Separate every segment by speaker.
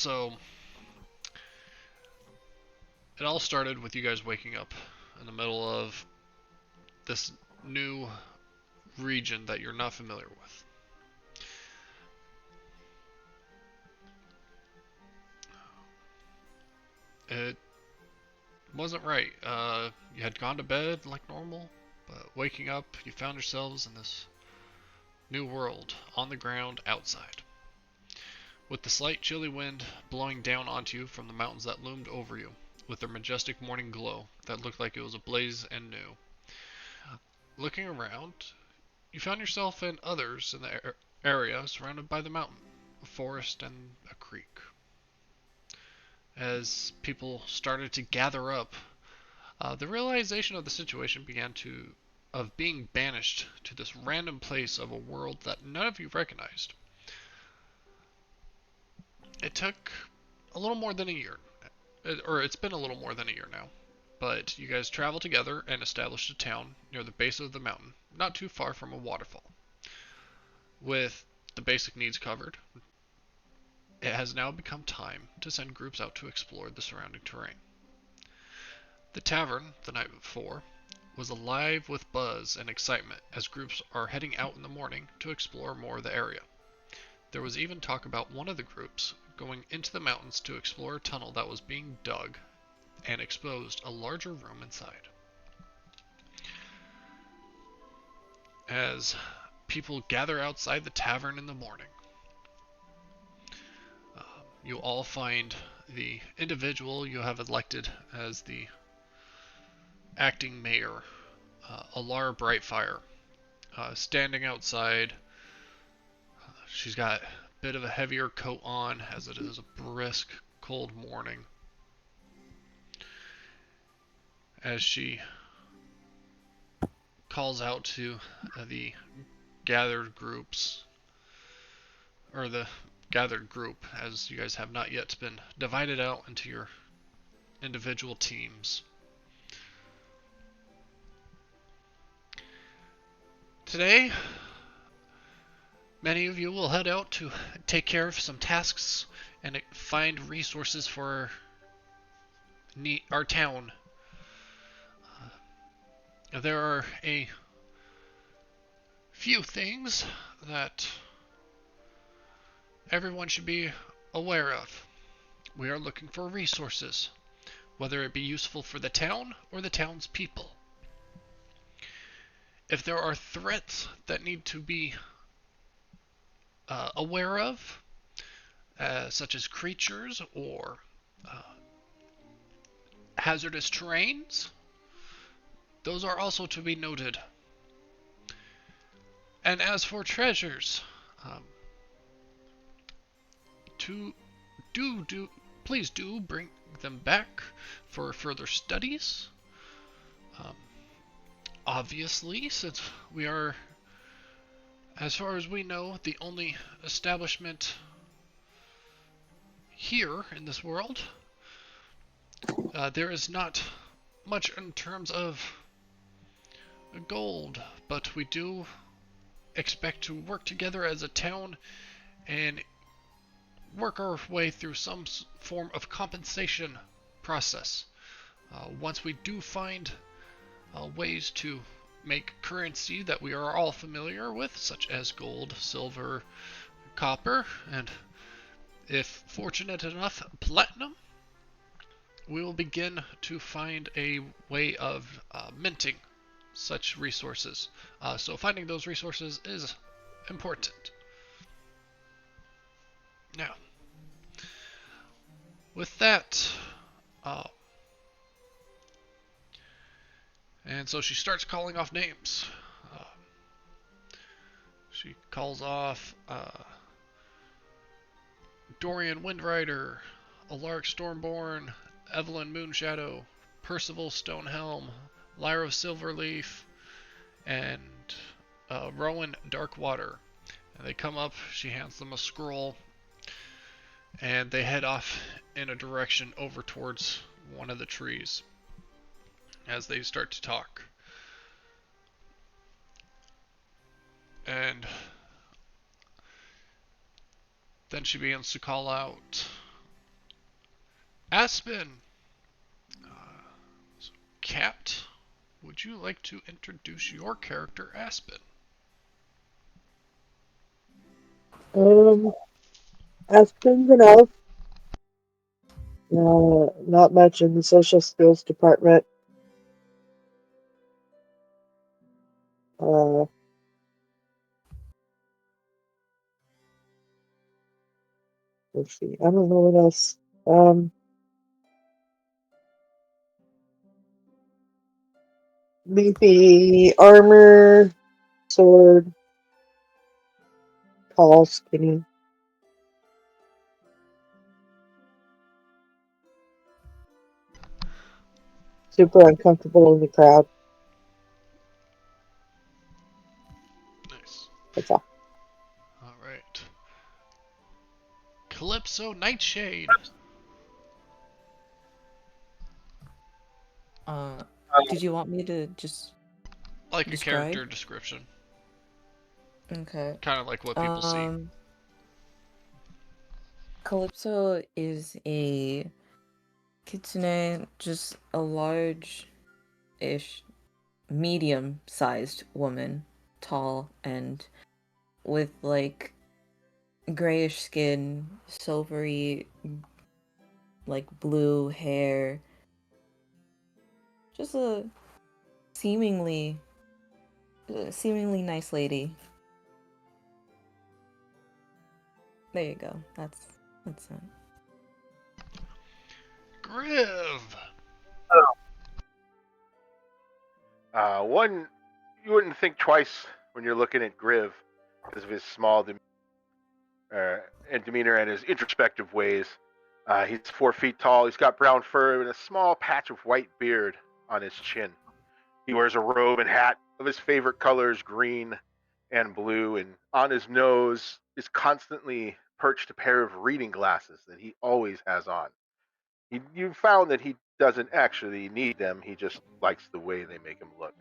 Speaker 1: So, it all started with you guys waking up in the middle of this new region that you're not familiar with. It wasn't right. You had gone to bed like normal, but waking up, you found yourselves in this new world on the ground outside, with the slight chilly wind blowing down onto you from the mountains that loomed over you, with their majestic morning glow that looked like it was ablaze and new. Looking around, you found yourself and others in the area surrounded by the mountain, a forest, and a creek. As people started to gather up, the realization of the situation began to of being banished to this random place of a world that none of you recognized. It took a little more than a year, or it's been a little more than a year now, but you guys traveled together and established a town near the base of the mountain, not too far from a waterfall. With the basic needs covered, it has now become time to send groups out to explore the surrounding terrain. The tavern, the night before, was alive with buzz and excitement as groups are heading out in the morning to explore more of the area. There was even talk about one of the groups going into the mountains to explore a tunnel that was being dug and exposed a larger room inside. As people gather outside the tavern in the morning, you all find the individual you have elected as the acting mayor, Alara Brightfire, standing outside. She's got a bit of a heavier coat on as it is a brisk, cold morning. As she calls out to the gathered groups, or the gathered group, as you guys have not yet been divided out into your individual teams. Today, many of you will head out to take care of some tasks and find resources for our town. There are a few things that everyone should be aware of. We are looking for resources, whether it be useful for the town or the town's people. If there are threats that need to be aware of, such as creatures or hazardous terrains, those are also to be noted. And as for treasures, please do bring them back for further studies. Obviously, since we are, as far as we know, the only establishment here in this world, there is not much in terms of gold, but we do expect to work together as a town and work our way through some form of compensation process. Once we do find ways to make currency that we are all familiar with, such as gold, silver, copper, and if fortunate enough, platinum, we will begin to find a way of minting such resources. So finding those resources is important. Now, with that, and so she starts calling off names. She calls off Dorian Windrider, Alaric Stormborn, Evelyn Moonshadow, Percival Stonehelm, Lyra Silverleaf, and Rowan Darkwater. And they come up, she hands them a scroll, and they head off in a direction over towards one of the trees as they start to talk. And then she begins to call out Aspen. So, Cat, would you like to introduce your character, Aspen?
Speaker 2: Um, Aspen's an elf. Not much in the social skills department. Uh, let's see. I don't know what else. Maybe armor, sword, tall, skinny, super uncomfortable in the crowd.
Speaker 1: Nice.
Speaker 2: That's all.
Speaker 1: All right. Calypso Nightshade.
Speaker 3: Uh, did you want me to just
Speaker 1: Like a
Speaker 3: describe?
Speaker 1: character description.
Speaker 3: Okay.
Speaker 1: Kind of like what people see.
Speaker 3: Um, Calypso is a kitsune, just a large-ish, medium-sized woman, tall and with like grayish skin, silvery, like blue hair. Just a seemingly, seemingly nice lady. There you go. That's it.
Speaker 1: Griv.
Speaker 4: One, you wouldn't think twice when you're looking at Griv because of his small and demeanor and his introspective ways. He's 4 feet tall. He's got brown fur and a small patch of white beard on his chin. He wears a robe and hat of his favorite colors, green and blue, and on his nose is constantly perched a pair of reading glasses that he always has on. You found that he doesn't actually need them, he just likes the way they make him look.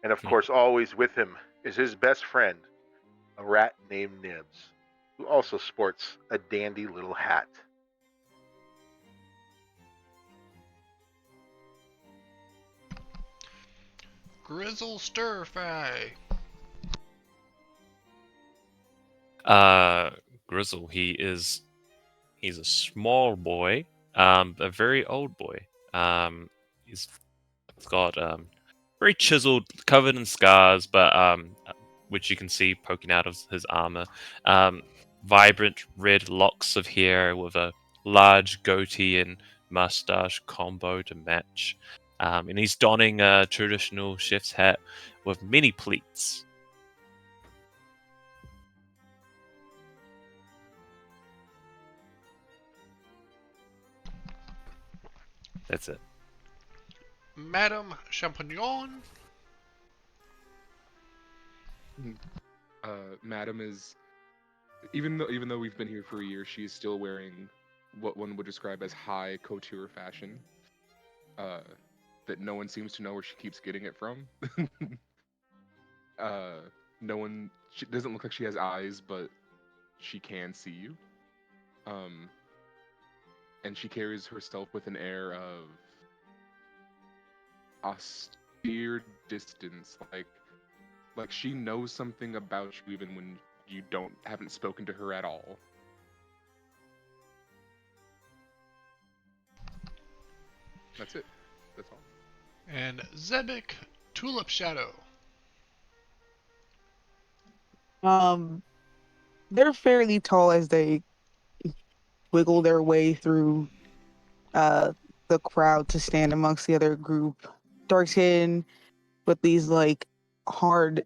Speaker 4: And of course, always with him is his best friend, a rat named Nibs, who also sports a dandy little hat.
Speaker 1: Grizzle Stir Fry.
Speaker 5: Uh, Grizzle, he's a small boy, a very old boy. He's got very chiseled, covered in scars, but which you can see poking out of his armor. Um, Vibrant red locks of hair with a large goatee and mustache combo to match. And he's donning a traditional chef's hat with many pleats. That's it.
Speaker 1: Madame Champignon.
Speaker 6: Madam is even though we've been here for a year, she is still wearing what one would describe as high couture fashion. Uh, that no one seems to know where she keeps getting it from. uh, no one. She doesn't look like she has eyes, but she can see you. Um, and she carries herself with an air of austere distance, like she knows something about you even when you haven't spoken to her at all. That's it. That's all.
Speaker 1: And Zebek Tulip Shadow.
Speaker 7: Um, they're fairly tall as they wiggle their way through uh the crowd to stand amongst the other group. Dark skin with these like hard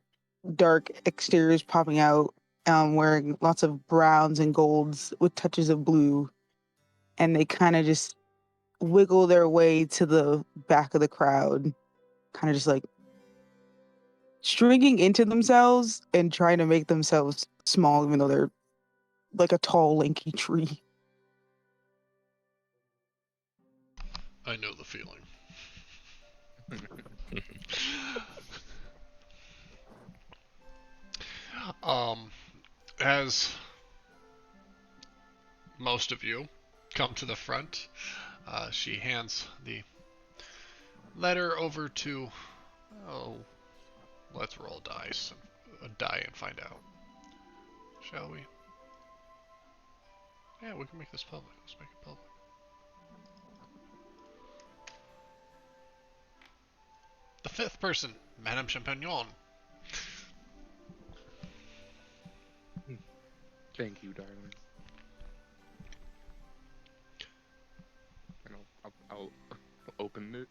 Speaker 7: dark exteriors popping out, wearing lots of browns and golds with touches of blue, and they kind of just wiggle their way to the back of the crowd, kind of just like shrinking into themselves and trying to make themselves small, even though they're like a tall, lanky tree.
Speaker 1: I know the feeling. um, as most of you come to the front, She hands the letter over to. Oh, let's roll dice, a die, and find out. Shall we? Yeah, we can make this public. Let's make it public. The fifth person, Madame Champignon.
Speaker 6: Thank you, darling. And I'll open it,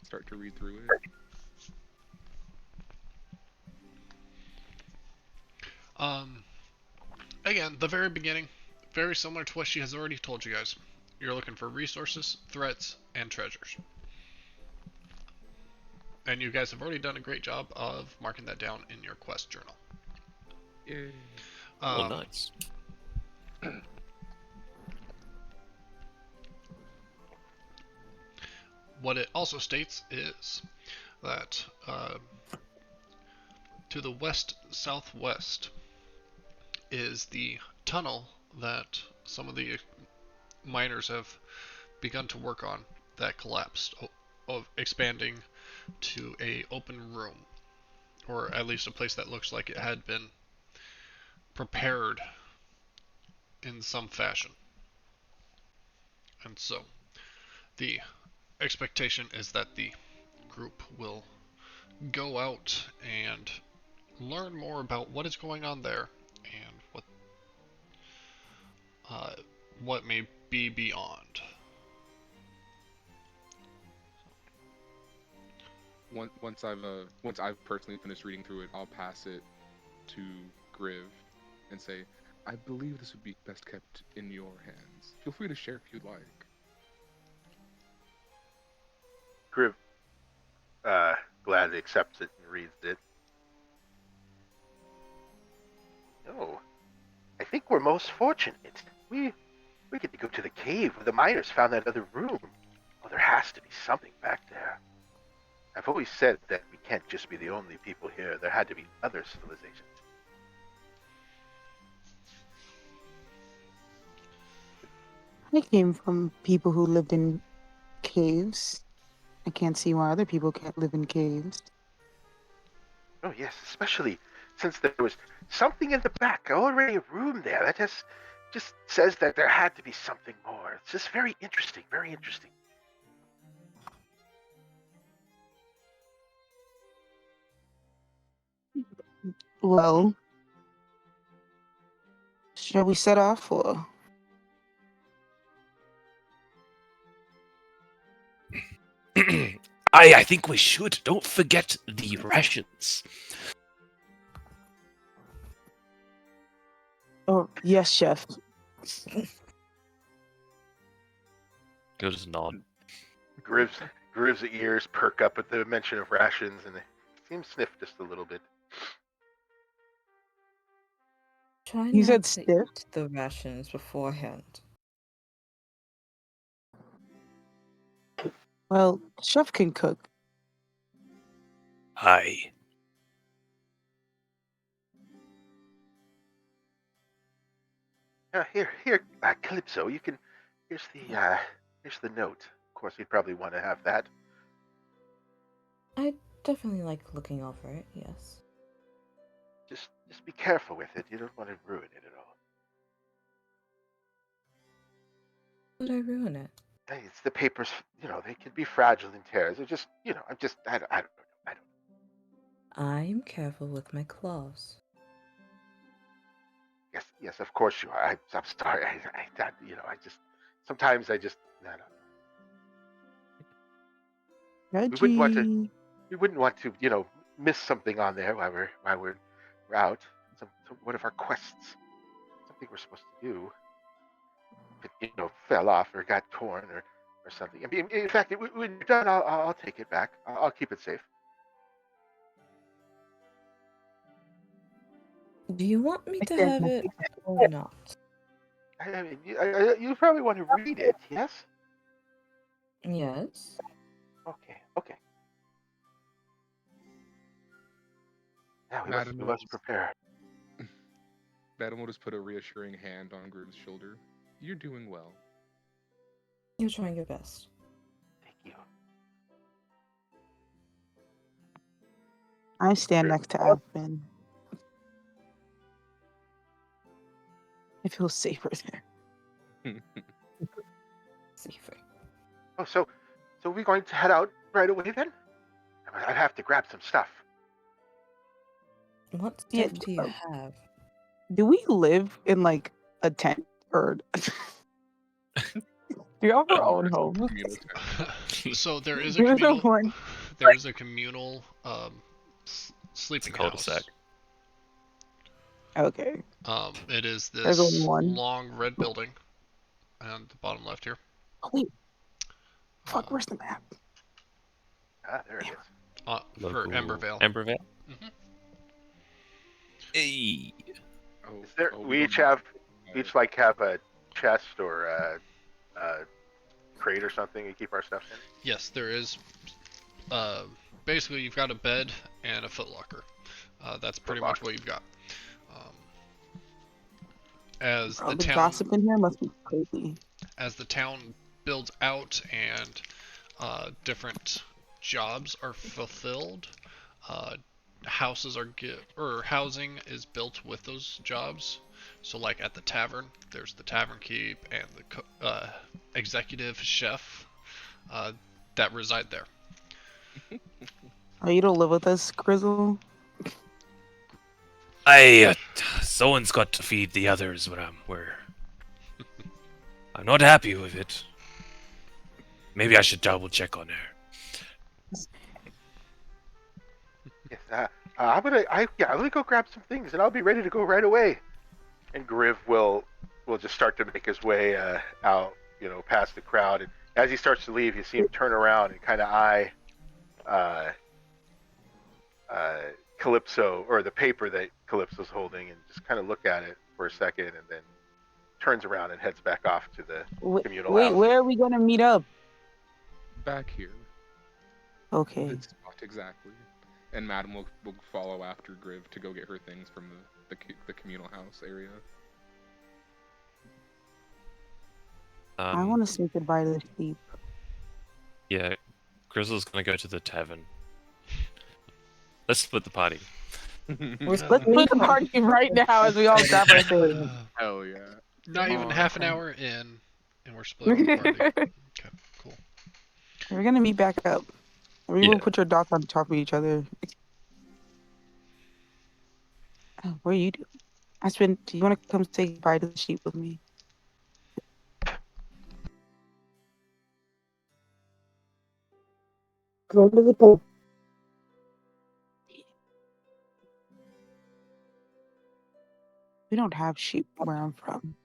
Speaker 6: start to read through it.
Speaker 1: Again, the very beginning, very similar to what she has already told you guys. You're looking for resources, threats, and treasures. And you guys have already done a great job of marking that down in your quest journal.
Speaker 6: Yay.
Speaker 5: Oh, nice.
Speaker 1: What it also states is that to the west-southwest is the tunnel that some of the miners have begun to work on that collapsed, of expanding to a open room, or at least a place that looks like it had been prepared in some fashion. And so the expectation is that the group will go out and learn more about what is going on there and what may be beyond.
Speaker 6: Once I've personally finished reading through it, I'll pass it to Griv and say, I believe this would be best kept in your hands. Feel free to share if you'd like.
Speaker 4: Griv gladly accepts it and reads it. Oh, I think we're most fortunate. We get to go to the cave where the miners found that other room. Oh, there has to be something back there. I've always said that we can't just be the only people here. There had to be other civilizations.
Speaker 7: I came from people who lived in caves. I can't see why other people can't live in caves.
Speaker 4: Oh yes, especially since there was something in the back, already a room there. That just says that there had to be something more. It's just very interesting, very interesting.
Speaker 7: Well, shall we set off or?
Speaker 5: I think we should. Don't forget the rations.
Speaker 7: Oh, yes, chef.
Speaker 5: He'll just nod.
Speaker 4: Griv's ears perk up at the mention of rations, and he sniff just a little bit.
Speaker 3: Try
Speaker 7: You
Speaker 3: not
Speaker 7: said
Speaker 3: to
Speaker 7: stiff?
Speaker 3: eat the rations beforehand.
Speaker 7: Well, chef can cook.
Speaker 5: Aye.
Speaker 4: Here, Calypso. You can. Here's the note. Of course, you'd probably want to have that.
Speaker 3: I definitely like looking over it, yes.
Speaker 4: Just be careful with it. You don't want to ruin it at all.
Speaker 3: Would I ruin it?
Speaker 4: Hey, it's the papers. They can be fragile in tears. They're just, I don't know.
Speaker 3: I'm careful with my claws.
Speaker 4: Yes, of course you are. I'm sorry. Sometimes I just, I don't know.
Speaker 7: Reggie.
Speaker 4: We wouldn't want to, miss something on there while we're out. Some one of our quests, something we're supposed to do. If it, fell off or got torn or something. In fact, when you're done, I'll take it back. I'll keep it safe.
Speaker 3: Do you want me to have it or not?
Speaker 4: I mean, you probably want to read it, yes?
Speaker 3: Yes.
Speaker 4: Okay. Now we must prepare.
Speaker 6: Madam will just put a reassuring hand on Griv's shoulder. You're doing well.
Speaker 3: You're trying your best.
Speaker 4: Thank you.
Speaker 7: I stand next to Aspen. It feels safer there.
Speaker 3: Safer.
Speaker 4: Oh, so we're going to head out right away then? I'd have to grab some stuff.
Speaker 3: What
Speaker 7: Yeah,
Speaker 3: stuff do you have?
Speaker 7: do we live in like a tent or do you have our own home?
Speaker 6: Communal tent.
Speaker 1: So there is a
Speaker 7: There's no
Speaker 1: communal.
Speaker 7: one.
Speaker 1: There is a communal
Speaker 5: It's a
Speaker 1: sleeping
Speaker 5: cul-de-sac.
Speaker 7: Okay.
Speaker 1: It is
Speaker 7: There's only
Speaker 1: this
Speaker 7: one.
Speaker 1: long red building, on the bottom left here.
Speaker 7: Oh, wait, fuck,
Speaker 1: Uh,
Speaker 7: where's the map?
Speaker 4: Ah, there it is.
Speaker 1: for
Speaker 5: Local
Speaker 1: Embervale.
Speaker 5: Embervale.
Speaker 1: Mhm.
Speaker 5: Hey.
Speaker 6: Oh,
Speaker 4: Is there?
Speaker 6: oh,
Speaker 4: We
Speaker 6: don't
Speaker 4: each
Speaker 6: mess
Speaker 4: have
Speaker 6: with
Speaker 4: have a chest or a crate or something to keep our stuff in.
Speaker 1: Yes, there is. Basically, you've got a bed and a footlocker. That's pretty much what you've got. Um, as
Speaker 7: Bro,
Speaker 1: the
Speaker 7: the
Speaker 1: town
Speaker 7: gossip in here must be crazy.
Speaker 1: as the town builds out and different jobs are fulfilled, uh, housing is built with those jobs. So, like at the tavern, there's the tavern keep and the executive chef that reside there.
Speaker 7: Oh, you don't live with us, Grizzle?
Speaker 5: Someone's got to feed the others when I'm not happy with it. Maybe I should double check on her.
Speaker 4: Yes. I'm gonna go grab some things and I'll be ready to go right away. And Griv will just start to make his way out, past the crowd. And as he starts to leave, you see him turn around and kind of eye uh, Calypso, or the paper that Calypso's holding, and just kind of look at it for a second, and then turns around and heads back off to the communal
Speaker 7: Wait,
Speaker 4: house.
Speaker 7: where are we gonna meet up?
Speaker 6: back here.
Speaker 7: Okay.
Speaker 6: This spot exactly. And Madam will follow after Griv to go get her things from the communal house area.
Speaker 7: I want to say goodbye to the sheep.
Speaker 5: Yeah, Grizzle's gonna go to the tavern. Let's split the party.
Speaker 7: Let's split the party right now as we all grab our things.
Speaker 6: Hell yeah.
Speaker 1: Not even
Speaker 6: Oh,
Speaker 1: half an
Speaker 7: okay.
Speaker 1: hour in, and we're splitting the party. Okay, cool.
Speaker 7: We're gonna meet back up. We will
Speaker 5: Yeah.
Speaker 7: put your dots on top of each other. Oh, what are you doing? Aspen, do you want to come say goodbye to the sheep with me?
Speaker 2: Go to the pub.
Speaker 7: We don't have sheep where I'm from.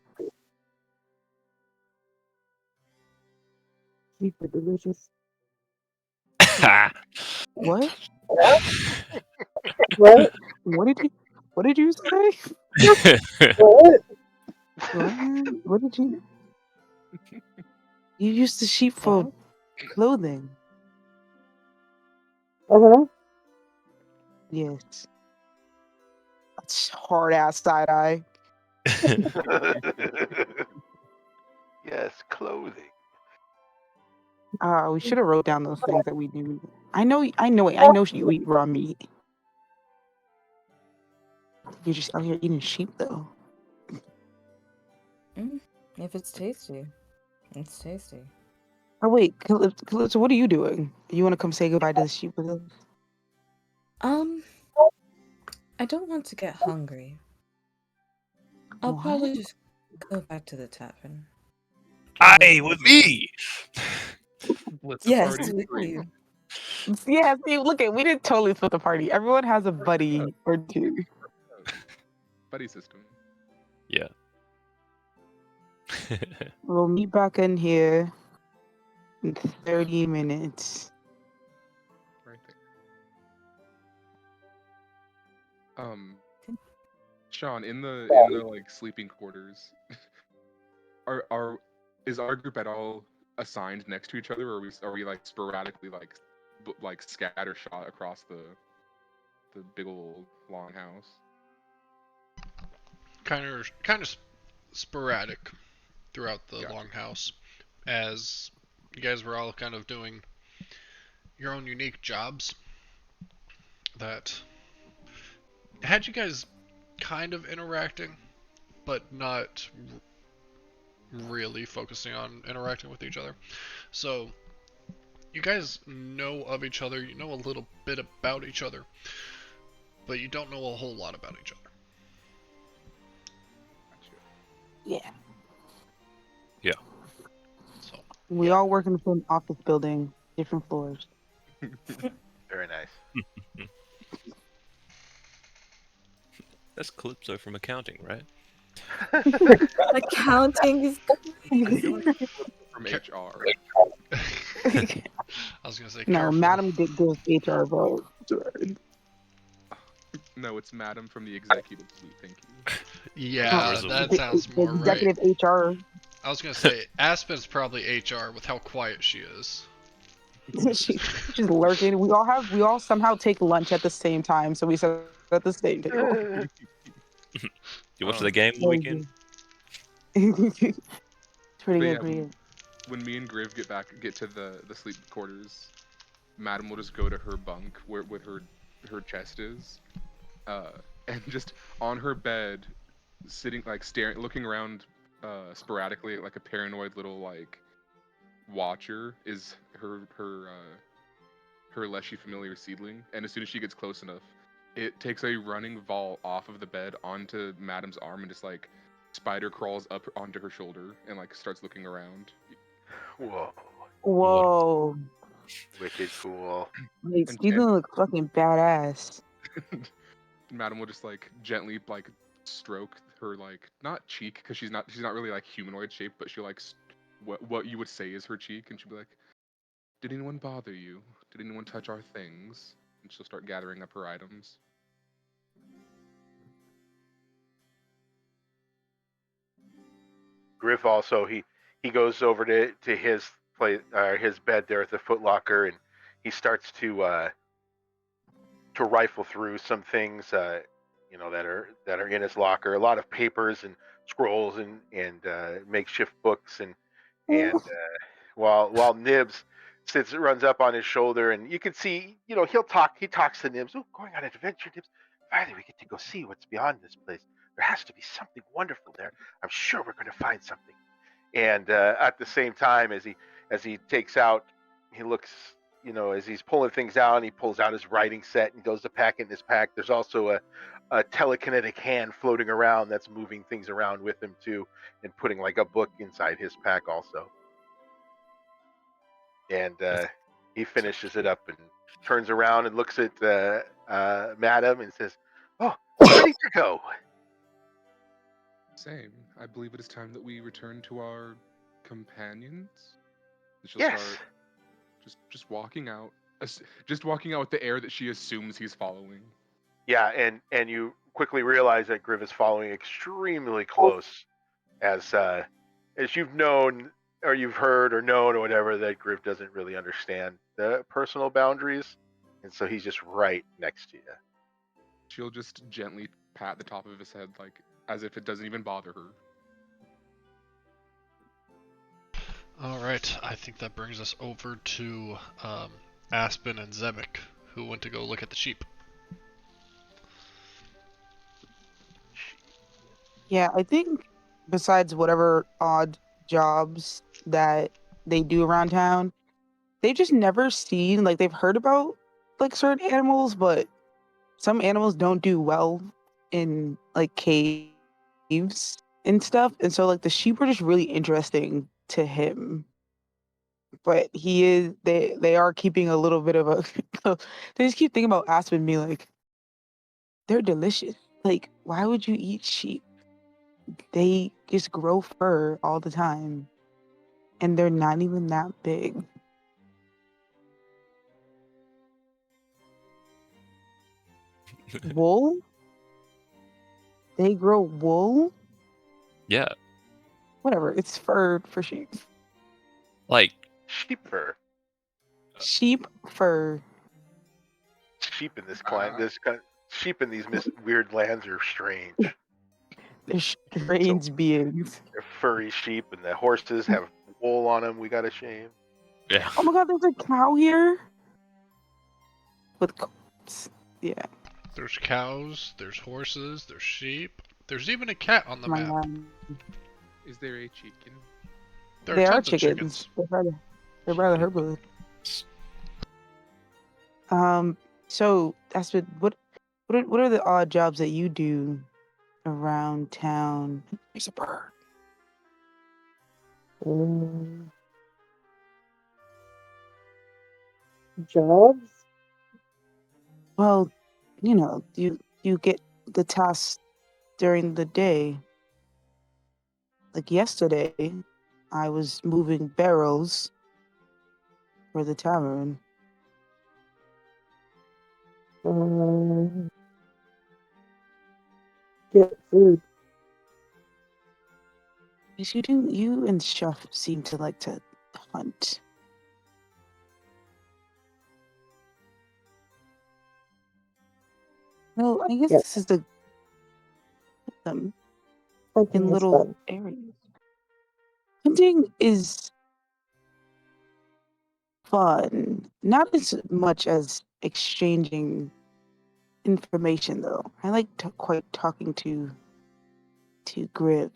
Speaker 2: Sheep are delicious.
Speaker 7: What?
Speaker 2: What?
Speaker 7: What did you say?
Speaker 2: What?
Speaker 7: What did you? You used the sheep for clothing.
Speaker 2: Uh-huh.
Speaker 7: Yes. That's hard ass side eye.
Speaker 4: Yes, clothing.
Speaker 7: We should have wrote down those things that we do. I know you eat raw meat. You're just out here eating sheep though.
Speaker 3: If it's tasty, it's tasty.
Speaker 7: Oh wait, Calypso, what are you doing? You want to come say goodbye to the sheep with us?
Speaker 3: I don't want to get hungry. I'll
Speaker 7: What?
Speaker 3: probably just go back to the tavern.
Speaker 5: Aye, with me!
Speaker 6: Let's
Speaker 3: Yes,
Speaker 6: party
Speaker 3: with
Speaker 6: free.
Speaker 3: you.
Speaker 7: Yeah, see, look at we didn't totally split the party. Everyone has a buddy or two.
Speaker 6: Buddy system.
Speaker 5: Yeah.
Speaker 7: We'll meet back in here in 30 minutes.
Speaker 6: Right there. Sean, in the like sleeping quarters, is our group at all assigned next to each other, or are we like sporadically like scatter shot across the big old long house?
Speaker 1: Kind of sporadic throughout the
Speaker 6: Gotcha.
Speaker 1: longhouse, as you guys were all kind of doing your own unique jobs that had you guys kind of interacting, but not really focusing on interacting with each other. So, you guys know of each other, you know a little bit about each other, but you don't know a whole lot about each other.
Speaker 7: Yeah.
Speaker 1: So,
Speaker 7: We
Speaker 4: Yeah.
Speaker 7: all work in the same office building, different floors.
Speaker 4: Very nice.
Speaker 5: That's Calypso from accounting, right?
Speaker 3: Accounting is.
Speaker 6: I feel like from
Speaker 1: Ca-
Speaker 6: HR.
Speaker 1: I was gonna say
Speaker 7: No,
Speaker 1: careful.
Speaker 7: Madam did give HR vote.
Speaker 6: No, it's Madam from the executive suite. Thank you.
Speaker 1: Yeah,
Speaker 5: Grizzle.
Speaker 1: that
Speaker 7: The,
Speaker 1: sounds
Speaker 7: the
Speaker 1: more right.
Speaker 7: executive HR.
Speaker 1: I was gonna say Aspen's probably HR with how quiet she is.
Speaker 7: She's lurking. We all somehow take lunch at the same time, so we sit at the same table.
Speaker 5: You watch the game on the weekend?
Speaker 7: It's pretty
Speaker 6: But
Speaker 7: good,
Speaker 6: yeah,
Speaker 7: pretty good.
Speaker 6: when me and Griv get to the sleep quarters, Madam will just go to her bunk where with her chest is, uh, and just on her bed, sitting like staring, looking around, sporadically like a paranoid little like watcher is her leshy familiar seedling, and as soon as she gets close enough, it takes a running vault off of the bed onto Madam's arm and just like spider crawls up onto her shoulder and like starts looking around.
Speaker 4: Whoa,
Speaker 7: Whoa.
Speaker 4: wicked cool.
Speaker 7: Like,
Speaker 6: And,
Speaker 7: Steven
Speaker 6: and
Speaker 7: look fucking badass.
Speaker 6: Madam will just like gently like stroke her like not cheek because she's not really like humanoid shaped, but she'll like what you would say is her cheek, and she'll be like, "Did anyone bother you? Did anyone touch our things?" And she'll start gathering up her items.
Speaker 4: Griff also he goes over to his place his bed there at the Foot Locker, and he starts to rifle through some things that are in his locker. A lot of papers and scrolls and makeshift books and while Nibs runs up on his shoulder, and you can see he talks to Nibs. Oh, going on an adventure, Nibs. Finally, we get to go see what's beyond this place. There has to be something wonderful there. I'm sure we're going to find something. And at the same time, as he takes out, he looks, as he's pulling things out, and he pulls out his writing set and goes to pack it in his pack. There's also a telekinetic hand floating around that's moving things around with him too, and putting like a book inside his pack also. And he finishes it up and turns around and looks at Madam and says, "Oh, ready to go."
Speaker 6: Same. I believe it is time that we return to our companions. And she'll
Speaker 4: Yes.
Speaker 6: start just walking out, just walking out with the air that she assumes he's following.
Speaker 4: Yeah, and you quickly realize that Griv is following extremely close, as you've known or you've heard or known or whatever, that Griv doesn't really understand the personal boundaries, and so he's just right next to you.
Speaker 6: She'll just gently pat the top of his head, like as if it doesn't even bother her.
Speaker 1: Alright, I think that brings us over to Aspen and Zebek, who went to go look at the sheep.
Speaker 7: Yeah, I think besides whatever odd jobs that they do around town, they've just never seen, like, they've heard about like certain animals, but some animals don't do well in like caves and stuff. And so like the sheep are just really interesting to him. But they are keeping a little bit of a they just keep thinking about Aspen being like, they're delicious. Like, why would you eat sheep? They just grow fur all the time. And they're not even that big. Wool? They grow wool?
Speaker 5: Yeah,
Speaker 7: Whatever. It's fur for sheep.
Speaker 5: like
Speaker 4: Sheep fur.
Speaker 7: Sheep fur.
Speaker 4: Sheep in this sheep in these weird lands are strange.
Speaker 7: They're strange beings.
Speaker 4: They're furry sheep, and the horses have wool on him. We got a shame.
Speaker 5: Yeah.
Speaker 7: Oh my god, there's a cow here with goats. Yeah.
Speaker 1: There's cows, there's horses, there's sheep. There's even a cat on the
Speaker 7: My
Speaker 1: map.
Speaker 7: god.
Speaker 6: Is there a chicken?
Speaker 1: There
Speaker 7: They are
Speaker 1: tons of
Speaker 7: chickens. They're rather herbalist. So Aspen, what are the odd jobs that you do around town? There's a bird.
Speaker 2: Jobs?
Speaker 7: Well, you get the tasks during the day. Like yesterday, I was moving barrels for the tavern.
Speaker 2: Get food.
Speaker 7: Yes, you and Chef seem to like to hunt. Well, I guess
Speaker 2: Yep.
Speaker 7: this is the them
Speaker 2: Hunting
Speaker 7: in
Speaker 2: is
Speaker 7: little
Speaker 2: fun.
Speaker 7: areas. Hunting is fun, not as much as exchanging information, though. I like quite talking to Griff.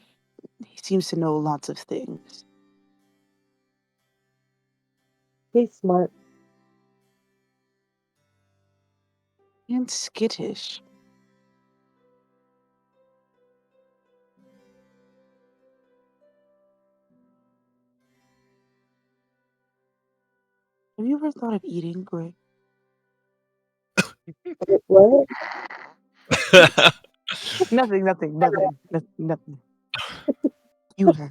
Speaker 7: He seems to know lots of things.
Speaker 2: He's smart.
Speaker 7: And skittish. Have you ever thought of eating, Griff?
Speaker 2: What?
Speaker 7: Nothing. You have.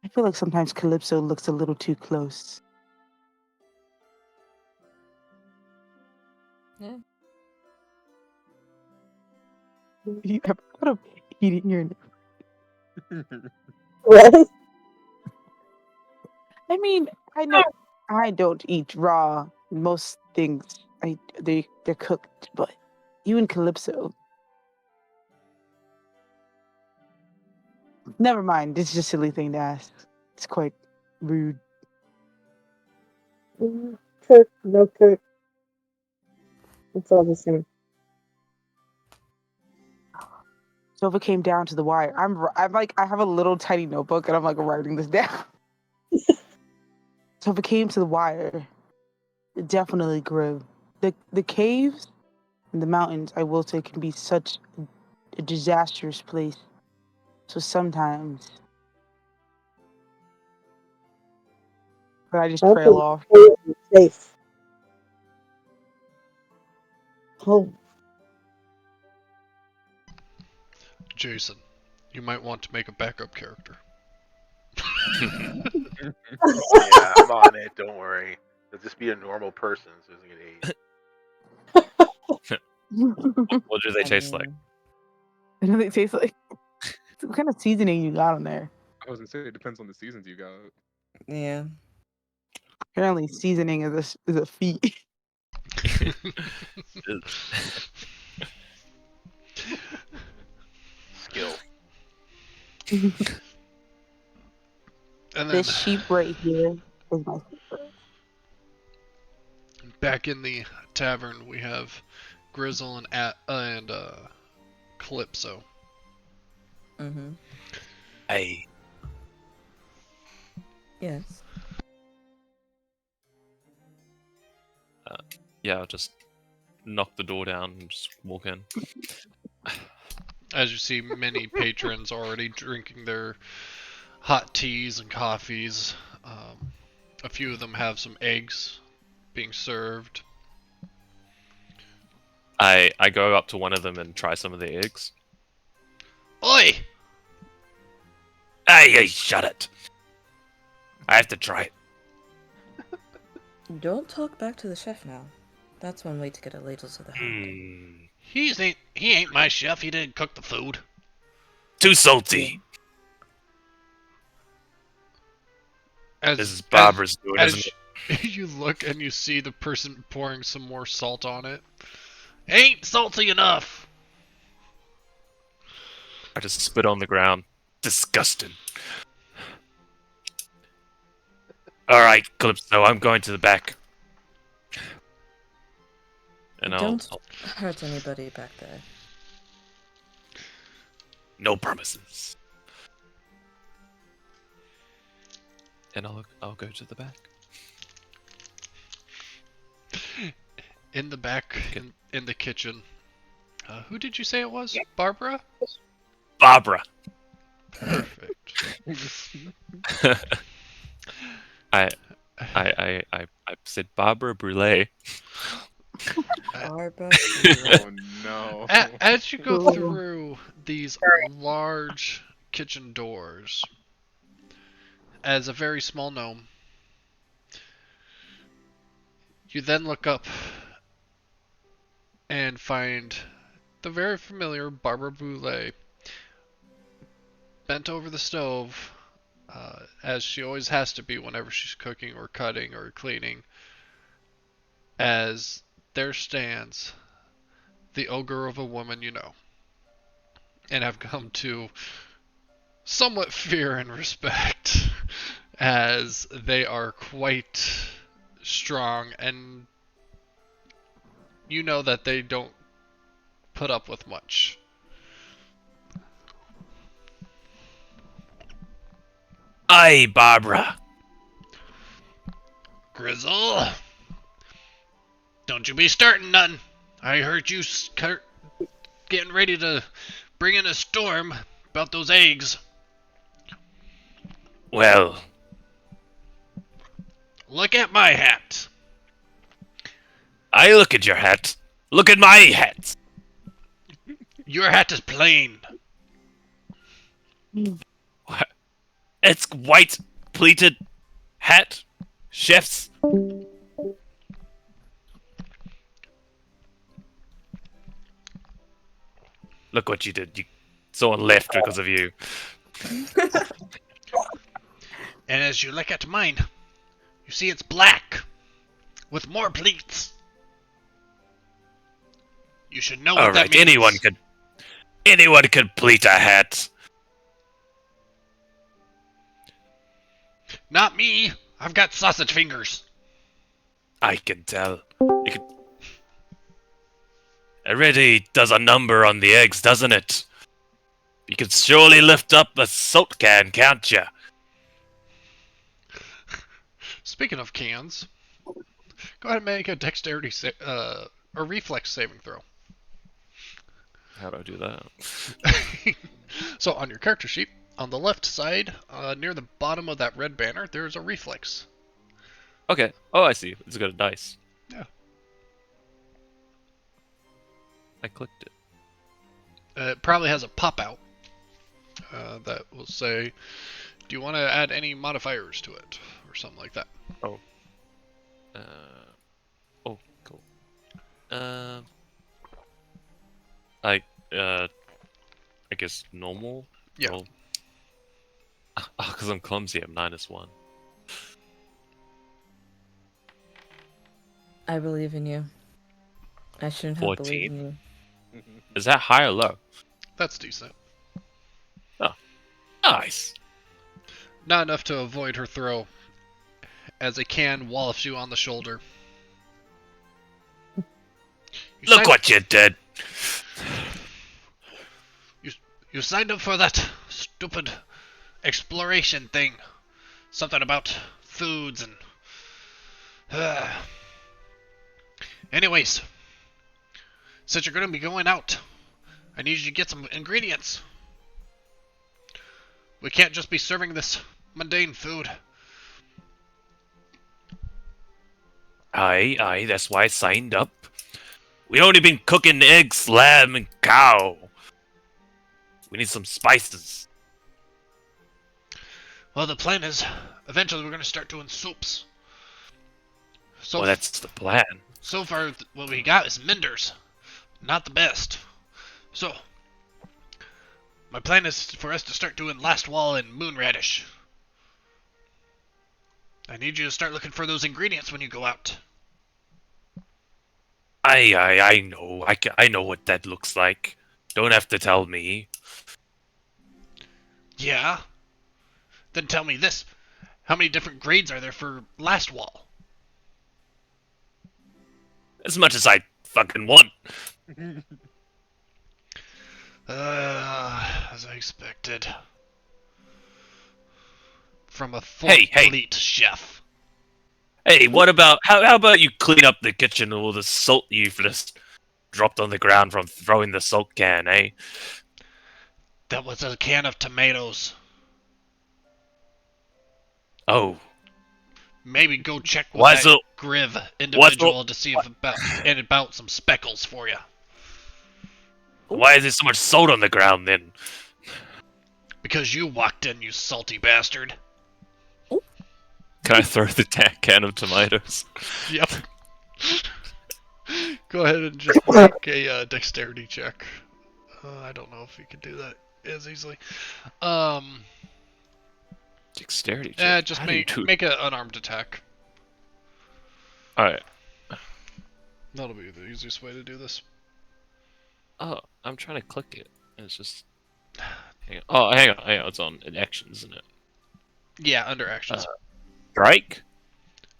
Speaker 7: I feel like sometimes Calypso looks a little too close.
Speaker 3: Yeah.
Speaker 7: You have thought of eating your.
Speaker 2: What?
Speaker 7: I mean, I know I don't eat raw. Most things they're cooked, but you and Calypso. Never mind. It's just a silly thing to ask. It's quite rude.
Speaker 2: Cook, no cook. It's all the same.
Speaker 7: So if it came down to the wire, I'm like I have a little tiny notebook and I'm like writing this down. So if it came to the wire, definitely Griv. The caves and the mountains, I will say, can be such a disastrous place. So sometimes, but I just
Speaker 2: I
Speaker 7: trail
Speaker 2: think
Speaker 7: off.
Speaker 2: it's safe. Home.
Speaker 1: Jason, you might want to make a backup character.
Speaker 4: Yeah, I'm on it. Don't worry. It'll just be a normal person, so it doesn't get aged.
Speaker 5: What do they taste like?
Speaker 7: I know they taste like. What kind of seasoning you got on there?
Speaker 6: I was gonna say it depends on the seasons you got.
Speaker 3: Yeah.
Speaker 7: Apparently, seasoning is a feat.
Speaker 4: Skill.
Speaker 1: And then
Speaker 7: This sheep right here is my favorite.
Speaker 1: back in the tavern, we have Grizzle and Calypso.
Speaker 3: Mm-hmm.
Speaker 5: Hey.
Speaker 3: Yes.
Speaker 5: Yeah, I'll just knock the door down and just walk in.
Speaker 1: As you see, many patrons already drinking their hot teas and coffees. A few of them have some eggs being served.
Speaker 5: I go up to one of them and try some of the eggs.
Speaker 1: Oi!
Speaker 5: Hey, shut it! I have to try it.
Speaker 3: Don't talk back to the chef now. That's one way to get a ladle to the hand.
Speaker 1: He ain't my chef. He didn't cook the food.
Speaker 5: Too salty.
Speaker 1: As,
Speaker 5: This is Barbara's doing,
Speaker 1: as
Speaker 5: isn't it?
Speaker 1: you look and you see the person pouring some more salt on it. Ain't salty enough.
Speaker 5: I just spit on the ground. Disgusting. Alright, Calypso, I'm going to the back. And
Speaker 3: Don't
Speaker 5: I'll
Speaker 3: hurt anybody back there.
Speaker 5: no promises. And I'll go to the back.
Speaker 1: In the back, in the kitchen. Who did you say it was? Barbara?
Speaker 5: Barbara.
Speaker 1: Perfect.
Speaker 5: I said Barbara Brule.
Speaker 3: Barbara.
Speaker 6: Oh no.
Speaker 1: As you go
Speaker 2: Ooh.
Speaker 1: through these large kitchen doors, as a very small gnome, you then look up and find the very familiar Barbara Boulay bent over the stove, as she always has to be whenever she's cooking or cutting or cleaning, as there stands the ogre of a woman you know, and have come to somewhat fear and respect, as they are quite strong, and you know that they don't put up with much.
Speaker 5: Aye, Barbara.
Speaker 1: Grizzle, don't you be starting none. I heard you getting ready to bring in a storm about those eggs.
Speaker 5: Well,
Speaker 1: Look at my hat.
Speaker 5: I look at your hat. Look at my hat.
Speaker 1: Your hat is plain.
Speaker 5: What? It's white pleated hat, chef's. Look what you did. Someone left because of you.
Speaker 1: And as you look at mine, you see it's black with more pleats. You should know what
Speaker 5: All
Speaker 1: that
Speaker 5: right,
Speaker 1: means.
Speaker 5: anyone could pleat a hat.
Speaker 1: Not me. I've got sausage fingers.
Speaker 5: I can tell. It really does a number on the eggs, doesn't it? You can surely lift up a salt can, can't you?
Speaker 1: Speaking of cans, go ahead and make a dexterity or reflex saving throw.
Speaker 5: How do I do that?
Speaker 1: So on your character sheet, on the left side, near the bottom of that red banner, there's a reflex.
Speaker 5: Okay. Oh, I see. It's got a dice.
Speaker 1: Yeah.
Speaker 5: I clicked it.
Speaker 1: It probably has a pop out that will say, do you want to add any modifiers to it? Or something like that.
Speaker 5: Oh, cool. I guess normal?
Speaker 1: Yeah.
Speaker 5: Roll. Because I'm clumsy, I'm -1.
Speaker 3: I believe in you. I shouldn't have believed in
Speaker 5: 14?
Speaker 3: you.
Speaker 5: Is that high or low?
Speaker 1: That's decent.
Speaker 5: Nice.
Speaker 1: Not enough to avoid her throw, as a can wallops you on the shoulder.
Speaker 5: Look what you did.
Speaker 1: You signed up for that stupid exploration thing. Something about foods and... Anyways, since you're going to be going out, I need you to get some ingredients. We can't just be serving this mundane food.
Speaker 5: Aye, that's why I signed up. We only been cooking eggs, lamb, and cow. We need some spices.
Speaker 1: Well, the plan is, eventually we're going to start doing soups. So,
Speaker 5: Well, that's the plan.
Speaker 1: so far, what we got is Minders. Not the best. So, my plan is for us to start doing Last Wall and Moonradish. I need you to start looking for those ingredients when you go out.
Speaker 5: I know. I know what that looks like. Don't have to tell me.
Speaker 1: Yeah? Then tell me this. How many different grades are there for last wall?
Speaker 5: As much as I fucking want.
Speaker 1: As I expected. From a
Speaker 5: Hey, hey.
Speaker 1: elite chef.
Speaker 5: Hey, what about how about you clean up the kitchen with all the salt you've just dropped on the ground from throwing the salt can, eh?
Speaker 1: That was a can of tomatoes.
Speaker 5: Oh,
Speaker 1: Maybe go check with
Speaker 5: why
Speaker 1: that
Speaker 5: so?
Speaker 1: Griv
Speaker 5: What's
Speaker 1: individual to see if about some speckles for you.
Speaker 5: Why is there so much salt on the ground then?
Speaker 1: Because you walked in, you salty bastard.
Speaker 5: Can I throw the can of tomatoes?
Speaker 1: Yep. Go ahead and just make a dexterity check. I don't know if you can do that as easily.
Speaker 5: Dexterity check.
Speaker 1: Just
Speaker 5: How do you do-
Speaker 1: make an unarmed attack.
Speaker 5: Alright.
Speaker 1: That'll be the easiest way to do this.
Speaker 5: Oh, I'm trying to click it. It's just. Hang on. Oh, hang on. It's on actions, isn't it?
Speaker 1: Yeah, under actions.
Speaker 5: Strike?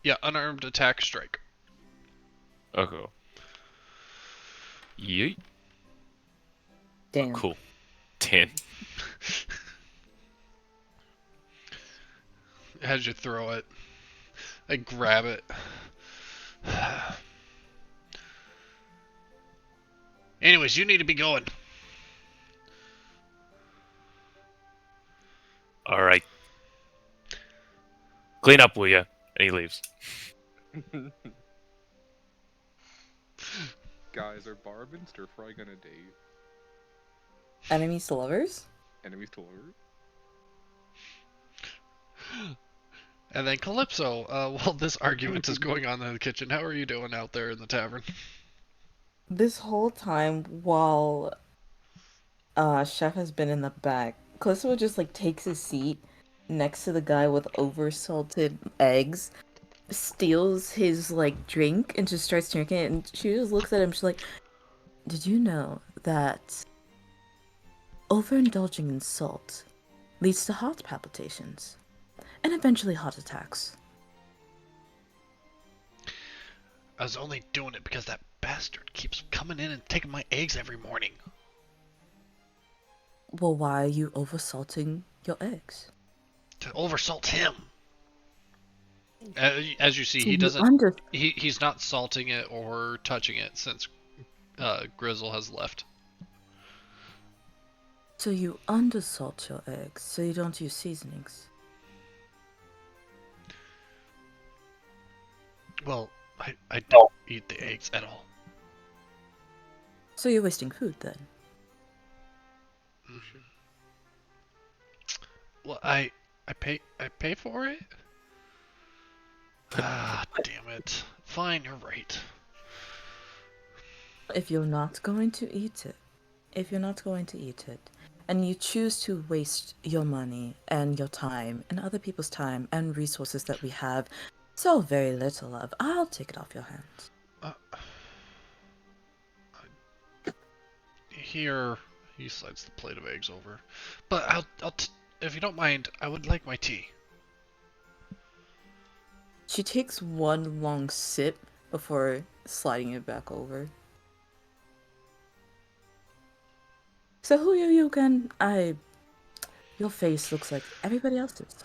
Speaker 1: Yeah, unarmed attack, strike.
Speaker 5: Okay. Yeet.
Speaker 3: Damn.
Speaker 5: Cool. 10.
Speaker 1: As you throw it, I grab it. Anyways, you need to be going.
Speaker 5: Alright. Clean up, will ya? And he leaves.
Speaker 6: Guys, are Barb and Stir Fry gonna date?
Speaker 3: Enemies to lovers?
Speaker 6: Enemies to lovers?
Speaker 1: And then Calypso, while this argument is going on in the kitchen, how are you doing out there in the tavern?
Speaker 3: This whole time while Chef has been in the back, Callisto just like takes his seat next to the guy with over-salted eggs, steals his like drink and just starts drinking it, and she just looks at him, she's like, did you know that overindulging in salt leads to heart palpitations and eventually heart attacks?
Speaker 1: I was only doing it because that bastard keeps coming in and taking my eggs every morning.
Speaker 3: Well, why are you oversalting your eggs?
Speaker 1: To oversalt him. As you see, he
Speaker 3: You
Speaker 1: doesn't. He's not salting it or touching it since Grizzle has left.
Speaker 3: So you undersalt your eggs, so you don't use seasonings.
Speaker 1: Well, I don't eat the eggs at all.
Speaker 3: So you're wasting food then.
Speaker 1: Well, I pay for it? Ah, damn it. Fine, you're right.
Speaker 3: If you're not going to eat it, and you choose to waste your money and your time and other people's time and resources that we have so very little of, I'll take it off your hands.
Speaker 1: Here, he slides the plate of eggs over. But if you don't mind, I would like my tea.
Speaker 3: She takes one long sip before sliding it back over. So who are you again? Your face looks like everybody else's.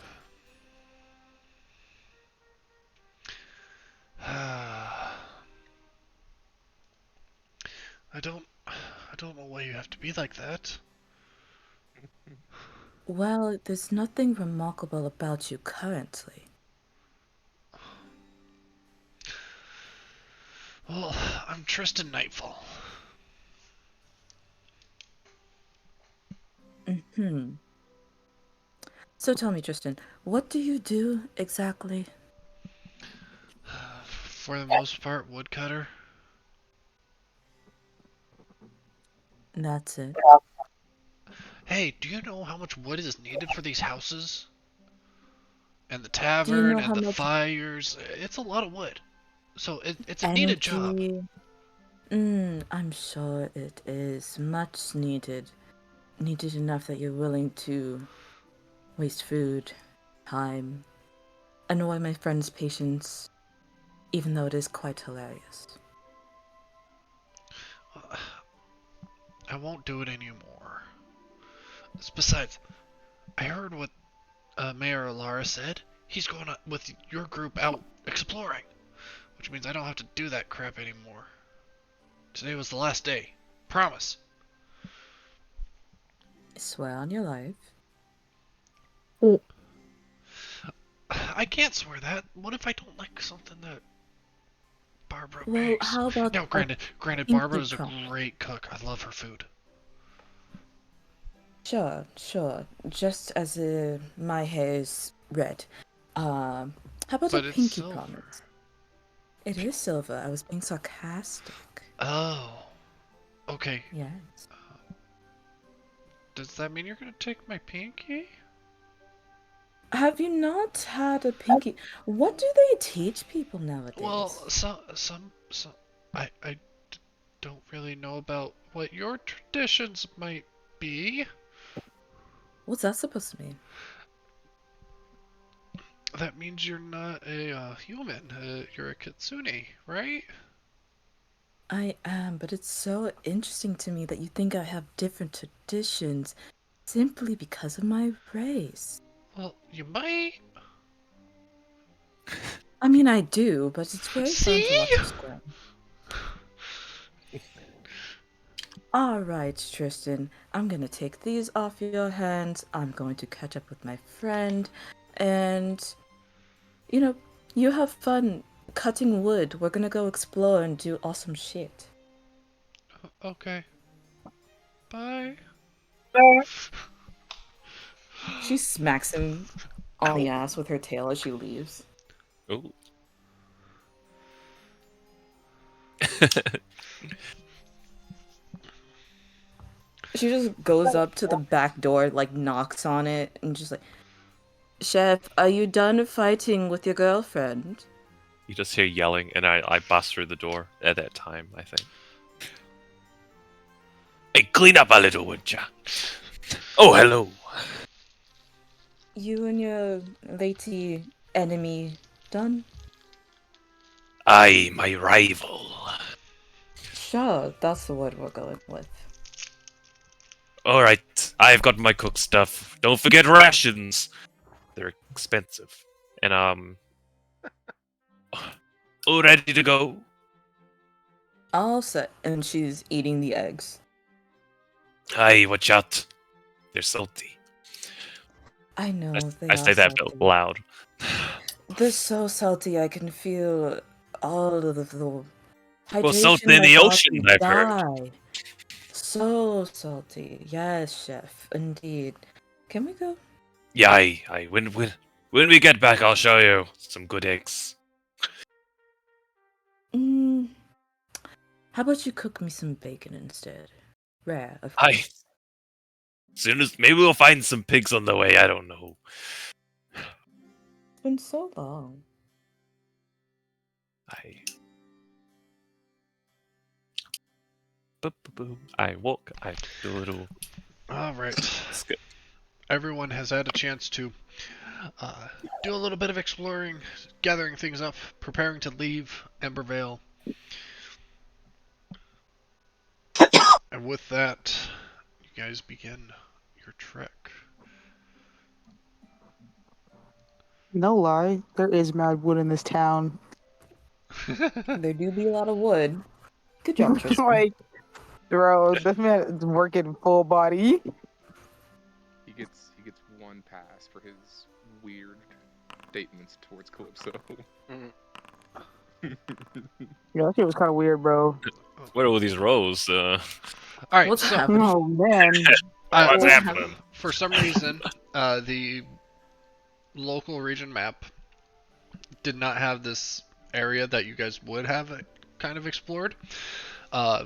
Speaker 1: I don't know why you have to be like that.
Speaker 3: Well, there's nothing remarkable about you currently.
Speaker 1: Well, I'm Tristan Nightfall.
Speaker 3: Mm-hmm. So tell me, Tristan, what do you do exactly?
Speaker 1: For the most part, woodcutter.
Speaker 3: That's it.
Speaker 1: Hey, do you know how much wood is needed for these houses? And the
Speaker 3: Do you
Speaker 1: tavern
Speaker 3: know
Speaker 1: and
Speaker 3: how
Speaker 1: the
Speaker 3: much
Speaker 1: fires? It's a lot of wood. So it's a needed job.
Speaker 3: I'm sure it is much needed. Needed enough that you're willing to waste food, time, annoy my friend's patience, even though it is quite hilarious.
Speaker 1: I won't do it anymore. Besides, I heard what Mayor Lara said. He's going with your group out exploring, which means I don't have to do that crap anymore. Today was the last day. Promise.
Speaker 3: Swear on your life.
Speaker 1: I can't swear that. What if I don't like something that Barbara
Speaker 3: Well,
Speaker 1: makes?
Speaker 3: how about
Speaker 1: Now,
Speaker 3: a
Speaker 1: granted,
Speaker 3: pinky
Speaker 1: Barbara is a
Speaker 3: promise?
Speaker 1: great cook. I love her food.
Speaker 3: Sure. Just as my hair is red. How about a
Speaker 1: But it's
Speaker 3: pinky
Speaker 1: silver.
Speaker 3: promise? It is silver. I was being sarcastic.
Speaker 1: Oh. Okay.
Speaker 3: Yes.
Speaker 1: Does that mean you're gonna take my pinky?
Speaker 3: Have you not had a pinky? What do they teach people nowadays?
Speaker 1: Well, some, I don't really know about what your traditions might be.
Speaker 3: What's that supposed to mean?
Speaker 1: That means you're not a human. You're a kitsune, right?
Speaker 3: I am, but it's so interesting to me that you think I have different traditions simply because of my race.
Speaker 1: Well, you might.
Speaker 3: I mean, I do, but it's very fun to
Speaker 1: See?
Speaker 3: watch you squirm. Alright, Tristan, I'm gonna take these off your hands. I'm going to catch up with my friend, and you have fun cutting wood. We're gonna go explore and do awesome shit.
Speaker 1: Okay. Bye.
Speaker 3: She smacks him on the
Speaker 1: Ow.
Speaker 3: ass with her tail as she leaves.
Speaker 5: Ooh.
Speaker 3: She just goes up to the back door, like knocks on it, and just like, Chef, are you done fighting with your girlfriend?
Speaker 5: You just hear yelling, and I bust through the door at that time, I think. Hey, clean up a little, would ya? Oh, hello.
Speaker 3: You and your lady enemy done?
Speaker 5: I, my rival.
Speaker 3: Sure, that's the word we're going with.
Speaker 5: Alright, I've got my cook stuff. Don't forget rations. They're expensive. And, all ready to go?
Speaker 3: All set, and she's eating the eggs.
Speaker 5: Aye, watch out. They're salty.
Speaker 3: I know, they
Speaker 5: I
Speaker 3: are
Speaker 5: say that
Speaker 3: salty.
Speaker 5: loud.
Speaker 3: They're so salty, I can feel all of the hydration
Speaker 5: Well, salt
Speaker 3: in
Speaker 5: in
Speaker 3: my
Speaker 5: the
Speaker 3: body
Speaker 5: ocean, I've heard.
Speaker 3: die. So salty. Yes, chef, indeed. Can we go?
Speaker 5: Yeah, aye. When we get back, I'll show you some good eggs.
Speaker 3: How about you cook me some bacon instead? Rare, of
Speaker 5: Aye.
Speaker 3: course.
Speaker 5: Soon as maybe we'll find some pigs on the way. I don't know.
Speaker 3: It's been so long.
Speaker 5: Aye. Boop. I walk. I do a little
Speaker 1: Alright.
Speaker 5: skip.
Speaker 1: Everyone has had a chance to do a little bit of exploring, gathering things up, preparing to leave Embervale. And with that, you guys begin your trek.
Speaker 7: No lie, there is mad wood in this town.
Speaker 3: There do be a lot of wood. Good job, Tristan.
Speaker 7: Like, bro, this man is working full body.
Speaker 6: He gets one pass for his weird statements towards Calypso.
Speaker 4: Mhm.
Speaker 7: Yeah, that shit was kind of weird, bro.
Speaker 5: What are all these rows?
Speaker 1: Alright,
Speaker 3: What's
Speaker 1: so
Speaker 3: happening?
Speaker 7: Oh man.
Speaker 5: What's
Speaker 3: What's
Speaker 5: happening?
Speaker 1: for some reason, the local region map did not have this area that you guys would have kind of explored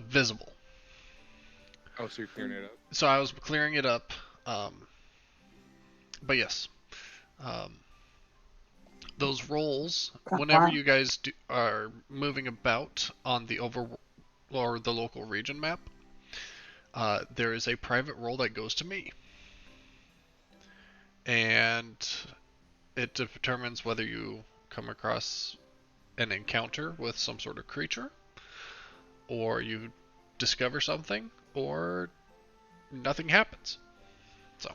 Speaker 1: visible.
Speaker 6: Oh, so you're clearing it up?
Speaker 1: So I was clearing it up, but yes, those roles. Whenever you guys are moving about on the or the local region map, there is a private role that goes to me, and it determines whether you come across an encounter with some sort of creature, or you discover something, or nothing happens. So,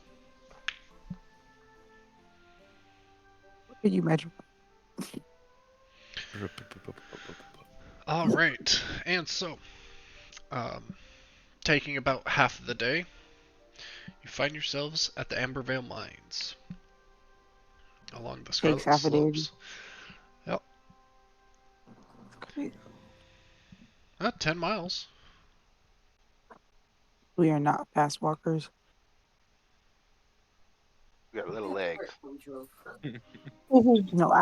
Speaker 7: Can you imagine?
Speaker 1: all right, and so, um, taking about half of the day, you find yourselves at the Ambervale Mines along the
Speaker 7: Takes
Speaker 1: Scarlet
Speaker 7: half a day.
Speaker 1: Slopes. Yep,
Speaker 7: Great.
Speaker 1: 10 miles.
Speaker 7: We are not fast walkers.
Speaker 4: We got little legs.
Speaker 7: No,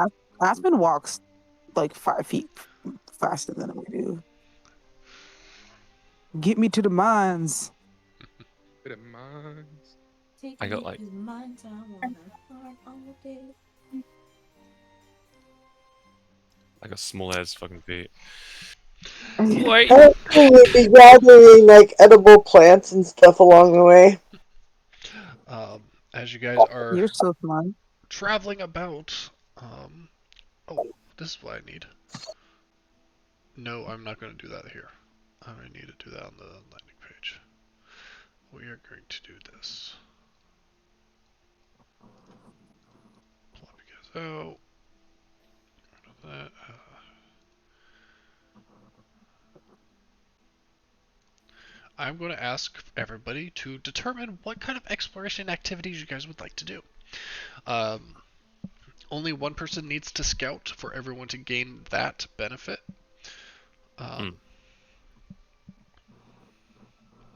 Speaker 7: Aspen walks like 5 feet faster than we do. Get me to the mines.
Speaker 6: Bit of mines.
Speaker 5: I got like a small ass fucking feet. Wait.
Speaker 2: I would be gathering like edible plants and stuff along the way.
Speaker 1: As you guys are
Speaker 7: You're so smart.
Speaker 1: traveling about, oh, this is what I need. No, I'm not going to do that here. I need to do that on the landing page. We are going to do this. Plop you guys out. That, I'm going to ask everybody to determine what kind of exploration activities you guys would like to do. Only one person needs to scout for everyone to gain that benefit.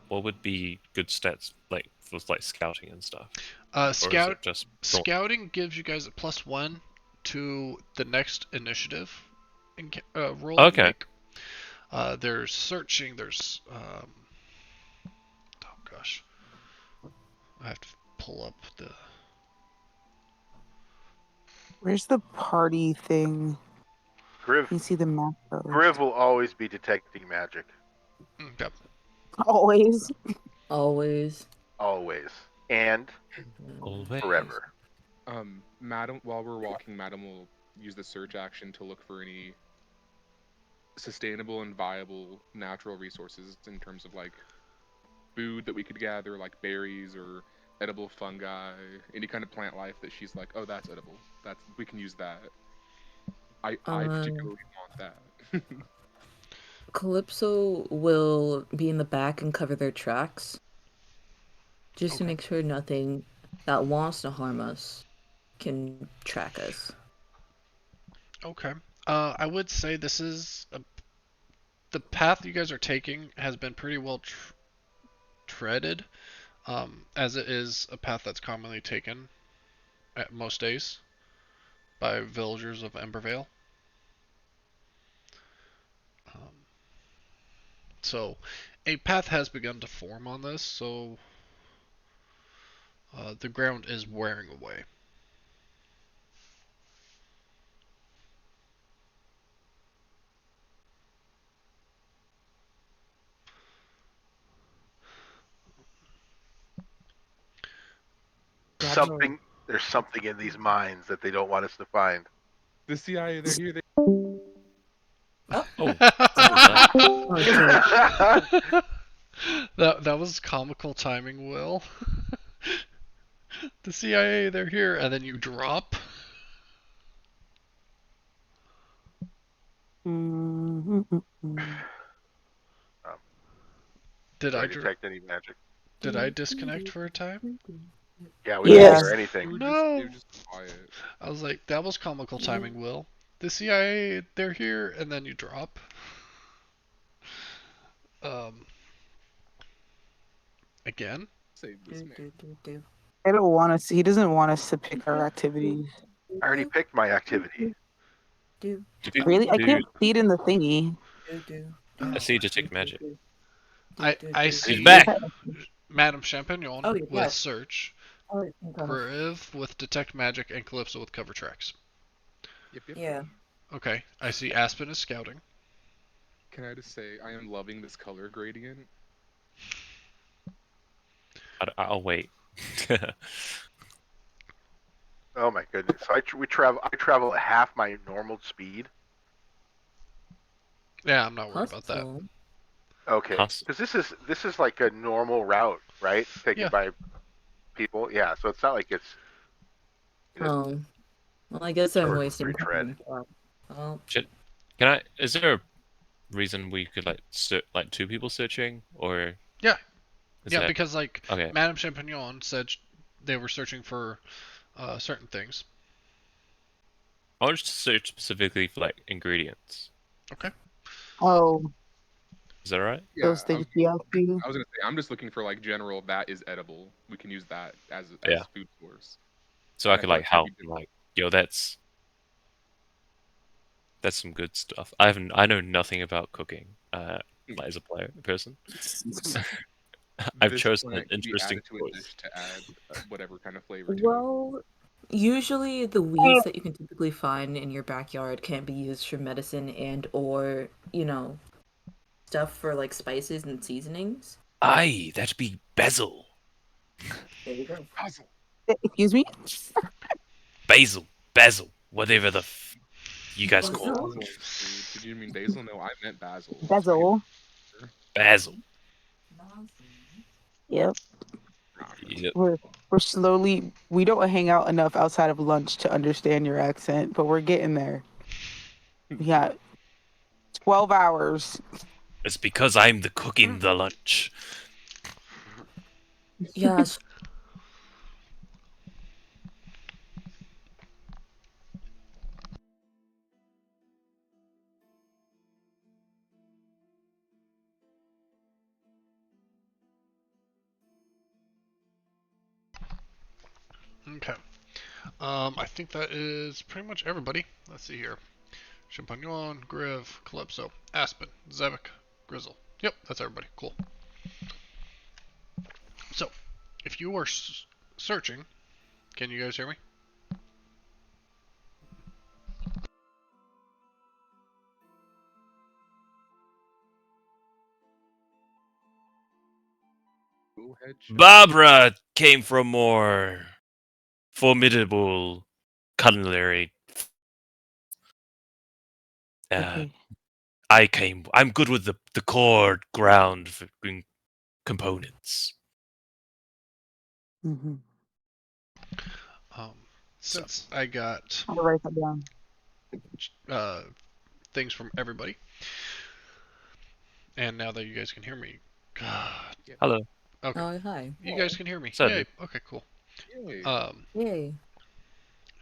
Speaker 5: What would be good stats like for like scouting and stuff? Or is it just
Speaker 1: Scouting gives you guys a +1 to the next initiative roll you
Speaker 5: Okay.
Speaker 1: make. There's searching. There's oh gosh, I have to pull up the.
Speaker 7: Where's the party thing?
Speaker 4: Griv,
Speaker 7: You see the map first.
Speaker 4: Griv will always be detecting magic.
Speaker 1: Yep.
Speaker 7: Always.
Speaker 3: Always.
Speaker 4: Always. And
Speaker 5: Always.
Speaker 4: forever.
Speaker 6: Madam, while we're walking, Madam will use the search action to look for any sustainable and viable natural resources in terms of like food that we could gather, like berries or edible fungi, any kind of plant life that she's like, oh, that's edible. We can use that. I particularly want that.
Speaker 3: Calypso will be in the back and cover their tracks. Just to
Speaker 1: Okay.
Speaker 3: make sure nothing that wants to harm us can track us.
Speaker 1: Okay. I would say this is the path you guys are taking has been pretty well treaded, as it is a path that's commonly taken at most days by villagers of Embervale. So, a path has begun to form on this, so the ground is wearing away.
Speaker 4: There's something in these mines that they don't want us to find.
Speaker 6: The CIA, they're here.
Speaker 5: Oh.
Speaker 1: That was comical timing, Will. The CIA, they're here, and then you drop. Did
Speaker 4: Do
Speaker 1: I
Speaker 4: I detect any magic?
Speaker 1: Did I disconnect for a time?
Speaker 4: Yeah, we didn't hear anything.
Speaker 1: No.
Speaker 6: Just quiet.
Speaker 1: I was like, that was comical timing, Will. The CIA, they're here, and then you drop. Again?
Speaker 6: Save this man.
Speaker 7: I don't want us. He doesn't want us to pick our activities.
Speaker 4: I already picked my activity.
Speaker 7: Really? I can't see it in the thingy.
Speaker 5: I see you detect magic.
Speaker 1: I see
Speaker 5: He's back.
Speaker 1: Madame Champignon
Speaker 3: Oh, you're
Speaker 1: with
Speaker 3: back.
Speaker 1: search,
Speaker 3: Oh, God.
Speaker 1: Griv with detect magic, and Calypso with cover tracks.
Speaker 6: Yep.
Speaker 3: Yeah.
Speaker 1: Okay, I see Aspen is scouting.
Speaker 6: Can I just say I am loving this color gradient?
Speaker 5: I'll wait.
Speaker 4: Oh my goodness! I travel at half my normal speed.
Speaker 1: Yeah, I'm not worried about that.
Speaker 3: Hustle.
Speaker 4: Okay,
Speaker 5: Hus-
Speaker 4: because this is like a normal route, right? Taken
Speaker 1: Yeah.
Speaker 4: by people. Yeah, so it's not like it's you know
Speaker 3: Oh, well, I guess I'm
Speaker 4: short
Speaker 3: wasting
Speaker 4: retread.
Speaker 3: time. Well,
Speaker 5: Shit. Can I? Is there a reason we could like like two people searching, or
Speaker 1: Yeah.
Speaker 5: is
Speaker 1: Yeah,
Speaker 5: that
Speaker 1: because like
Speaker 5: okay?
Speaker 1: Madame Champignon said they were searching for certain things.
Speaker 5: I want to search specifically for like ingredients.
Speaker 1: Okay.
Speaker 7: Oh,
Speaker 5: Is that all right?
Speaker 6: Yeah,
Speaker 7: those things be asking.
Speaker 6: I was gonna say I'm just looking for like general that is edible. We can use that
Speaker 5: Yeah.
Speaker 6: as food source,
Speaker 5: So I
Speaker 6: and I
Speaker 5: could
Speaker 6: feel
Speaker 5: like
Speaker 6: like that'd
Speaker 5: help.
Speaker 6: be
Speaker 5: And,
Speaker 6: different.
Speaker 5: like, yo, that's some good stuff. I know nothing about cooking. Like, as a person, I've
Speaker 6: This
Speaker 5: chosen an
Speaker 6: plant can be
Speaker 5: interesting
Speaker 6: added to a
Speaker 5: choice.
Speaker 6: dish to add whatever kind of flavor to it.
Speaker 3: well, usually the weeds that you can typically find in your backyard can be used for medicine and or, stuff for like spices and seasonings.
Speaker 5: Aye, that'd be basil.
Speaker 3: There you go.
Speaker 6: Puzzle.
Speaker 7: Excuse me?
Speaker 5: Basil, whatever you guys call
Speaker 3: Basil?
Speaker 6: Basil. Dude. Did you mean basil? No, I meant basil. Just making
Speaker 7: Basil.
Speaker 6: sure.
Speaker 5: it. Basil.
Speaker 7: Yep.
Speaker 6: Ah,
Speaker 5: Yep.
Speaker 7: We're slowly we don't hang out enough outside of lunch to understand your accent, but we're getting there. We got 12 hours.
Speaker 5: It's because I'm the cooking the lunch.
Speaker 3: Yes.
Speaker 1: Okay. I think that is pretty much everybody. Let's see here. Champignon, Griv, Calypso, Aspen, Zevik, Grizzle. Yep, that's everybody. Cool. So, if you are searching, can you guys hear me?
Speaker 6: go ahead, Chef.
Speaker 5: Barbara came from more formidable culinary. Uh,
Speaker 7: Okay.
Speaker 5: I'm good with the core ground components.
Speaker 7: Mm-hmm.
Speaker 1: Um,
Speaker 5: So,
Speaker 1: since I got
Speaker 7: I'll write that down.
Speaker 1: uh, things from everybody, and now that you guys can hear me, God.
Speaker 5: hello.
Speaker 1: Okay,
Speaker 3: Oh, hi.
Speaker 1: you guys can hear me.
Speaker 5: Sadly.
Speaker 1: Yay. Okay, cool.
Speaker 6: Yay.
Speaker 3: Yay.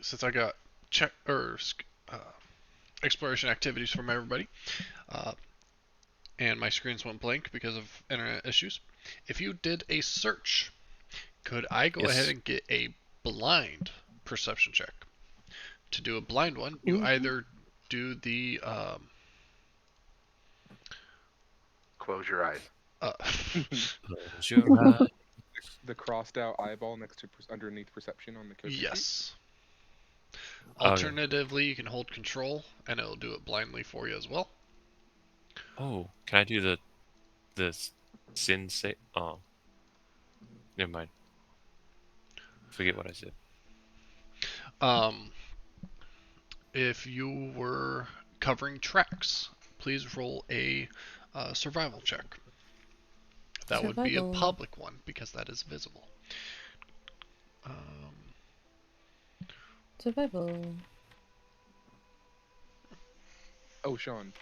Speaker 1: Since I got check or uh, exploration activities from everybody, uh, and my screens went blank because of internet issues. If you did a search, could I go ahead
Speaker 5: Yes.
Speaker 1: and get a blind perception check? To do a blind one, you
Speaker 7: Ooh.
Speaker 1: either do the
Speaker 4: Close your eyes.
Speaker 1: uh,
Speaker 5: Close your eyes.
Speaker 6: The crossed out eyeball next to underneath perception on the character sheet.
Speaker 1: yes.
Speaker 5: Okay.
Speaker 1: Alternatively, you can hold control and it'll do it blindly for you as well.
Speaker 5: Oh, can I do the sin say? Oh, never mind. Forget what I said.
Speaker 1: Um, if you were covering tracks, please roll a survival check. That would be a
Speaker 3: Survival.
Speaker 1: public one because that is visible. Um,
Speaker 3: Survival.
Speaker 6: Oh, Sean.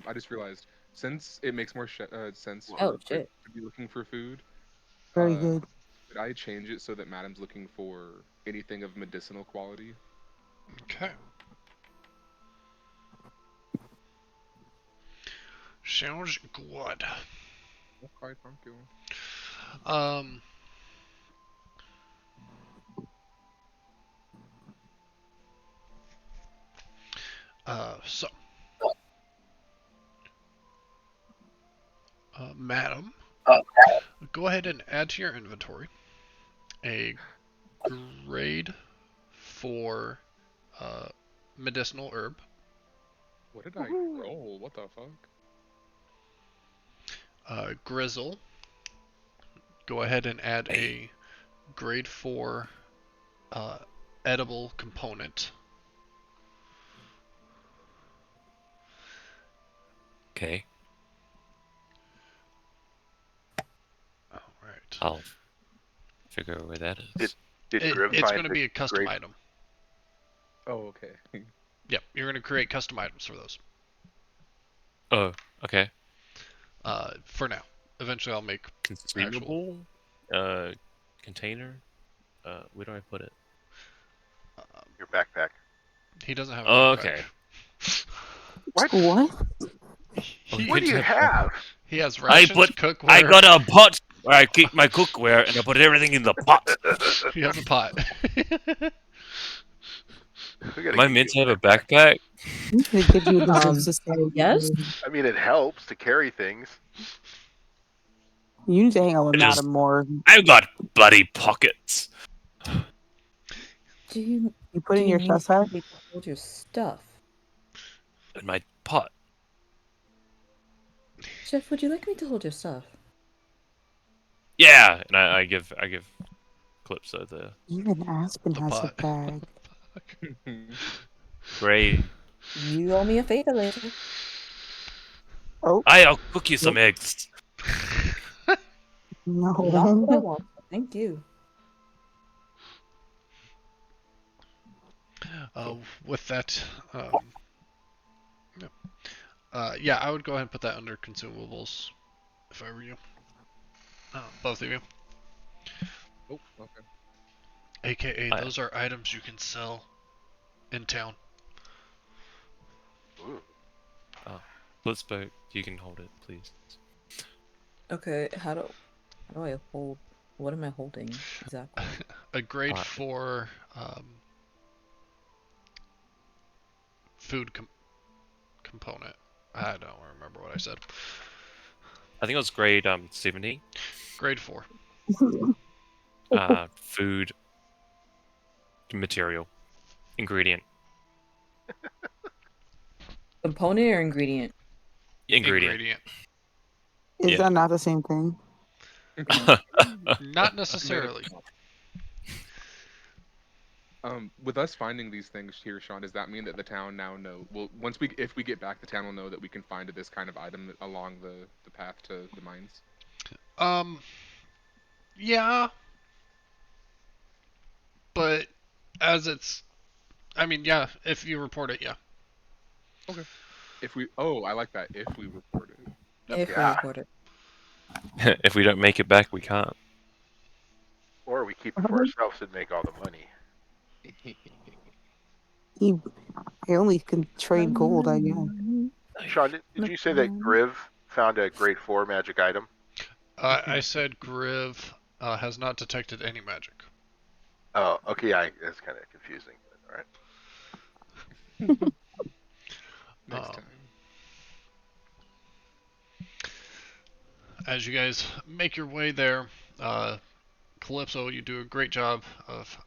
Speaker 6: I just realized since it makes more sense
Speaker 3: Oh,
Speaker 6: for Griff
Speaker 3: shit.
Speaker 6: to be looking for food,
Speaker 7: Very
Speaker 6: uh,
Speaker 7: good.
Speaker 6: could I change it so that Madam's looking for anything of medicinal quality?
Speaker 1: okay. Sounds good.
Speaker 6: Okay, thank you.
Speaker 1: Um, so, madam, go ahead and add to your inventory a grade 4 uh, medicinal herb.
Speaker 6: What did I roll? What the fuck?
Speaker 1: Grizzle, go ahead and add
Speaker 5: Hey.
Speaker 1: a grade 4 uh, edible component.
Speaker 5: Okay,
Speaker 1: All right.
Speaker 5: I'll figure out where that is.
Speaker 4: Did Griv
Speaker 1: It's
Speaker 4: find
Speaker 1: going to
Speaker 4: the
Speaker 1: be a custom
Speaker 4: great?
Speaker 1: item.
Speaker 6: Oh, okay.
Speaker 1: Yep, you're going to create custom items for those.
Speaker 5: Oh, okay.
Speaker 1: For now. Eventually, I'll make actual.
Speaker 5: Consumable, container. Where do I put it?
Speaker 4: Your backpack.
Speaker 1: He doesn't have a
Speaker 5: Oh,
Speaker 1: backpack.
Speaker 5: okay.
Speaker 4: What?
Speaker 7: What?
Speaker 4: What do you have?
Speaker 1: He has
Speaker 5: I
Speaker 1: rations, cookware.
Speaker 5: got a pot where I keep my cookware, and I put everything in the pot.
Speaker 1: He has a pot.
Speaker 4: We gotta
Speaker 5: Am I
Speaker 4: get
Speaker 5: meant
Speaker 4: you.
Speaker 5: to have a backpack?
Speaker 7: They get you the
Speaker 3: Um,
Speaker 7: society.
Speaker 3: yes?
Speaker 4: I mean, it helps to carry things.
Speaker 7: You need to hang out with
Speaker 5: I just-
Speaker 7: Madam more.
Speaker 5: I've got bloody pockets.
Speaker 3: Do you
Speaker 7: You put
Speaker 3: do
Speaker 7: in
Speaker 3: you
Speaker 7: your
Speaker 3: need
Speaker 7: chest bag.
Speaker 3: me to hold your stuff?
Speaker 5: In my pot.
Speaker 3: Chef, would you like me to hold your stuff?
Speaker 5: Yeah, and I give Calypso the
Speaker 7: Even Aspen
Speaker 1: The
Speaker 7: has a
Speaker 1: pot.
Speaker 7: bag.
Speaker 5: gray.
Speaker 3: You owe me a favor later.
Speaker 7: Oh
Speaker 5: I'll cook you some eggs.
Speaker 3: Not what I
Speaker 7: no!
Speaker 3: want. Thank you.
Speaker 1: With that, yeah. Yeah, I would go ahead and put that under consumables if I were you. Both of you.
Speaker 6: Oh, okay.
Speaker 1: AKA,
Speaker 5: I-
Speaker 1: those are items you can sell in town.
Speaker 4: Ooh.
Speaker 5: Calypso, you can hold it, please.
Speaker 3: Okay, how do I hold? What am I holding exactly?
Speaker 1: A grade
Speaker 5: Uh,
Speaker 1: 4 food component. I don't remember what I said.
Speaker 5: I think it was grade 70.
Speaker 1: Grade 4.
Speaker 5: Food material ingredient.
Speaker 3: Component or ingredient?
Speaker 5: Ingredient.
Speaker 7: Is
Speaker 5: Yeah.
Speaker 7: that not the same thing?
Speaker 1: Not necessarily.
Speaker 6: With us finding these things here, Sean, does that mean that the town now know? Well, if we get back, the town will know that we can find this kind of item along the path to the mines.
Speaker 1: Yeah, but as it's, I mean, yeah, if you report it, yeah.
Speaker 6: Okay. I like that. If we report it.
Speaker 3: If we
Speaker 4: Yeah.
Speaker 3: report it.
Speaker 5: If we don't make it back, we can't.
Speaker 4: Or we keep it for ourselves and make all the money.
Speaker 7: I only can trade gold, I guess.
Speaker 4: Sean, did you say that Griv found a grade 4 magic item?
Speaker 1: I said Griv has not detected any magic.
Speaker 4: Oh, okay. That's kind of confusing. All right.
Speaker 6: Next time.
Speaker 1: As you guys make your way there, Calypso, you do a great job of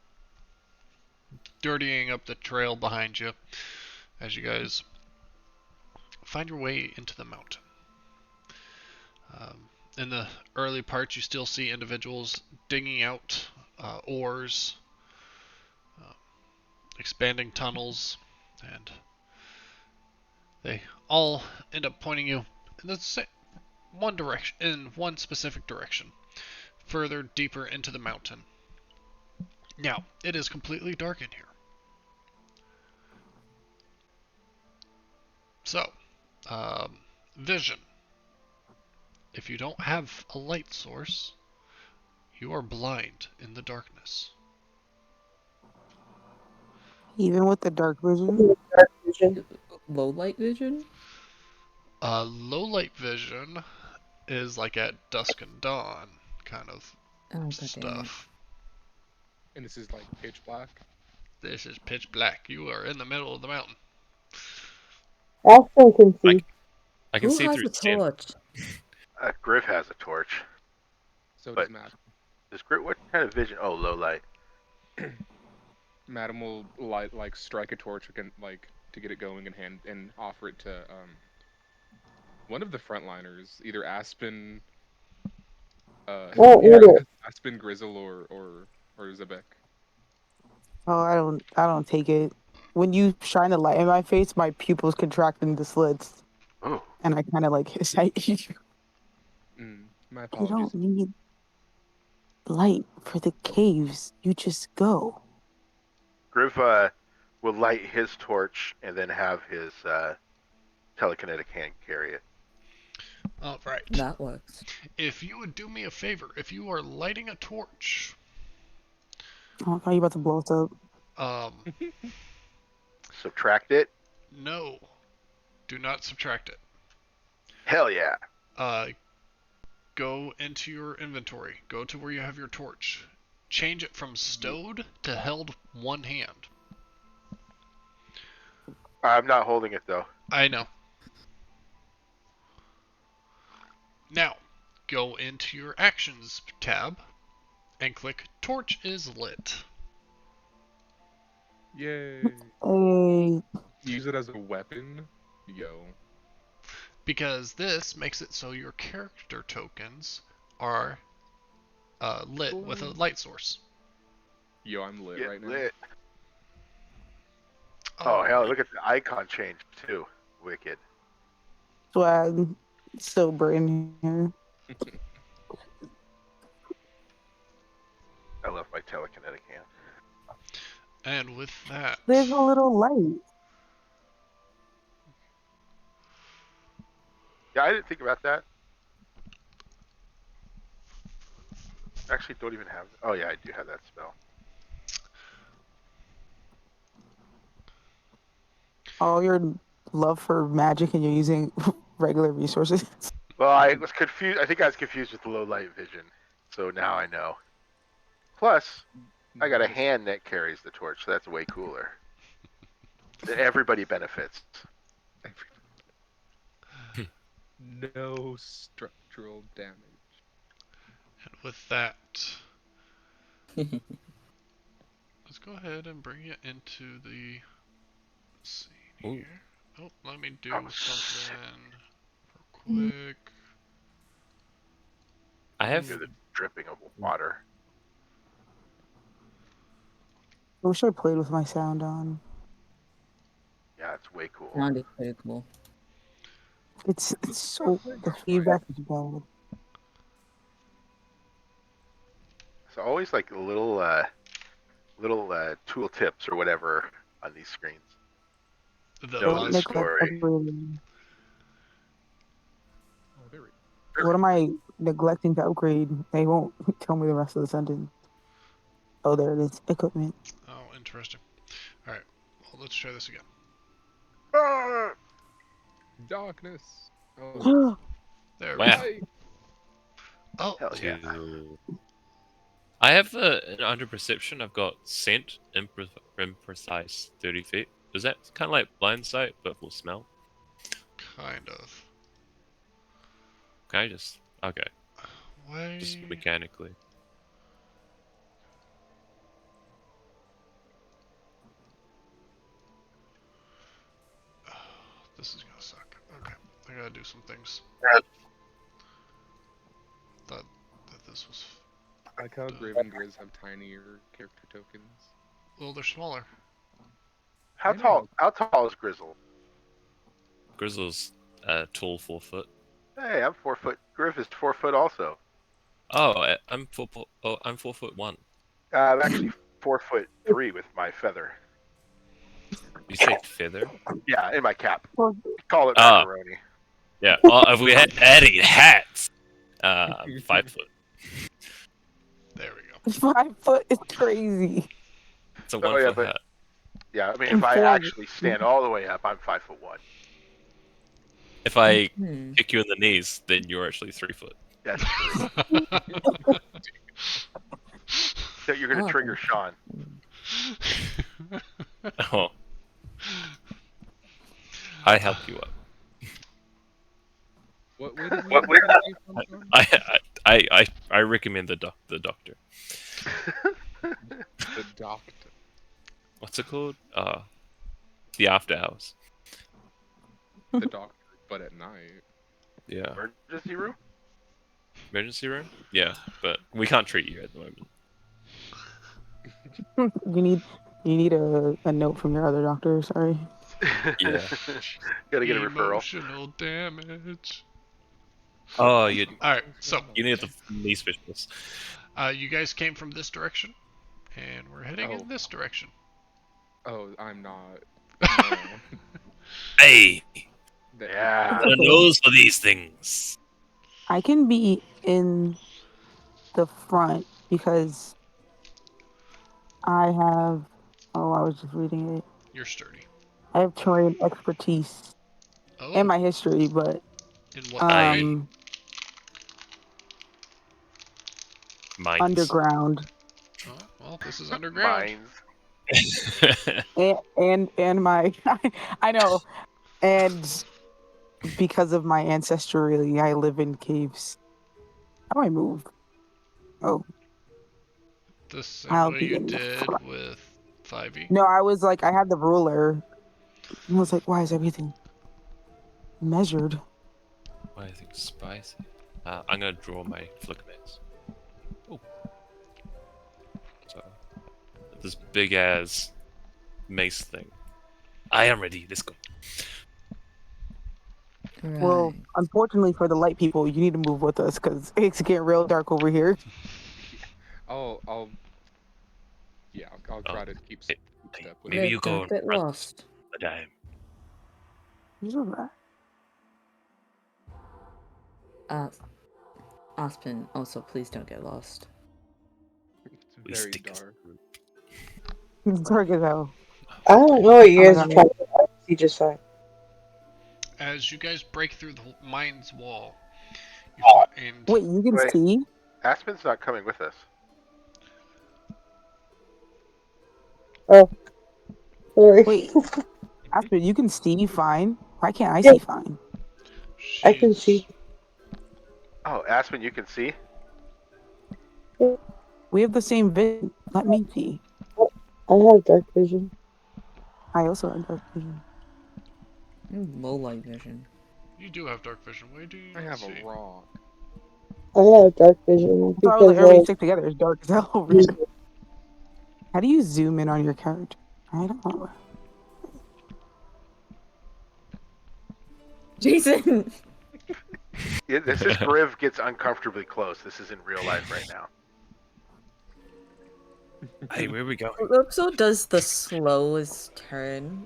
Speaker 1: dirtying up the trail behind you as you guys find your way into the mountain. In the early parts, you still see individuals digging out ores, expanding tunnels, and they all end up pointing you in the same one direction, in one specific direction, further deeper into the mountain. Now, it is completely dark in here. So, vision. If you don't have a light source, you are blind in the darkness.
Speaker 7: Even with the dark vision.
Speaker 3: Low light vision?
Speaker 1: Low light vision is like at dusk and dawn kind of
Speaker 3: Oh, god damn it.
Speaker 1: stuff.
Speaker 6: And this is like pitch black.
Speaker 1: This is pitch black. You are in the middle of the mountain.
Speaker 2: Aspen can see.
Speaker 5: I can
Speaker 3: Who
Speaker 5: see
Speaker 3: has
Speaker 5: through
Speaker 3: a
Speaker 5: skin.
Speaker 3: torch?
Speaker 4: Griv has a torch.
Speaker 6: So
Speaker 4: But-
Speaker 6: does Matt.
Speaker 4: Does Griv, what kind of vision? Oh, low light.
Speaker 6: Madam will strike a torch again, to get it going and offer it to one of the frontliners, either Aspen,
Speaker 2: Oh, eat it.
Speaker 6: Aspen Grizzle or Zebek.
Speaker 7: Oh, I don't take it. When you shine a light in my face, my pupils contract into slits,
Speaker 4: Oh,
Speaker 7: and I kind of like hiss at you.
Speaker 6: My
Speaker 7: You
Speaker 6: apologies.
Speaker 7: don't need light for the caves. You just go.
Speaker 4: Griv will light his torch and then have his telekinetic hand carry it.
Speaker 1: All right.
Speaker 3: That works.
Speaker 1: If you would do me a favor, if you are lighting a torch,
Speaker 7: Oh, are you about to blow us up?
Speaker 1: um,
Speaker 4: Subtract it.
Speaker 1: no, do not subtract it.
Speaker 4: Hell yeah.
Speaker 1: Uh, go into your inventory. Go to where you have your torch. Change it from stowed to held one hand.
Speaker 4: I'm not holding it though.
Speaker 1: I know. Now, go into your actions tab and click torch is lit.
Speaker 6: Yay!
Speaker 7: Hey,
Speaker 6: Use it as a weapon. Yo.
Speaker 1: Because this makes it so your character tokens are lit with a light source.
Speaker 6: Yo, I'm lit
Speaker 4: Get
Speaker 6: right now.
Speaker 4: lit. Oh hell, look at the icon change too. Wicked.
Speaker 7: swag. Sober in here.
Speaker 4: I love my telekinetic hand.
Speaker 1: And with that,
Speaker 7: There's a little light.
Speaker 4: Yeah, I didn't think about that. Actually, don't even have. Oh yeah, I do have that spell.
Speaker 7: All your love for magic and you're using regular resources.
Speaker 4: Well, I was confused. I think I was confused with the low light vision. So now I know. Plus, I got a
Speaker 6: Nice.
Speaker 4: hand that carries the torch, so that's way cooler. Everybody benefits.
Speaker 6: No structural damage.
Speaker 1: and with that, let's go ahead and bring it into the scene
Speaker 5: Ooh.
Speaker 1: here. Oh, let me do
Speaker 4: Oh,
Speaker 1: something real quick.
Speaker 5: I have
Speaker 4: Hear the dripping of water.
Speaker 7: I wish I played with my sound on.
Speaker 4: Yeah, it's way cool.
Speaker 3: Sounded pretty cool.
Speaker 7: It's so the feedback is bad.
Speaker 4: So always like little tool tips or whatever on these screens.
Speaker 1: The
Speaker 4: Know
Speaker 7: Don't
Speaker 4: the
Speaker 1: pause.
Speaker 7: neglect
Speaker 4: story.
Speaker 7: upgrading.
Speaker 6: Oh, there we
Speaker 7: What am I neglecting to upgrade? They won't tell me the rest of the sentence. Oh, there it is. Equipment.
Speaker 1: Oh, interesting. All right. Well, let's try this again.
Speaker 4: Ah!
Speaker 6: Darkness. Oh,
Speaker 1: There we
Speaker 5: Wow.
Speaker 1: go.
Speaker 6: light.
Speaker 1: Oh,
Speaker 4: Hell yeah.
Speaker 5: I have an under perception. I've got scent, imprecise, 30 feet. Is that kind of like blind sight, but for smell?
Speaker 1: kind of.
Speaker 5: Can I just okay,
Speaker 1: Why?
Speaker 5: just mechanically?
Speaker 1: This is gonna suck. Okay, I gotta do some things. Thought that this was.
Speaker 6: I like how Grave and Grizz have tinier character tokens.
Speaker 1: Well, they're smaller.
Speaker 4: How
Speaker 6: I know.
Speaker 4: tall? How tall is Grizzle?
Speaker 5: Grizzle's tall, 4 foot.
Speaker 4: Hey, I'm 4 foot. Griff is 4 foot also.
Speaker 5: Oh, I'm 4 foot. Oh, I'm 4'1".
Speaker 4: I'm actually 4'3" with my feather.
Speaker 5: You say feather?
Speaker 4: Yeah, in my cap.
Speaker 7: Well,
Speaker 4: Call it
Speaker 5: Ah.
Speaker 4: macaroni.
Speaker 5: Yeah. Oh, if we had adding hats, I'm 5 foot.
Speaker 1: There we go.
Speaker 7: 5 foot is crazy.
Speaker 5: It's a
Speaker 4: Oh,
Speaker 5: 1
Speaker 4: yeah,
Speaker 5: foot
Speaker 4: but-
Speaker 5: hat.
Speaker 4: Yeah, I mean,
Speaker 7: And
Speaker 4: if I
Speaker 7: four-
Speaker 4: actually stand all the way up, I'm 5'1".
Speaker 5: If I
Speaker 3: Hmm.
Speaker 5: kick you in the knees, then you're actually 3 foot.
Speaker 4: That's true. So you're gonna
Speaker 3: Oh,
Speaker 4: trigger Sean.
Speaker 5: Oh, I help you up.
Speaker 6: What way did we
Speaker 4: What way-
Speaker 6: get from Sean?
Speaker 5: I recommend the doctor.
Speaker 6: The doctor.
Speaker 5: What's it called? The after hours.
Speaker 6: The doctor, but at night.
Speaker 5: Yeah.
Speaker 4: Emergency room?
Speaker 5: Emergency room? Yeah, but we can't treat you at the moment.
Speaker 7: You need You need a note from your other doctor. Sorry.
Speaker 5: Yeah.
Speaker 4: Gotta get a referral.
Speaker 1: Emotional damage.
Speaker 5: Oh, you
Speaker 1: Alright, so
Speaker 5: need the knee specialist.
Speaker 1: you guys came from this direction, and we're heading in this direction.
Speaker 6: Oh, I'm not. No.
Speaker 5: Hey,
Speaker 4: Yeah.
Speaker 5: got a nose for these things.
Speaker 7: I can be in the front because I have. Oh, I was just reading it.
Speaker 1: You're sturdy.
Speaker 7: I have terrain expertise
Speaker 1: Oh,
Speaker 7: and my history, but
Speaker 1: in what terrain?
Speaker 5: Mines.
Speaker 7: underground
Speaker 1: Oh, well, this is underground.
Speaker 4: Mines.
Speaker 7: and my I know, and because of my ancestry, I live in caves. How do I move? Oh,
Speaker 1: The same
Speaker 7: I'll
Speaker 1: way
Speaker 7: be
Speaker 1: you
Speaker 7: in the
Speaker 1: did
Speaker 7: front.
Speaker 1: with 5e.
Speaker 7: No, I was like, I had the ruler. I was like, why is everything measured?
Speaker 5: Why is it spicy? I'm gonna draw my flickmates. Oh. So, this big ass mace thing. I am ready. Let's go.
Speaker 7: Well,
Speaker 3: Right.
Speaker 7: unfortunately for the light people, you need to move with us because it's getting real dark over here.
Speaker 6: I'll
Speaker 5: Oh,
Speaker 6: try to keep
Speaker 5: hey,
Speaker 6: step with
Speaker 5: maybe
Speaker 6: it.
Speaker 5: you
Speaker 3: Riv,
Speaker 5: go
Speaker 3: don't
Speaker 5: in
Speaker 3: get
Speaker 5: front,
Speaker 3: lost.
Speaker 5: madame.
Speaker 7: Who's that?
Speaker 3: Aspen, also please don't get lost.
Speaker 6: It's
Speaker 5: We
Speaker 6: very
Speaker 5: stick as a
Speaker 6: dark.
Speaker 5: group.
Speaker 7: It's dark as hell.
Speaker 2: I don't know what you
Speaker 7: Oh my
Speaker 2: guys are
Speaker 7: god.
Speaker 2: talking about. You just said.
Speaker 1: As you guys break through the mine's wall, and
Speaker 7: Wait, you can
Speaker 4: Wait,
Speaker 7: see?
Speaker 4: Aspen's not coming with us.
Speaker 2: Oh, sorry.
Speaker 7: Wait, Aspen, you can see fine? Why can't I
Speaker 2: Yeah,
Speaker 7: see fine?
Speaker 2: I can
Speaker 1: she's
Speaker 2: see.
Speaker 4: Oh, Aspen, you can see?
Speaker 7: We have the same vision. Let me see.
Speaker 2: I have dark vision.
Speaker 7: I also have dark vision.
Speaker 3: Low light vision.
Speaker 1: you do have dark vision. Why do you
Speaker 6: I
Speaker 1: not
Speaker 6: have
Speaker 1: see?
Speaker 6: a rock.
Speaker 2: I have dark vision
Speaker 7: So I was like,
Speaker 2: because
Speaker 7: everybody stick together. It's dark as hell over here. How do you zoom in on your character? I don't know.
Speaker 3: Jason!
Speaker 4: This is Griv gets uncomfortably close. This isn't real life right now.
Speaker 5: Hey, where are we going?
Speaker 3: Calypso does the slowest turn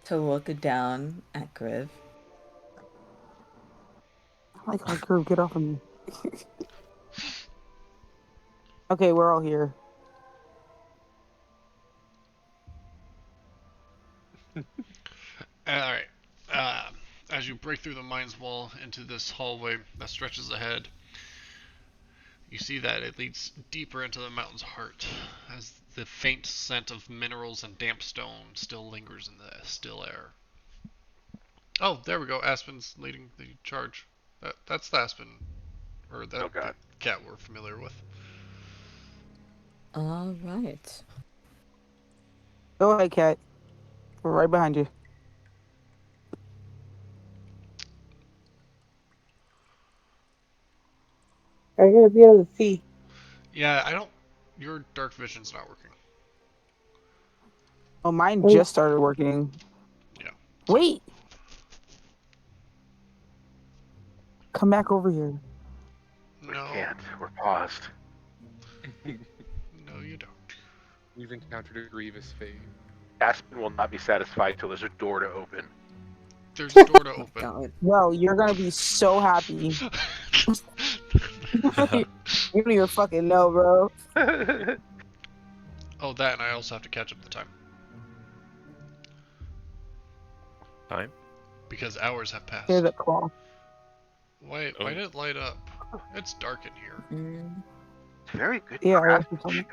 Speaker 3: to look down at Griv.
Speaker 7: I like how curve get off of me. Okay, we're all here.
Speaker 1: Alright. Uh, as you break through the mine's wall into this hallway that stretches ahead, you see that it leads deeper into the mountain's heart, as the faint scent of minerals and damp stone still lingers in the still air. Oh, there we go. Aspen's leading the charge. That's the Aspen, or
Speaker 4: Oh
Speaker 1: that the
Speaker 4: god.
Speaker 1: cat we're familiar with.
Speaker 3: Alright.
Speaker 7: Go ahead, Cat. We're right behind you.
Speaker 2: I gotta be able to see.
Speaker 1: Yeah, I don't. Your dark vision's not working.
Speaker 7: Oh, mine
Speaker 2: Oh,
Speaker 7: just started working.
Speaker 1: Yeah. So,
Speaker 7: Wait! Come back over here.
Speaker 4: We
Speaker 1: no,
Speaker 4: can't. We're paused.
Speaker 1: no, you don't.
Speaker 6: We've encountered a grievous fate.
Speaker 4: Aspen will not be satisfied till there's a door to open.
Speaker 1: There's a door to
Speaker 3: Oh
Speaker 1: open.
Speaker 3: god.
Speaker 7: Well, you're gonna be so happy. You don't even fucking know, bro.
Speaker 1: Oh, that, and I also have to catch up the time
Speaker 5: Time?
Speaker 1: because hours have
Speaker 7: Here's
Speaker 1: passed.
Speaker 7: a claw.
Speaker 1: Why
Speaker 5: Oh.
Speaker 1: did it light up? It's dark in here.
Speaker 3: Mm.
Speaker 4: It's very good
Speaker 7: Yeah, I also told me.
Speaker 4: craftsmanship.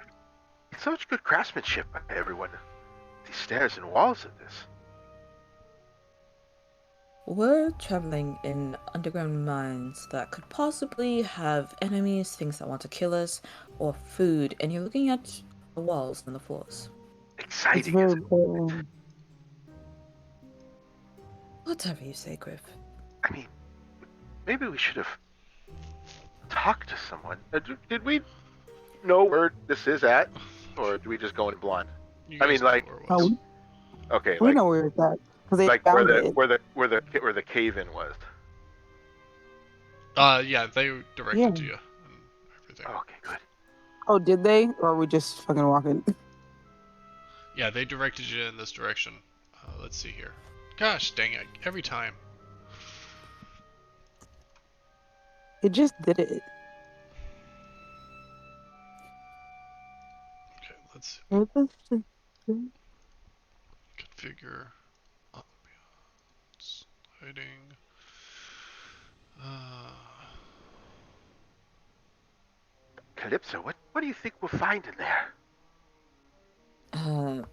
Speaker 4: It's so much good craftsmanship by everyone. These stairs and walls of this.
Speaker 3: We're traveling in underground mines that could possibly have enemies, things that want to kill us, or food, and you're looking at the walls and the floors.
Speaker 7: It's
Speaker 4: Exciting,
Speaker 7: very
Speaker 4: isn't it?
Speaker 7: important.
Speaker 3: Whatever you say, Griff.
Speaker 4: I mean, maybe we should have talked to someone. Did we know where this is at? Or do we just go in blind?
Speaker 1: You
Speaker 4: I
Speaker 1: guys
Speaker 4: mean,
Speaker 1: know
Speaker 4: like,
Speaker 1: where it
Speaker 7: Oh,
Speaker 1: was.
Speaker 4: okay,
Speaker 7: we know where it's at because they
Speaker 4: like
Speaker 7: found it.
Speaker 4: where the cave-in was.
Speaker 1: Yeah, they
Speaker 7: Yeah.
Speaker 1: directed you and everything.
Speaker 4: Okay, good.
Speaker 7: Oh, did they? Or are we just fucking walking?
Speaker 1: Yeah, they directed you in this direction. Let's see here. Gosh dang it, every time.
Speaker 7: It just did it.
Speaker 1: Okay, let's
Speaker 7: Okay.
Speaker 1: configure ambiance, lighting. Uh,
Speaker 4: Calypso, what do you think we'll find in there?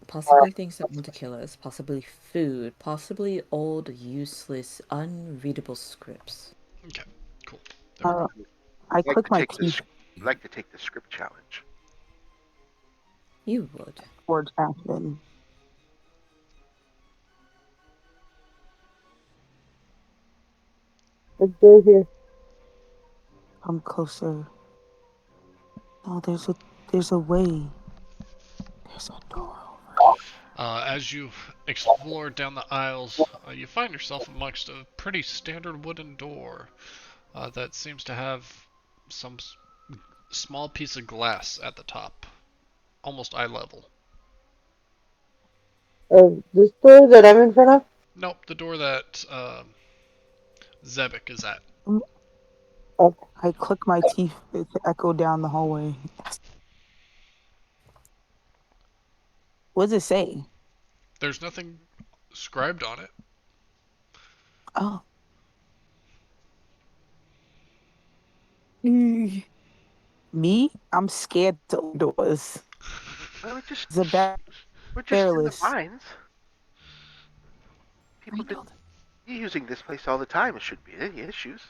Speaker 3: Possibly things that want to kill us, possibly food, possibly old, useless, unreadable scripts.
Speaker 1: okay, cool. There we go.
Speaker 7: I
Speaker 4: I'd like
Speaker 7: click
Speaker 4: to
Speaker 7: my
Speaker 4: take this.
Speaker 7: teeth
Speaker 4: I'd like to take the script challenge.
Speaker 3: You would.
Speaker 7: towards Aspen.
Speaker 2: Let's go here.
Speaker 7: Come closer. Oh, there's a way. There's a door.
Speaker 1: As you explore down the aisles, you find yourself amongst a pretty standard wooden door that seems to have some small piece of glass at the top, almost eye level.
Speaker 2: This door that I'm in front of?
Speaker 1: Nope, the door that Zebek is at.
Speaker 2: Okay.
Speaker 7: I click my teeth to echo down the hallway. What does it say?
Speaker 1: There's nothing scribed on it.
Speaker 7: Oh. Me? I'm scared to open doors.
Speaker 4: Well, we're just in the
Speaker 7: Fearless.
Speaker 4: mines. People been using this place all the time. It shouldn't be any issues.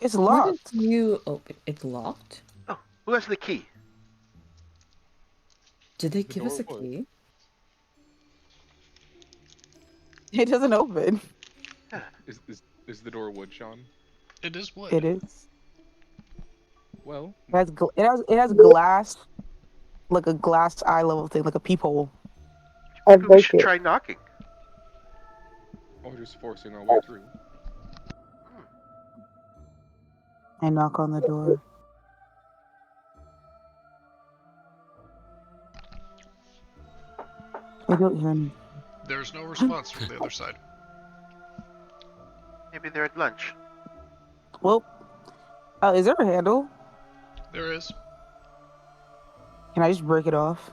Speaker 7: It's
Speaker 3: What if
Speaker 7: locked.
Speaker 3: you open it locked?
Speaker 4: Oh, who has the key?
Speaker 3: Did they
Speaker 6: The
Speaker 3: give us a
Speaker 6: door would.
Speaker 3: key?
Speaker 7: It doesn't open.
Speaker 4: Yeah.
Speaker 6: Is the door wood, Sean?
Speaker 1: It is wood.
Speaker 7: It is.
Speaker 6: Well,
Speaker 7: It has glass, like a glass eye level thing, like a peephole.
Speaker 2: I
Speaker 4: Maybe we
Speaker 2: break
Speaker 4: should
Speaker 2: it.
Speaker 4: try knocking.
Speaker 6: or just forcing our way through.
Speaker 7: I knock on the door. I don't hear anything.
Speaker 1: There's no response from the other side.
Speaker 4: Maybe they're at lunch.
Speaker 7: Well, is there a handle?
Speaker 1: There is.
Speaker 7: Can I just break it off?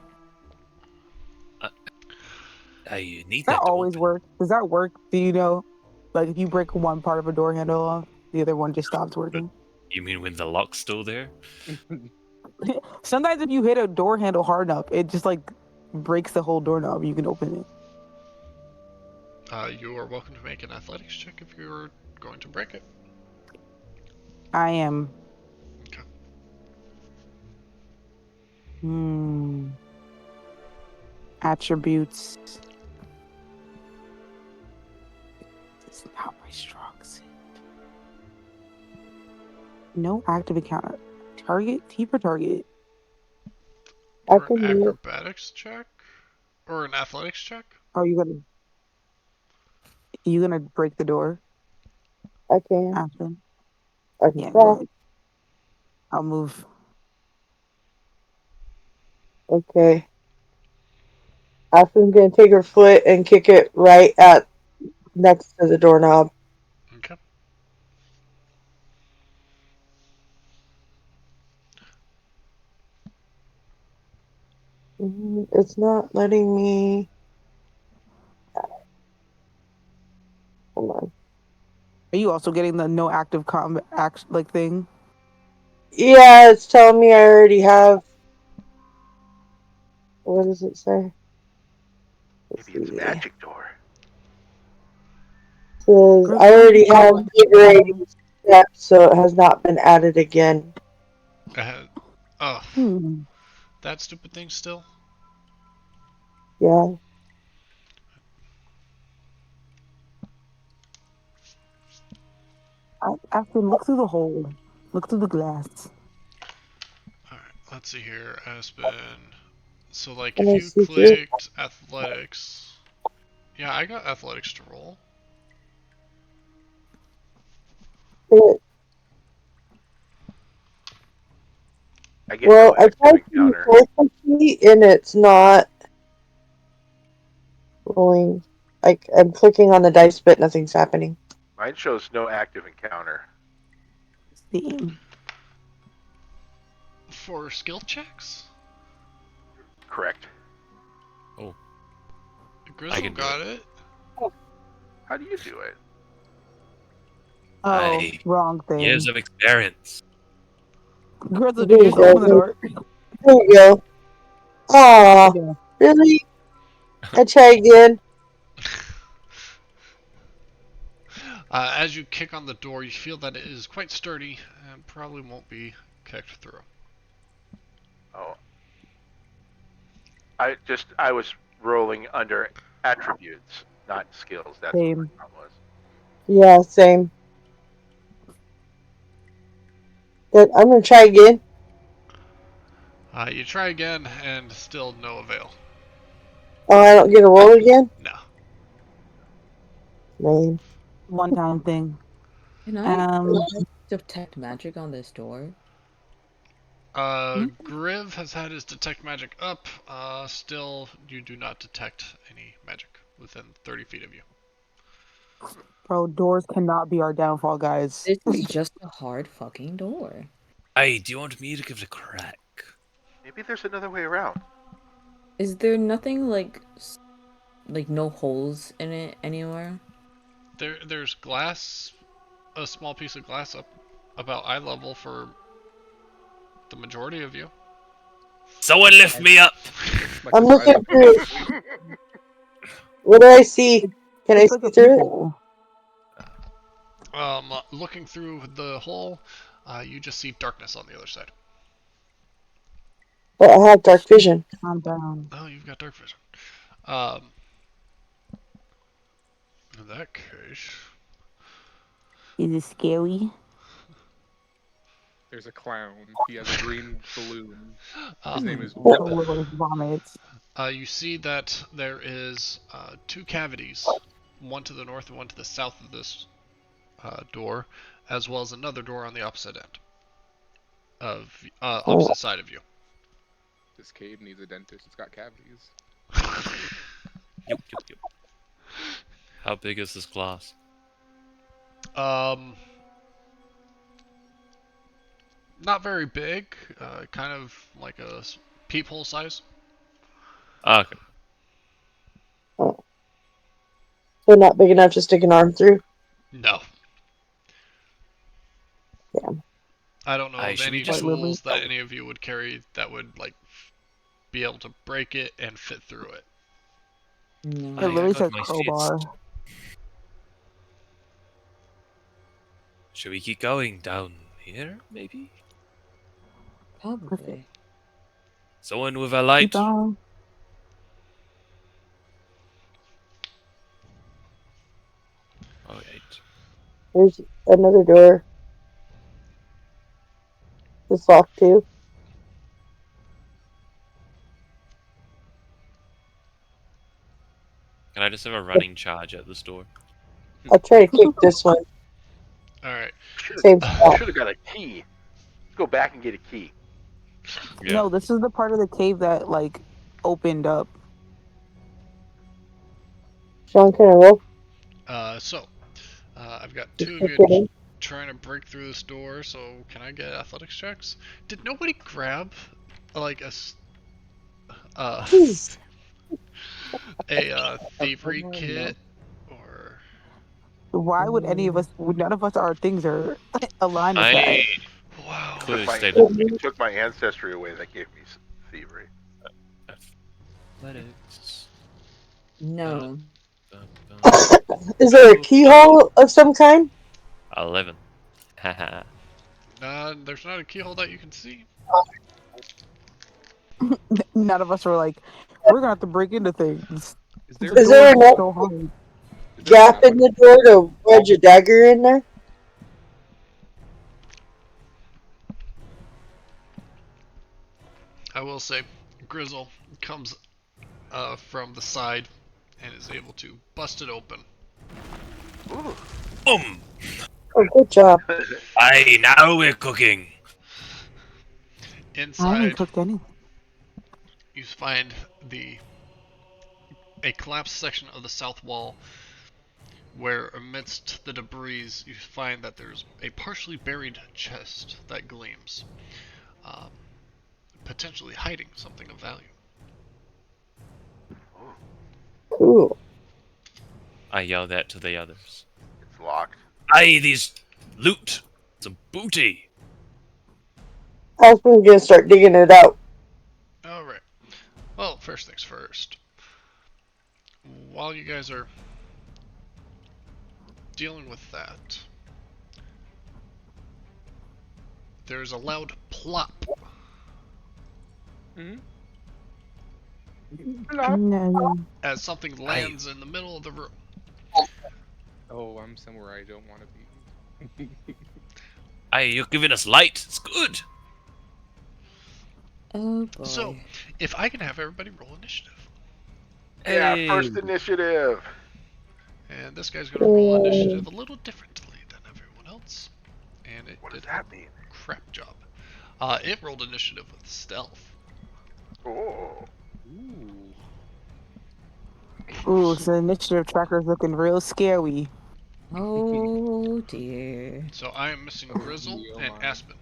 Speaker 5: You need
Speaker 7: Does that
Speaker 5: that to
Speaker 7: always
Speaker 5: open.
Speaker 7: work? Does that work? Do you know? Like if you break one part of a door handle off, the other one just stops working.
Speaker 5: You mean when the lock's still there?
Speaker 7: Sometimes if you hit a door handle hard enough, it just like breaks the whole doorknob. You can open it.
Speaker 1: You are welcome to make an athletics check if you're going to break it.
Speaker 7: I am.
Speaker 1: Okay.
Speaker 7: Attributes. It's not my strong suit. No active encounter. Target? T for target.
Speaker 2: I
Speaker 1: Or
Speaker 2: can
Speaker 1: an
Speaker 2: do it.
Speaker 1: acrobatics check? Or an athletics check?
Speaker 7: Oh, you gonna break the door,
Speaker 2: I can.
Speaker 7: Aspen?
Speaker 2: I can
Speaker 7: Yeah, go
Speaker 2: try.
Speaker 7: ahead. I'll move.
Speaker 2: Okay. Aspen's gonna take her foot and kick it right at next to the doorknob.
Speaker 1: Okay.
Speaker 2: It's not letting me. Hold on.
Speaker 7: Are you also getting the no active combat act like thing?
Speaker 2: Yeah, it's telling me I already have. What does it say? Let's
Speaker 4: Maybe it's a
Speaker 2: see. It
Speaker 4: magic door.
Speaker 2: says I already have liberating steps, so it has not been added again.
Speaker 1: Oh,
Speaker 7: Hmm.
Speaker 1: that stupid thing still?
Speaker 2: Yeah.
Speaker 7: Aspen, look through the hole. Look through the glass.
Speaker 1: Alright, let's see here. Aspen, So, like,
Speaker 2: Let
Speaker 1: if
Speaker 2: me
Speaker 1: you
Speaker 2: see here.
Speaker 1: clicked athletics, yeah, I got athletics to roll.
Speaker 4: I get
Speaker 2: Well,
Speaker 4: no
Speaker 2: I
Speaker 4: active
Speaker 2: tried to
Speaker 4: encounter.
Speaker 2: record the sheet and it's not rolling. Like, I'm clicking on the dice, but nothing's happening.
Speaker 4: Mine shows no active encounter.
Speaker 7: Steam.
Speaker 1: For skill checks,
Speaker 4: Correct.
Speaker 1: Grizzle
Speaker 5: can do
Speaker 1: got it.
Speaker 4: How do you do it?
Speaker 7: Oh,
Speaker 5: I-
Speaker 7: wrong thing.
Speaker 5: Years of experience.
Speaker 7: Grizzle,
Speaker 2: There
Speaker 7: did you
Speaker 2: you
Speaker 7: just
Speaker 2: go.
Speaker 7: open the door?
Speaker 2: There you go. Aw,
Speaker 7: Yeah.
Speaker 2: really? I try again.
Speaker 1: As you kick on the door, you feel that it is quite sturdy and probably won't be kicked through.
Speaker 4: Oh, I was rolling under attributes, not skills. That's what my
Speaker 7: Same.
Speaker 4: problem was.
Speaker 2: Yeah, same. But I'm gonna try again.
Speaker 1: You try again, and still no avail.
Speaker 2: Oh, I don't get a roll again?
Speaker 1: No.
Speaker 2: Lame.
Speaker 7: One time thing.
Speaker 3: Can I
Speaker 7: Um,
Speaker 3: detect magic on this door?
Speaker 1: Griv has had his detect magic up. Still, you do not detect any magic within 30 feet of you.
Speaker 7: bro, doors cannot be our downfall, guys.
Speaker 3: This is just a hard fucking door.
Speaker 5: Hey, do you want me to give it a crack?
Speaker 4: Maybe there's another way around.
Speaker 3: Is there nothing like no holes in it anywhere?
Speaker 1: There's glass, a small piece of glass up about eye level for the majority of you.
Speaker 5: Someone lift me up!
Speaker 6: Like
Speaker 2: I'm
Speaker 6: the size
Speaker 2: looking
Speaker 6: of
Speaker 2: through. What do I see? Can I
Speaker 7: It's like
Speaker 2: see
Speaker 7: a
Speaker 2: through it?
Speaker 7: peephole.
Speaker 1: Looking through the hole, you just see darkness on the other side.
Speaker 2: But I have dark vision.
Speaker 7: Calm down.
Speaker 1: Oh, you've got dark vision. Um, in that case,
Speaker 7: Is it scary?
Speaker 6: There's a clown. He has a green balloon. His name is
Speaker 7: That's
Speaker 6: Whip.
Speaker 7: a little vomits.
Speaker 1: you see that there is two cavities, one to the north and one to the south of this door, as well as another door on the opposite end of
Speaker 2: Oh,
Speaker 1: opposite side of you.
Speaker 6: This cave needs a dentist. It's got cavities.
Speaker 5: Yup, yup, yup. How big is this glass?
Speaker 1: Not very big, kind of like a peephole size.
Speaker 5: Okay.
Speaker 2: oh. So not big enough to stick an arm through?
Speaker 1: No.
Speaker 2: Damn.
Speaker 1: I don't know of
Speaker 5: Should we
Speaker 1: any
Speaker 5: just...
Speaker 7: White Lily.
Speaker 1: tools that any of you would carry that would like be able to break it and fit through it.
Speaker 3: No.
Speaker 7: It
Speaker 5: I
Speaker 7: literally
Speaker 5: got
Speaker 7: said
Speaker 5: my
Speaker 7: crowbar.
Speaker 5: fist. Should we keep going down here, maybe?
Speaker 3: Probably.
Speaker 5: Someone with a light.
Speaker 7: Keep on.
Speaker 5: Alright.
Speaker 2: There's another door. It's locked too.
Speaker 5: Can I just have a running charge at this door?
Speaker 2: I'll try to kick this one.
Speaker 1: Alright.
Speaker 2: Same spot.
Speaker 4: Should have got a key. Let's go back and get a key.
Speaker 5: Yeah.
Speaker 7: No, this is the part of the cave that like opened up.
Speaker 2: Sean, can I roll?
Speaker 1: I've got
Speaker 2: Just
Speaker 1: two of
Speaker 2: kick
Speaker 1: you
Speaker 2: it in.
Speaker 1: trying to break through this door, so can I get athletics checks? Did nobody grab like
Speaker 2: Jeez.
Speaker 1: a thievery
Speaker 3: no.
Speaker 1: kit or
Speaker 7: Why would any of us? None of us, our things are aligned with that.
Speaker 5: I
Speaker 1: wow.
Speaker 5: clearly
Speaker 4: My,
Speaker 5: stated
Speaker 4: it took my ancestry away. That gave me thievery.
Speaker 5: athletics.
Speaker 3: No.
Speaker 2: Is there a keyhole of some kind?
Speaker 5: 11. Haha.
Speaker 1: There's not a keyhole that you can see.
Speaker 7: None of us were like, we're gonna have to break into things.
Speaker 6: Is there,
Speaker 7: The
Speaker 2: Is there
Speaker 7: door
Speaker 2: enough
Speaker 7: so hard.
Speaker 6: is there a
Speaker 2: gap
Speaker 6: map
Speaker 2: in
Speaker 6: on
Speaker 2: the door to wedge a dagger in there?
Speaker 1: I will say, Grizzle comes from the side and is able to bust it open.
Speaker 4: Ooh.
Speaker 5: Boom!
Speaker 2: Oh, good job.
Speaker 5: Aye, now we're cooking.
Speaker 7: I haven't
Speaker 1: Inside,
Speaker 7: cooked anything.
Speaker 1: you find a collapsed section of the south wall where amidst the debris you find that there's a partially buried chest that gleams, um, potentially hiding something of value.
Speaker 2: Cool.
Speaker 5: I yell that to the others.
Speaker 4: It's locked.
Speaker 5: Aye, these loot. Some booty.
Speaker 2: Aspen's gonna start digging it out.
Speaker 1: Alright. Well, first things first. While you guys are dealing with that, there's a loud plop
Speaker 6: Hmm.
Speaker 7: No.
Speaker 1: as something lands in the middle of the room.
Speaker 6: Oh, I'm somewhere I don't want to be.
Speaker 5: Aye, you're giving us light. It's good.
Speaker 3: Oh boy.
Speaker 1: So, if I can have everybody roll initiative.
Speaker 4: Yeah,
Speaker 5: Hey.
Speaker 4: first initiative.
Speaker 1: And this guy's gonna roll initiative a little differently than everyone else. And it
Speaker 4: What does
Speaker 1: did
Speaker 4: that mean?
Speaker 1: a crap job. It rolled initiative with stealth.
Speaker 4: Oh.
Speaker 6: Ooh.
Speaker 7: Ooh, so the initiative tracker's looking real scary.
Speaker 3: Oh dear.
Speaker 1: So I am missing Grizzle
Speaker 6: Oh
Speaker 1: and
Speaker 6: my.
Speaker 1: Aspen.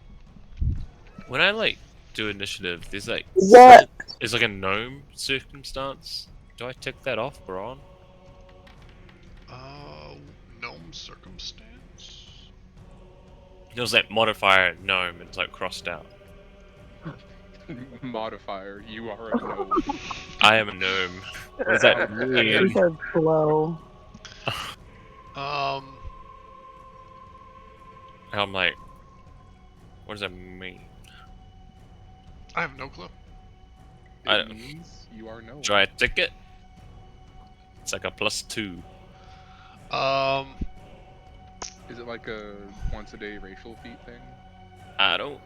Speaker 5: When I like do initiative, there's like
Speaker 2: Is that
Speaker 5: it's like a gnome circumstance. Do I tick that off or on?
Speaker 1: Gnome circumstance?
Speaker 5: There's that modifier gnome, and it's like crossed out.
Speaker 6: Modifier. You are a gnome.
Speaker 5: I am a gnome. What does that
Speaker 7: She
Speaker 5: mean?
Speaker 7: said blow.
Speaker 1: Um,
Speaker 5: I'm like, what does that mean?
Speaker 1: I have no clue.
Speaker 5: I
Speaker 6: It
Speaker 5: don't-
Speaker 6: means you are gnome.
Speaker 5: Do I tick it? It's like a +2.
Speaker 1: Um,
Speaker 6: Is it like a once a day racial feat thing?
Speaker 5: I don't.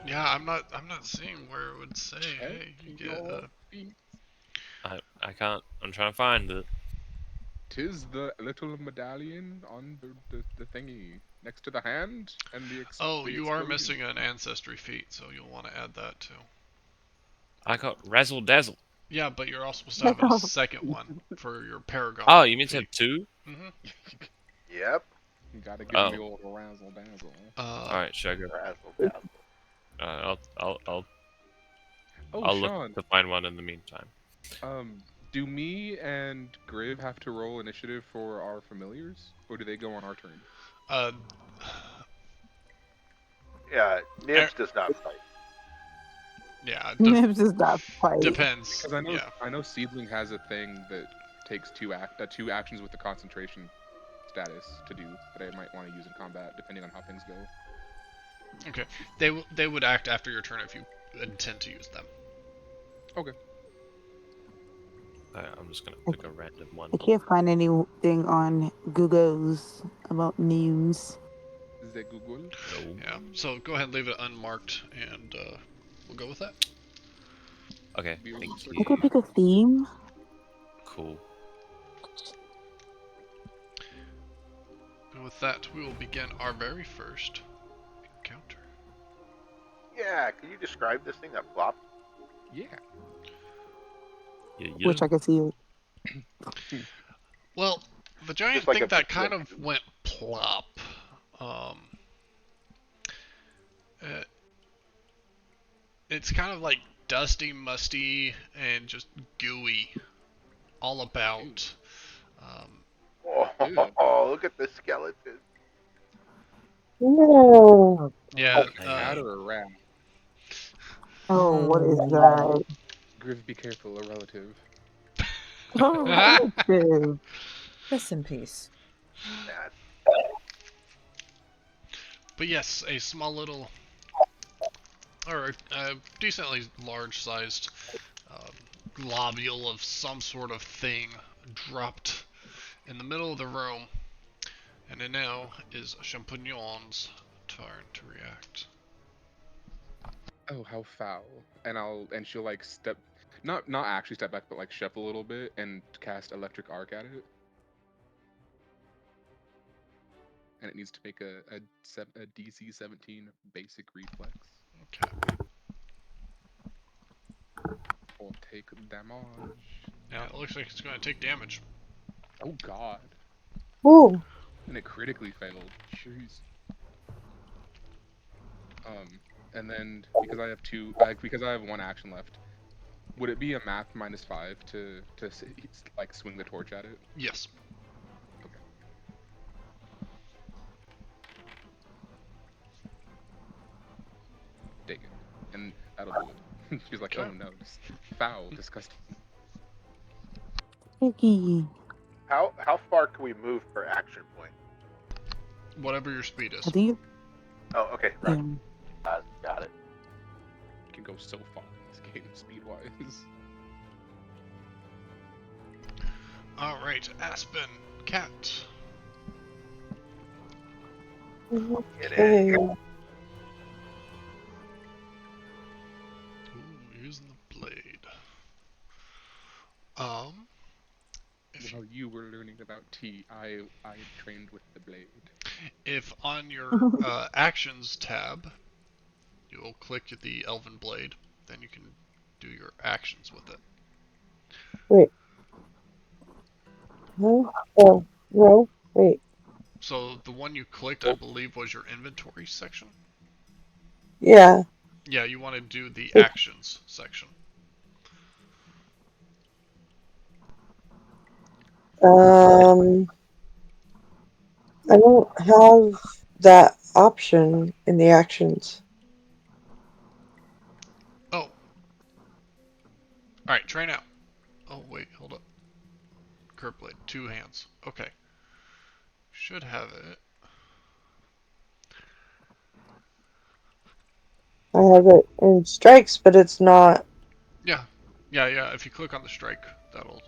Speaker 1: yeah, I'm not seeing where it would say, hey, you
Speaker 6: Check
Speaker 1: get,
Speaker 6: your feet.
Speaker 5: I can't. I'm trying to find it.
Speaker 6: Tis the little medallion on the thingy next to the hand and the.
Speaker 1: oh,
Speaker 6: the
Speaker 1: you are
Speaker 6: explosion.
Speaker 1: missing an ancestry feat, so you'll want to add that too.
Speaker 5: I got razzle dazzle.
Speaker 1: Yeah, but you're also supposed to have a second one for your paragon.
Speaker 5: Oh, you mean to have
Speaker 1: feat.
Speaker 5: 2?
Speaker 1: Mm-hmm.
Speaker 4: Yep.
Speaker 6: You gotta give
Speaker 5: Oh.
Speaker 6: him the old razzle dazzle.
Speaker 5: All right, should I go?
Speaker 4: Razzle dazzle.
Speaker 6: Oh,
Speaker 5: I'll
Speaker 6: Sean.
Speaker 5: look to find one in the meantime.
Speaker 6: Do me and Griv have to roll initiative for our familiars, or do they go on our turn?
Speaker 1: Uh,
Speaker 4: Yeah, Nibs does not fight.
Speaker 1: yeah,
Speaker 7: Nibs is not fight.
Speaker 1: depends.
Speaker 6: Because I
Speaker 1: Yeah.
Speaker 6: know Seedling has a thing that takes two actions with the concentration status to do that I might want to use in combat, depending on how things go.
Speaker 1: Okay. They would act after your turn if you intend to use them.
Speaker 6: Okay.
Speaker 5: I'm just gonna pick a random one.
Speaker 7: I can't find anything on Google's about news.
Speaker 6: Is that Google?
Speaker 5: No.
Speaker 1: Yeah. So go ahead and leave it unmarked, and we'll go with that.
Speaker 5: Okay,
Speaker 6: Be
Speaker 5: thank
Speaker 6: able to-
Speaker 7: I could
Speaker 5: you.
Speaker 7: pick a theme.
Speaker 5: Cool.
Speaker 1: And with that, we will begin our very first encounter.
Speaker 4: Yeah, can you describe this thing that flopped?
Speaker 6: Yeah.
Speaker 5: Yeah.
Speaker 7: Which I can see it.
Speaker 1: Well, the giant
Speaker 4: Just like
Speaker 1: thing
Speaker 4: a
Speaker 1: that kind
Speaker 4: footprint.
Speaker 1: of went plop. It's kind of like dusty, musty, and just gooey, all about.
Speaker 4: Oh, look at the skeleton.
Speaker 2: no?
Speaker 1: Yeah.
Speaker 6: A cat or a rat?
Speaker 7: Oh, what is that?
Speaker 6: Griv, be careful, a relative.
Speaker 7: Oh, relative.
Speaker 3: Rest in peace.
Speaker 4: That
Speaker 1: But yes, a small little, or a decently large-sized globule of some sort of thing dropped in the middle of the room, and it now is Champignon's turn to react.
Speaker 6: oh, how foul. And she'll like step, not actually step back, but like step a little bit and cast electric arc at it. And it needs to make a DC 17 basic reflex
Speaker 1: Okay.
Speaker 6: or take damage.
Speaker 1: Yeah, it looks like it's going to take damage.
Speaker 6: Oh god.
Speaker 2: Ooh.
Speaker 6: And it critically failed. Jeez. And then because I have one action left, would it be a math -5 to like swing the torch at it?
Speaker 1: Yes.
Speaker 6: Okay. Take it. And that'll do it. She's like,
Speaker 1: Okay.
Speaker 6: oh no, foul, disgusting.
Speaker 2: Sticky.
Speaker 4: How far can we move per action point?
Speaker 1: Whatever your speed
Speaker 7: I
Speaker 1: is.
Speaker 7: think
Speaker 4: Oh, okay, right.
Speaker 8: Got it.
Speaker 6: You can go so far in this game speed-wise.
Speaker 1: Alright, Aspen, Cat.
Speaker 4: Get in.
Speaker 2: Okay.
Speaker 1: Ooh, using the blade. If
Speaker 6: While you were learning about tea, I trained with the blade.
Speaker 1: if on your actions tab, you'll click the elven blade, then you can do your actions with it.
Speaker 2: Wait. No. Oh no. Wait.
Speaker 1: So the one you clicked, I believe, was your inventory section.
Speaker 2: Yeah.
Speaker 1: Yeah, you want to do the
Speaker 2: It-
Speaker 1: actions section.
Speaker 2: Um. I don't have that option in the actions.
Speaker 1: Oh. Alright, try now. Oh, wait, hold up. Curve blade, 2 hands. Okay. Should have it.
Speaker 2: I have it in strikes, but it's not.
Speaker 1: Yeah. Yeah, if you click on the strike, that'll...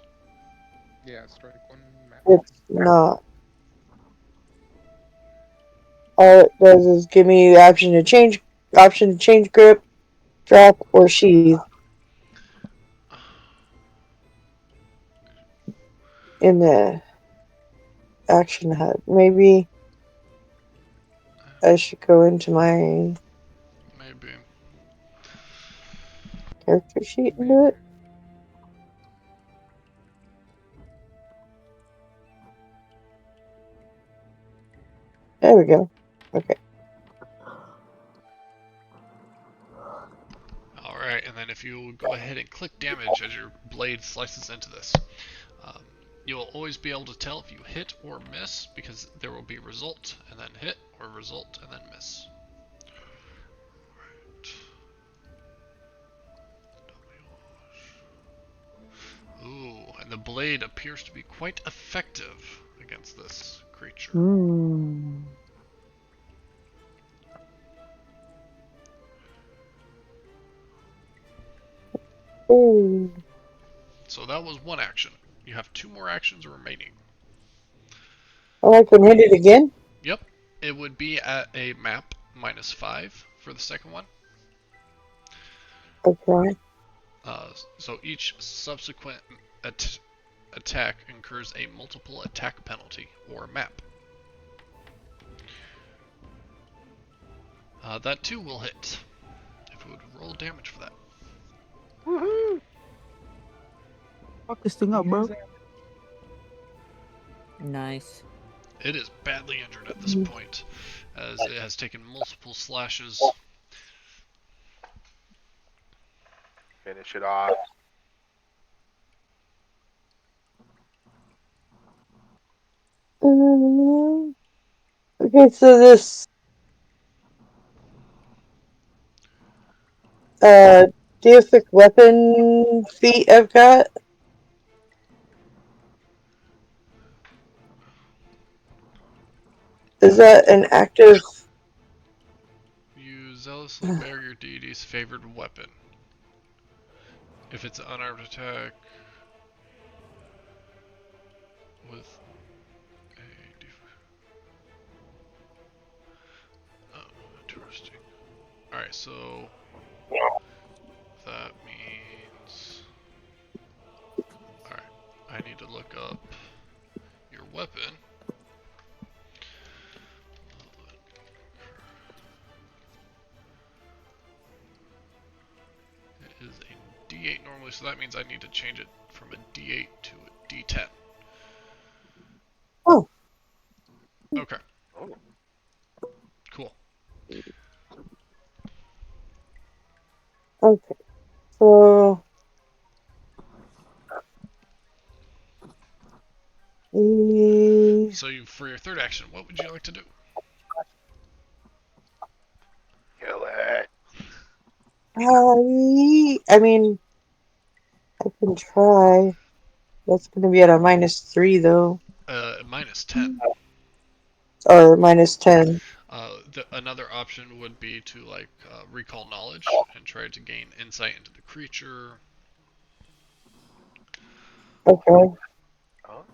Speaker 6: Yeah, strike one match.
Speaker 2: It's not. All it does is give me the option to change grip, drop, or sheath in the action HUD. Maybe I should go into my
Speaker 1: Maybe.
Speaker 2: character sheet and do it. There we go. Okay.
Speaker 1: Alright, and then if you go ahead and click damage as your blade slices into this, um, you will always be able to tell if you hit or miss, because there will be result, and then hit, or result, and then miss. Right. Ooh, and the blade appears to be quite effective against this creature.
Speaker 7: Hmm.
Speaker 2: Ooh.
Speaker 1: So that was one action. You have 2 more actions remaining.
Speaker 2: Oh, I can hit it again?
Speaker 1: Yep, it would be at a map -5 for the second one.
Speaker 2: Okay.
Speaker 1: So each subsequent attack incurs a multiple attack penalty, or map. That too will hit. If it would roll damage for that.
Speaker 4: Woohoo!
Speaker 7: Fuck this thing up, bro.
Speaker 3: Nice.
Speaker 1: It is badly injured at this point, as it has taken multiple slashes.
Speaker 4: Finish it off.
Speaker 2: Okay, so this deific weapon feat I've got. Is that an active?
Speaker 1: You zealously bear your deity's favored weapon. If it's an unarmed attack with a oh, interesting. Alright, so That means... Alright, I need to look up your weapon. It is a D8 normally, so that means I need to change it from a D8 to a D10.
Speaker 2: Oh,
Speaker 1: Okay,
Speaker 4: Oh,
Speaker 1: cool.
Speaker 2: okay. So,
Speaker 1: So for your third action, what would you like to do?
Speaker 4: kill it.
Speaker 2: I mean, I can try. That's going to be at a -3 though,
Speaker 1: -10.
Speaker 2: or -10.
Speaker 1: Another option would be to recall knowledge and try to gain insight into the creature.
Speaker 2: Okay.
Speaker 4: Oh.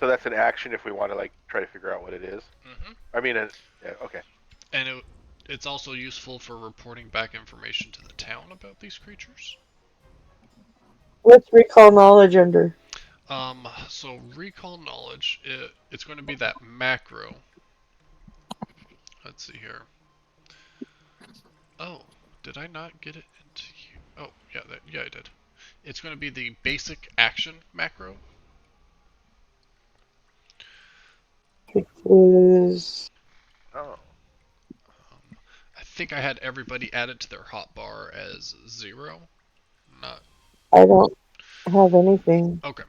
Speaker 4: So that's an action if we want to like try to figure out what it is.
Speaker 1: Hmm.
Speaker 4: I mean, yeah, okay.
Speaker 1: And it's also useful for reporting back information to the town about these creatures.
Speaker 2: What's recall knowledge under?
Speaker 1: So recall knowledge, it's going to be that macro. Let's see here. Oh, did I not get it into you? Oh, yeah, yeah, I did. It's going to be the basic action macro.
Speaker 2: Which is,
Speaker 4: Oh.
Speaker 1: I think I had everybody add it to their hotbar as 0. Not
Speaker 2: I don't have anything.
Speaker 1: okay.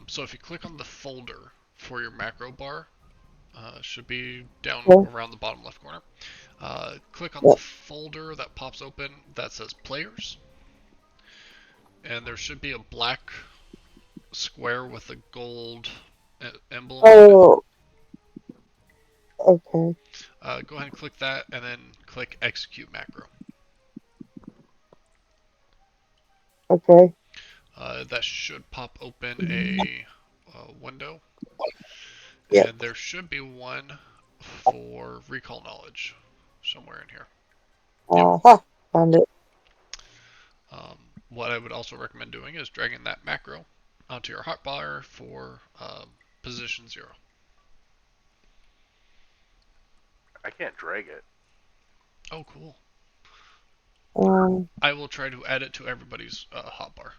Speaker 1: So if you click on the folder for your macro bar, should be down
Speaker 2: Yeah.
Speaker 1: around the bottom left corner. Click on
Speaker 2: Yeah.
Speaker 1: the folder that pops open that says players, and there should be a black square with a gold emblem on it.
Speaker 2: Oh, okay.
Speaker 1: Go ahead and click that, and then click execute macro.
Speaker 2: Okay.
Speaker 1: That should pop open a window,
Speaker 2: Yeah.
Speaker 1: and there should be one for recall knowledge somewhere in here. Yep.
Speaker 2: Aha. Found it.
Speaker 1: Um, what I would also recommend doing is dragging that macro onto your hotbar for position 0.
Speaker 4: I can't drag it.
Speaker 1: Oh, cool.
Speaker 2: Um.
Speaker 1: I will try to add it to everybody's hotbar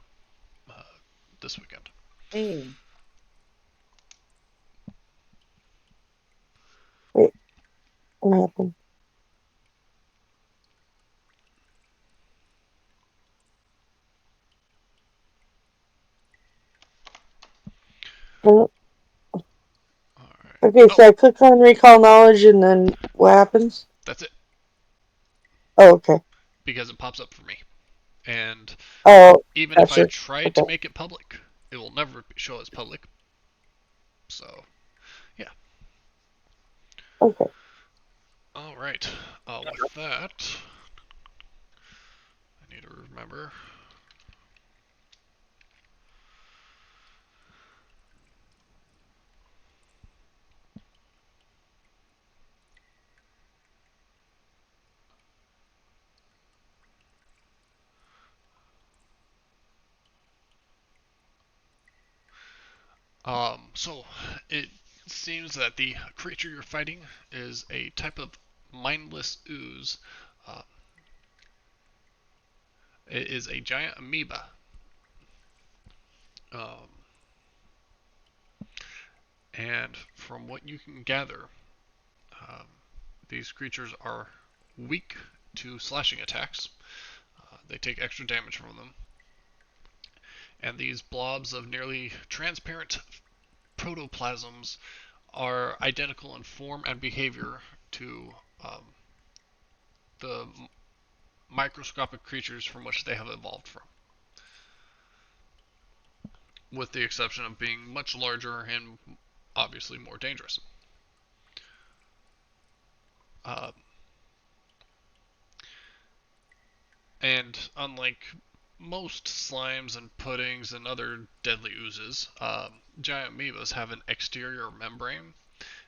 Speaker 1: this weekend.
Speaker 3: Hey,
Speaker 2: Wait. What happened? Oh,
Speaker 1: Alright.
Speaker 2: okay.
Speaker 1: Oh,
Speaker 2: So I click on recall knowledge, and then what happens?
Speaker 1: that's it.
Speaker 2: Oh, okay.
Speaker 1: Because it pops up for me. And
Speaker 2: Oh,
Speaker 1: even if I
Speaker 2: gotcha.
Speaker 1: tried to
Speaker 2: Okay.
Speaker 1: make it public, it will never show as public. So, yeah.
Speaker 2: Okay.
Speaker 1: Alright. With that, I need to remember. So it seems that the creature you're fighting is a type of mindless ooze. Uh, it is a giant amoeba. Um, and from what you can gather, um, these creatures are weak to slashing attacks. They take extra damage from them. And these blobs of nearly transparent protoplasms are identical in form and behavior to the microscopic creatures from which they have evolved from, with the exception of being much larger and obviously more dangerous. Uh, and unlike most slimes and puddings and other deadly oozes, giant amoebas have an exterior membrane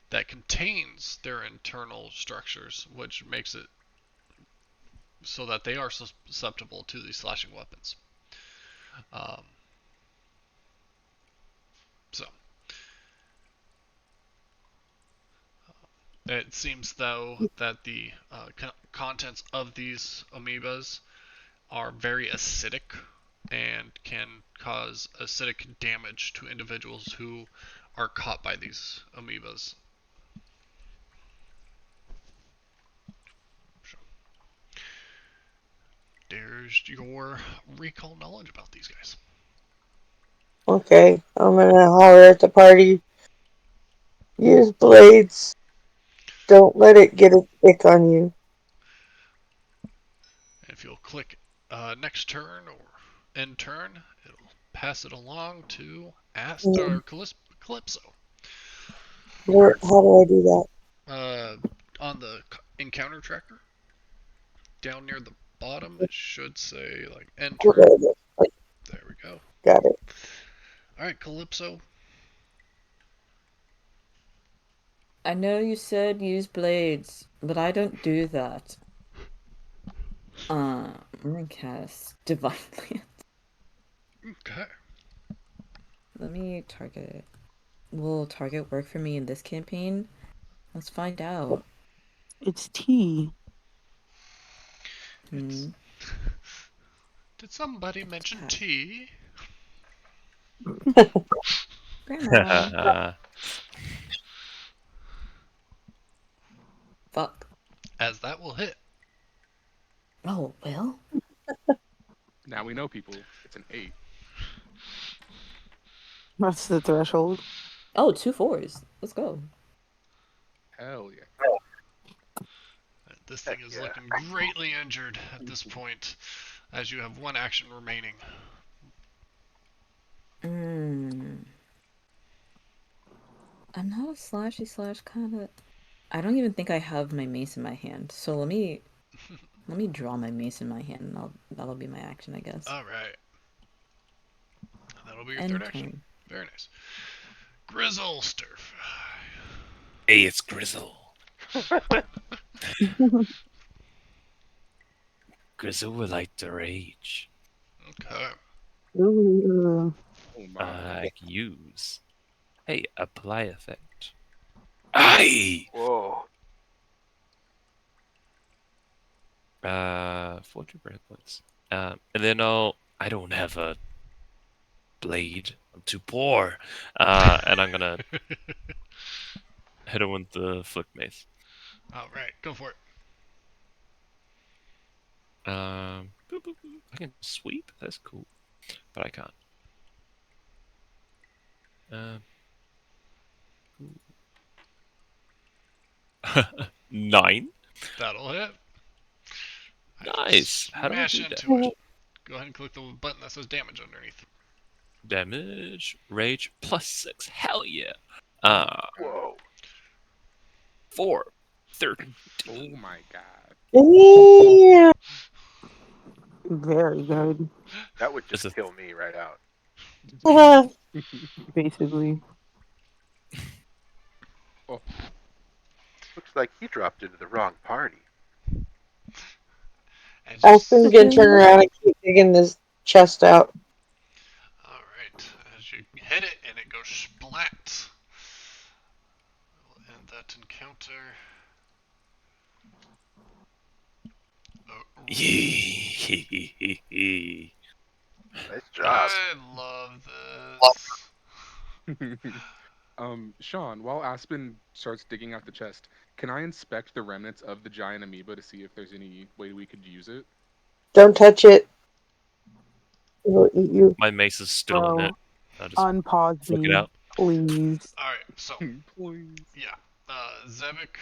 Speaker 1: that contains their internal structures, which makes it so that they are susceptible to these slashing weapons. Um, so it seems though that the contents of these amoebas are very acidic and can cause acidic damage to individuals who are caught by these amoebas. So, there's your recall knowledge about these guys.
Speaker 2: Okay, I'm gonna holler at the party. Use blades. Don't let it get a stick on you.
Speaker 1: If you'll click next turn or end turn, it'll pass it along to Calypso.
Speaker 2: How do I do that?
Speaker 1: On the encounter tracker, down near the bottom, it should say like end
Speaker 2: Oh, there
Speaker 1: turn.
Speaker 2: it is. Like,
Speaker 1: There we go.
Speaker 2: got it.
Speaker 1: All right, Calypso.
Speaker 3: I know you said use blades, but I don't do that. I'm gonna cast Divine Land.
Speaker 1: Okay.
Speaker 3: Let me target it. Will target work for me in this campaign? Let's find out.
Speaker 7: It's tea.
Speaker 3: Hmm.
Speaker 1: Did somebody mention tea?
Speaker 3: Grandma. Fuck.
Speaker 1: As that will hit.
Speaker 3: Oh, well.
Speaker 6: Now we know, people. It's an 8.
Speaker 7: That's the threshold.
Speaker 3: Oh, 2 4s. Let's go.
Speaker 6: Hell yeah.
Speaker 1: This
Speaker 4: Heck
Speaker 1: thing is
Speaker 4: yeah.
Speaker 1: looking greatly injured at this point, as you have one action remaining.
Speaker 3: I'm not a slashy slash kind of. I don't even think I have my mace in my hand. So let me draw my mace in my hand, and that'll be my action, I guess.
Speaker 1: All right. That'll be your
Speaker 3: End
Speaker 1: third action.
Speaker 3: turn.
Speaker 1: Very nice. Grizzle Sturf.
Speaker 5: Hey, it's Grizzle. Grizzle would like to rage.
Speaker 1: Okay.
Speaker 7: Ooh.
Speaker 6: Oh my.
Speaker 5: I can use. Hey, apply effect. Aye!
Speaker 4: Whoa.
Speaker 5: 42 breath points. And then I don't have a blade. I'm too poor. And I'm gonna hit him with the flick mace.
Speaker 1: All right, go for it.
Speaker 5: Boop, boop, boop. I can sweep. That's cool, but I can't. 9.
Speaker 1: That'll hit.
Speaker 5: Nice. How do I
Speaker 1: Smash
Speaker 5: do
Speaker 1: into
Speaker 5: damage?
Speaker 1: it. Go ahead and click the button that says damage underneath.
Speaker 5: Damage, rage, +6. Hell yeah.
Speaker 4: Whoa.
Speaker 5: 4, 30.
Speaker 6: Oh my god.
Speaker 2: Yeah.
Speaker 7: Very good.
Speaker 4: That would
Speaker 5: It's
Speaker 4: just kill me right out.
Speaker 7: Basically.
Speaker 6: Oh,
Speaker 4: Looks like he dropped into the wrong party.
Speaker 1: And
Speaker 2: Aspen's gonna turn around and keep digging this chest out.
Speaker 1: all right, as you hit it and it goes splat. We'll end that encounter.
Speaker 5: Yee.
Speaker 4: Nice job.
Speaker 1: I love this.
Speaker 6: Sean, while Aspen starts digging out the chest, can I inspect the remnants of the giant amoeba to see if there's any way we could use it?
Speaker 2: Don't touch it. It'll eat you.
Speaker 5: My mace is still in
Speaker 7: Bro,
Speaker 5: it. I'll just
Speaker 7: unpause
Speaker 5: flick it
Speaker 7: me,
Speaker 5: out.
Speaker 7: please.
Speaker 1: All right, so
Speaker 6: Please.
Speaker 1: yeah, Zebek.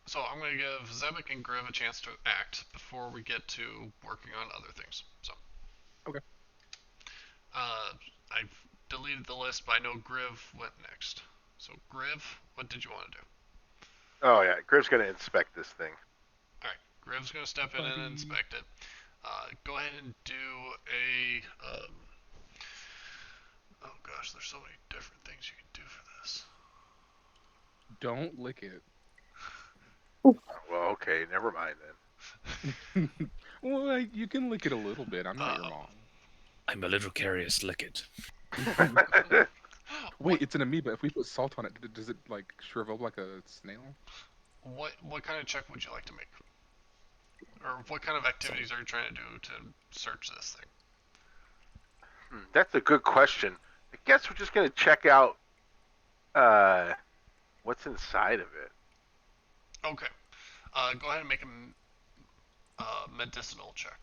Speaker 1: So I'm gonna give Zebek and Griv a chance to act before we get to working on other things. So.
Speaker 6: Okay.
Speaker 1: I've deleted the list, but I know Griv went next. So Griv, what did you want to do?
Speaker 4: Oh yeah, Griv's gonna inspect this thing.
Speaker 1: All right, Griv's gonna step in and inspect it. Go ahead and do a. Oh gosh, there's so many different things you can do for this.
Speaker 6: Don't lick it.
Speaker 4: Well, okay, never mind then.
Speaker 6: Well, you can lick it a little bit. I'm not your
Speaker 1: Uh,
Speaker 6: mom.
Speaker 5: I'm a little curious. Lick it.
Speaker 1: what
Speaker 6: Wait, it's an amoeba. If we put salt on it, does it like shrivel up like a snail?
Speaker 1: what kind of check would you like to make, or what kind of activities are you trying to do to search this thing?
Speaker 4: That's a good question. I guess we're just gonna check out uh, what's inside of it.
Speaker 1: Okay. Go ahead and make a medicinal check.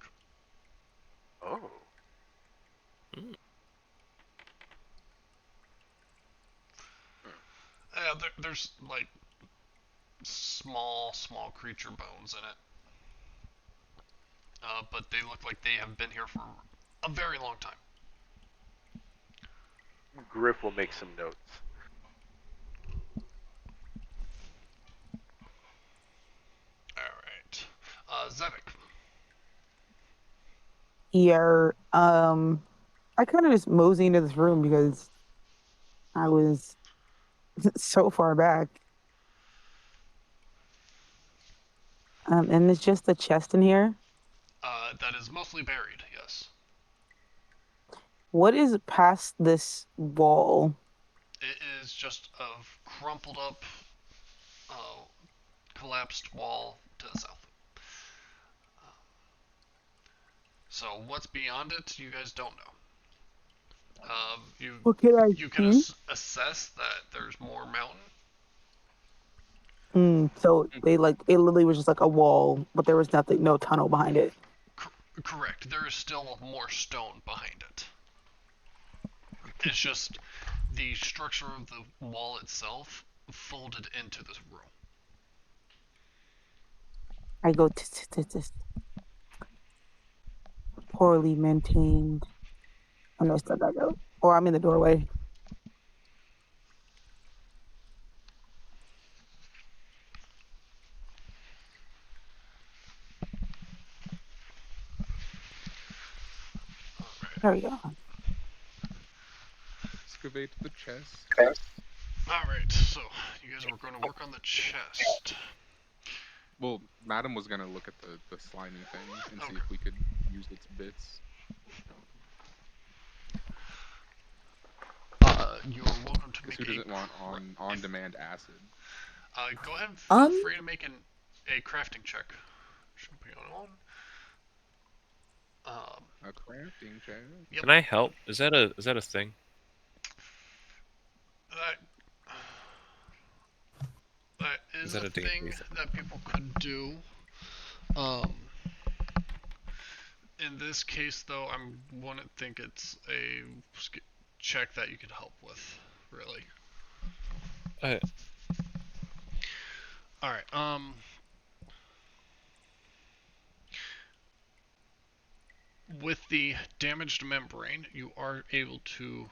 Speaker 4: Oh,
Speaker 5: Mm.
Speaker 1: There's like small creature bones in it, but they look like they have been here for a very long time.
Speaker 4: Griff will make some notes.
Speaker 1: All right. Zevik.
Speaker 7: Yeah. I kind of just mosey into this room because I was so far back. And it's just a chest in here.
Speaker 1: That is mostly buried. Yes.
Speaker 7: What is past this wall?
Speaker 1: It is just a crumpled up, uh, collapsed wall to the south. So what's beyond it, you guys don't know.
Speaker 7: What can I
Speaker 1: You can
Speaker 7: see?
Speaker 1: assess that there's more mountain.
Speaker 7: So they like it literally was just like a wall, but there was nothing, no tunnel behind it.
Speaker 1: Correct. There is still more stone behind it. It's just the structure of the wall itself folded into this room.
Speaker 7: I go poorly maintained. I'm gonna step back out, or I'm in the doorway. There we go.
Speaker 6: Excavate the chest.
Speaker 1: Alright, so you guys are going to work on the chest.
Speaker 6: Well, Madam was gonna look at the slimy thing and see
Speaker 1: Okay.
Speaker 6: if we could use its bits.
Speaker 1: You are welcome to
Speaker 6: Because
Speaker 1: make
Speaker 6: who doesn't want on-demand acid?
Speaker 1: go ahead and feel
Speaker 3: Um,
Speaker 1: free to make a crafting check. Champignon.
Speaker 6: A crafting check.
Speaker 1: Yep.
Speaker 5: Can I help? Is that a thing?
Speaker 1: That that
Speaker 5: Is
Speaker 1: is
Speaker 5: that
Speaker 1: a
Speaker 5: a
Speaker 1: thing
Speaker 5: D&D thing?
Speaker 1: that people could do. Um, in this case, though, I wouldn't think it's a check that you could help with, really.
Speaker 5: Uh,
Speaker 1: All right. With the damaged membrane, you are able to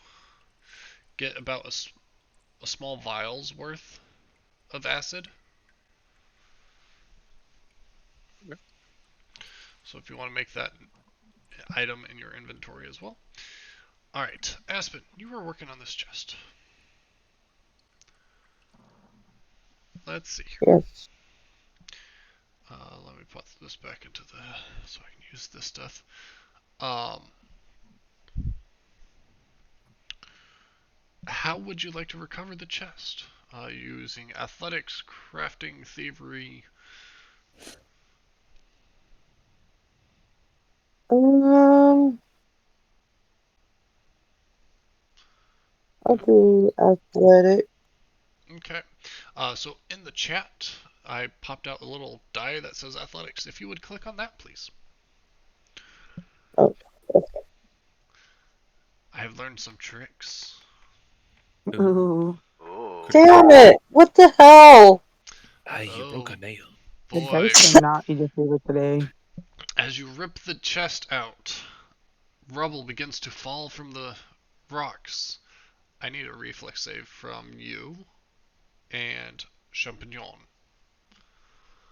Speaker 1: get about a small vial's worth of acid.
Speaker 6: Okay.
Speaker 1: So if you want to make that item in your inventory as well. All right, Aspen, you were working on this chest. Let's see here.
Speaker 2: Yes.
Speaker 1: Let me put this back into the so I can use this stuff. Um, how would you like to recover the chest? Using athletics, crafting, thievery.
Speaker 2: Um, I'll do athletic.
Speaker 1: Okay. So in the chat, I popped out a little die that says athletics. If you would click on that, please.
Speaker 2: Oh,
Speaker 1: I have learned some tricks.
Speaker 7: Ooh,
Speaker 4: oh,
Speaker 2: damn it! What the hell?
Speaker 5: ah, you broke
Speaker 1: Oh
Speaker 5: a nail.
Speaker 7: the
Speaker 1: boy.
Speaker 7: dice are not your favorite today.
Speaker 1: As you rip the chest out, rubble begins to fall from the rocks. I need a reflex save from you and Champignon.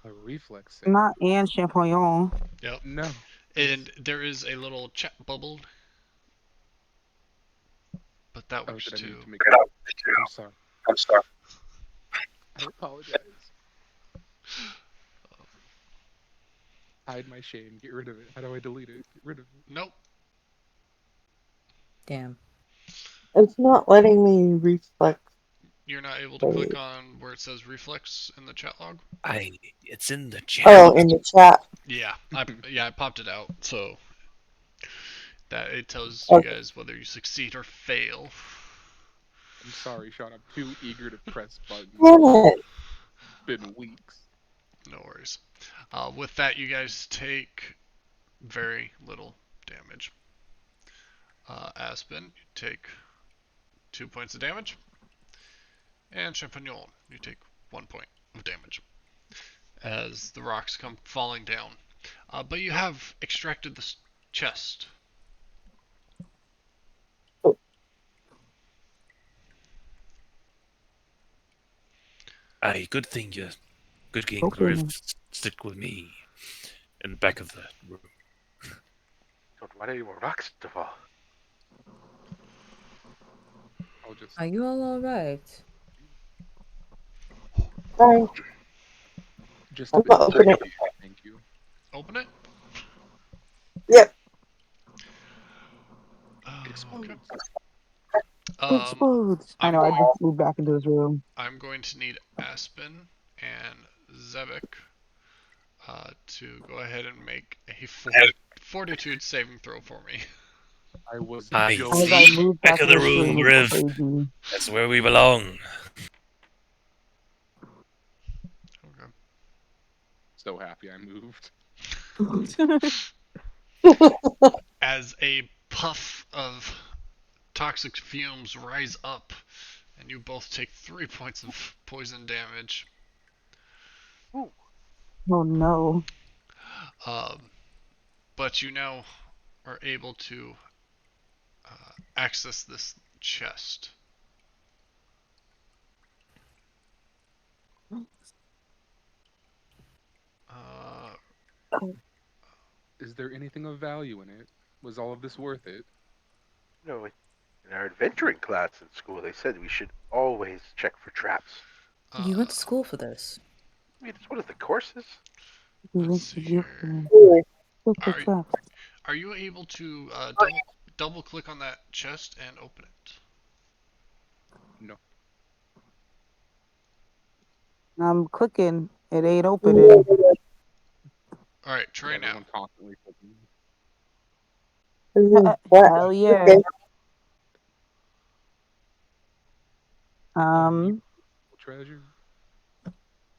Speaker 6: A reflex save.
Speaker 7: Not and champignon.
Speaker 1: Yep.
Speaker 6: No.
Speaker 1: And there is a little chat bubble, but that
Speaker 6: Oh,
Speaker 1: works
Speaker 6: did I need
Speaker 1: too.
Speaker 6: to make? I'm sorry. I apologize. Hide my shame. Get rid of it. How do I delete it? Get rid of it.
Speaker 1: Nope.
Speaker 3: Damn.
Speaker 2: It's not letting me reflect.
Speaker 1: You're not able to click on where it says reflex in the chat log.
Speaker 5: It's in the chat.
Speaker 2: Oh, in the chat.
Speaker 1: Yeah, I popped it out, so that it tells you
Speaker 2: Okay.
Speaker 1: guys whether you succeed or fail.
Speaker 6: I'm sorry, Sean. I'm too eager to press buttons.
Speaker 2: Damn it.
Speaker 6: It's been weeks.
Speaker 1: No worries. With that, you guys take very little damage. Aspen, you take 2 points of damage. And Champignon, you take 1 point of damage as the rocks come falling down. But you have extracted the chest.
Speaker 5: Aye, good thing
Speaker 7: Okay.
Speaker 5: Griff stick with me in the back of the room.
Speaker 4: Don't want any more rocks to fall.
Speaker 6: I'll just.
Speaker 3: Are you all alright?
Speaker 2: Sorry.
Speaker 6: Just a
Speaker 2: I'm
Speaker 6: bit
Speaker 2: not opening it.
Speaker 6: sleepy. Thank you.
Speaker 1: Open it.
Speaker 2: Yep.
Speaker 6: Explodes.
Speaker 1: Okay.
Speaker 7: Explodes. I
Speaker 1: I'm
Speaker 7: know. I
Speaker 1: going.
Speaker 7: just moved back into this room.
Speaker 1: I'm going to need Aspen and Zevik to go ahead and make a fortitude saving throw for me.
Speaker 6: I was
Speaker 5: Aye,
Speaker 6: joking.
Speaker 7: As I
Speaker 5: see?
Speaker 7: moved
Speaker 5: Back
Speaker 7: back
Speaker 5: of
Speaker 7: in
Speaker 5: the
Speaker 7: this
Speaker 5: room,
Speaker 7: room,
Speaker 5: Griff.
Speaker 7: it's crazy.
Speaker 5: That's where we belong.
Speaker 1: Okay.
Speaker 6: So happy I moved.
Speaker 1: As a puff of toxic fumes rise up, and you both take 3 points of poison damage.
Speaker 4: Ooh.
Speaker 7: Oh no.
Speaker 1: Um, but you now are able to access this chest. Uh,
Speaker 6: Is there anything of value in it? Was all of this worth it?
Speaker 4: You know, in our adventuring class in school, they said we should always check for traps.
Speaker 3: You went to school for this.
Speaker 4: I mean, it's one of the courses.
Speaker 1: let's see here.
Speaker 7: Look for
Speaker 1: Are
Speaker 7: traps.
Speaker 1: are you able to double click on that chest and open it?
Speaker 6: No.
Speaker 7: I'm clicking. It ain't opening.
Speaker 1: All right, try now.
Speaker 6: Everyone constantly clicking.
Speaker 2: What?
Speaker 7: Hell yeah.
Speaker 2: Okay.
Speaker 7: Um,
Speaker 6: Treasure.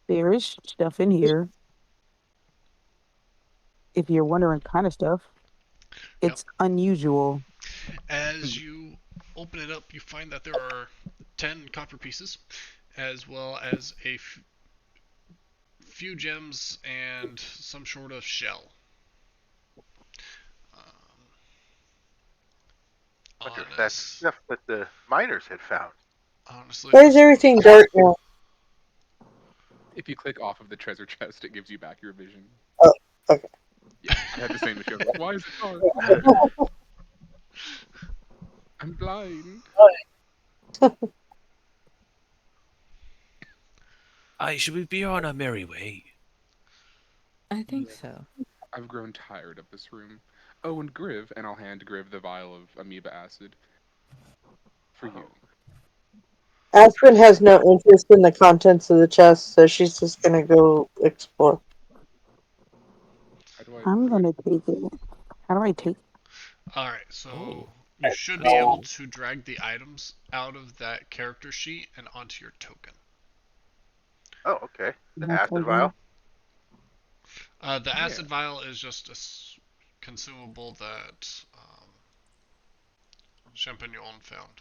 Speaker 7: there is stuff in here. If you're wondering kind of stuff,
Speaker 1: Yep.
Speaker 7: it's unusual.
Speaker 1: As you open it up, you find that there are 10 copper pieces, as well as a few gems and some sort of shell.
Speaker 4: Wonder if that's stuff that the miners had found.
Speaker 1: Honestly,
Speaker 2: Why is everything dark now?
Speaker 6: If you click off of the treasure chest, it gives you back your vision.
Speaker 2: Oh, okay.
Speaker 6: Yeah, I had the same issue. I was like, why is it dark? I'm blind.
Speaker 5: Aye, should we be on our merry way?
Speaker 3: I think
Speaker 6: Yeah.
Speaker 3: so.
Speaker 6: I've grown tired of this room. Oh, and Griv, and I'll hand Griv the vial of amoeba acid. For you.
Speaker 2: Aspen has no interest in the contents of the chest, so she's just gonna go explore.
Speaker 7: I'm gonna take it. How do I take?
Speaker 1: Alright, so
Speaker 5: Oh.
Speaker 1: you should be able to drag the items out of that character sheet and onto your token.
Speaker 4: Oh, okay. The
Speaker 7: My
Speaker 4: acid
Speaker 7: token?
Speaker 4: vial.
Speaker 1: The acid vial is just a consumable that Champignon found.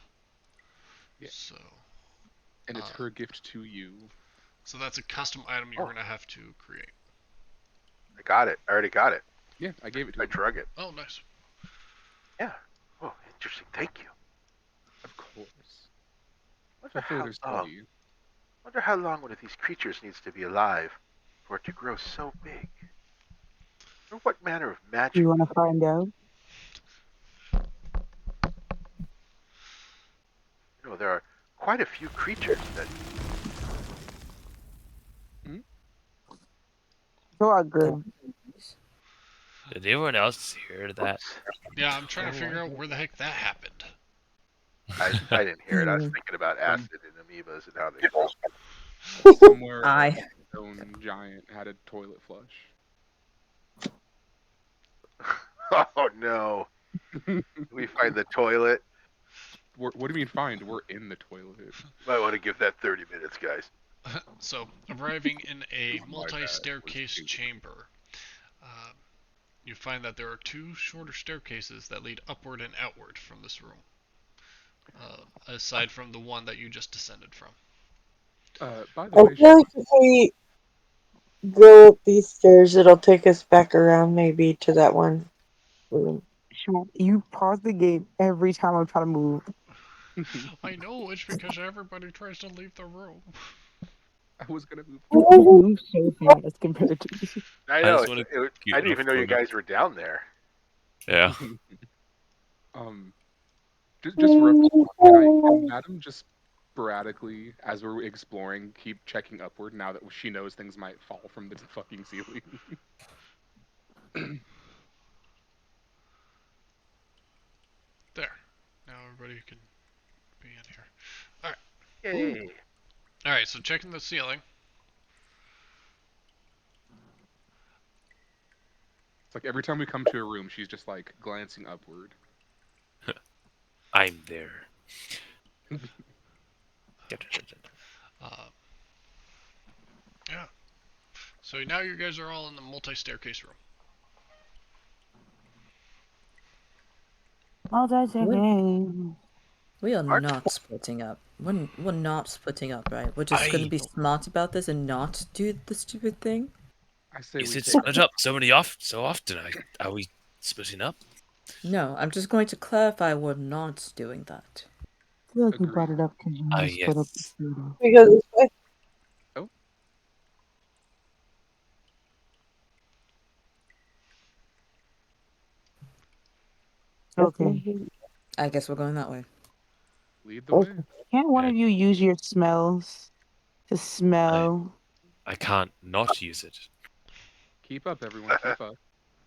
Speaker 6: Yeah.
Speaker 1: So,
Speaker 6: And it's her gift to you.
Speaker 1: so that's a custom item you're gonna have to create.
Speaker 4: I got it. I already got it.
Speaker 6: Yeah, I gave it to
Speaker 4: I
Speaker 6: him.
Speaker 4: drug it.
Speaker 1: Oh, nice.
Speaker 4: Yeah. Oh, interesting. Thank you.
Speaker 6: Of course.
Speaker 4: Wonder
Speaker 6: For further study.
Speaker 4: wonder how long one of these creatures needs to be alive for it to grow so big. Or what manner of magic?
Speaker 7: You want to find out?
Speaker 4: You know, there are quite a few creatures that.
Speaker 7: Go out, Grim.
Speaker 5: Did anyone else hear that?
Speaker 4: Oops.
Speaker 1: Yeah, I'm trying to
Speaker 6: Oh,
Speaker 1: figure
Speaker 6: I
Speaker 1: out
Speaker 6: did.
Speaker 1: where the heck that happened.
Speaker 4: I didn't hear it. I was
Speaker 3: Hmm.
Speaker 4: thinking about
Speaker 6: Some-
Speaker 4: acid and amoebas and how they feel.
Speaker 6: Somewhere
Speaker 3: I.
Speaker 6: stone giant had a toilet flush.
Speaker 4: Oh no. We find the toilet.
Speaker 6: What do you mean find? We're in the toilet.
Speaker 4: Might want to give that 30 minutes, guys.
Speaker 1: So, arriving in a
Speaker 6: My bad,
Speaker 1: multi-staircase
Speaker 6: was
Speaker 1: chamber, uh, you find that there are two shorter staircases that lead upward and outward from this room, aside from the one that you just descended from.
Speaker 6: By the
Speaker 2: I
Speaker 6: way,
Speaker 2: feel like if we go up these stairs, it'll take us back around maybe to that one room.
Speaker 7: Sean, you pause the game every time I'm trying to move.
Speaker 1: I know, it's because everybody tries to leave the room.
Speaker 6: I was gonna move.
Speaker 7: You move so fast compared to me.
Speaker 4: I
Speaker 5: I
Speaker 4: know.
Speaker 5: just want to
Speaker 4: I didn't even know you guys were down there.
Speaker 5: Yeah.
Speaker 6: um, just for can Madam just sporadically, as we're exploring, keep checking upward now that she knows things might fall from the fucking ceiling.
Speaker 1: There. Now everybody can be in here.
Speaker 4: Yay.
Speaker 1: Alright, so checking the ceiling.
Speaker 6: It's like every time we come to a room, she's just like glancing upward.
Speaker 5: I'm there.
Speaker 1: Uh, yeah. So now you guys are all in the multi-staircase room.
Speaker 7: Multi-second.
Speaker 3: We are
Speaker 4: What?
Speaker 3: not splitting up. We're not splitting up, right? We're just gonna be smart about this and not do the stupid thing.
Speaker 6: I say
Speaker 5: You
Speaker 6: we
Speaker 5: said
Speaker 6: take
Speaker 5: split up so often. Are we splitting up?
Speaker 3: No, I'm just going to clarify we're not doing that.
Speaker 7: I feel like you
Speaker 6: Agreed.
Speaker 7: brought it up because you
Speaker 5: Ah,
Speaker 7: just split up the
Speaker 5: yes.
Speaker 7: photo.
Speaker 2: We go this way.
Speaker 7: Okay.
Speaker 3: I guess we're going that way.
Speaker 6: lead the way.
Speaker 7: Can't one
Speaker 5: Yeah.
Speaker 7: of you use your smells to smell?
Speaker 5: I can't not use it.
Speaker 6: Keep up, everyone. Keep up.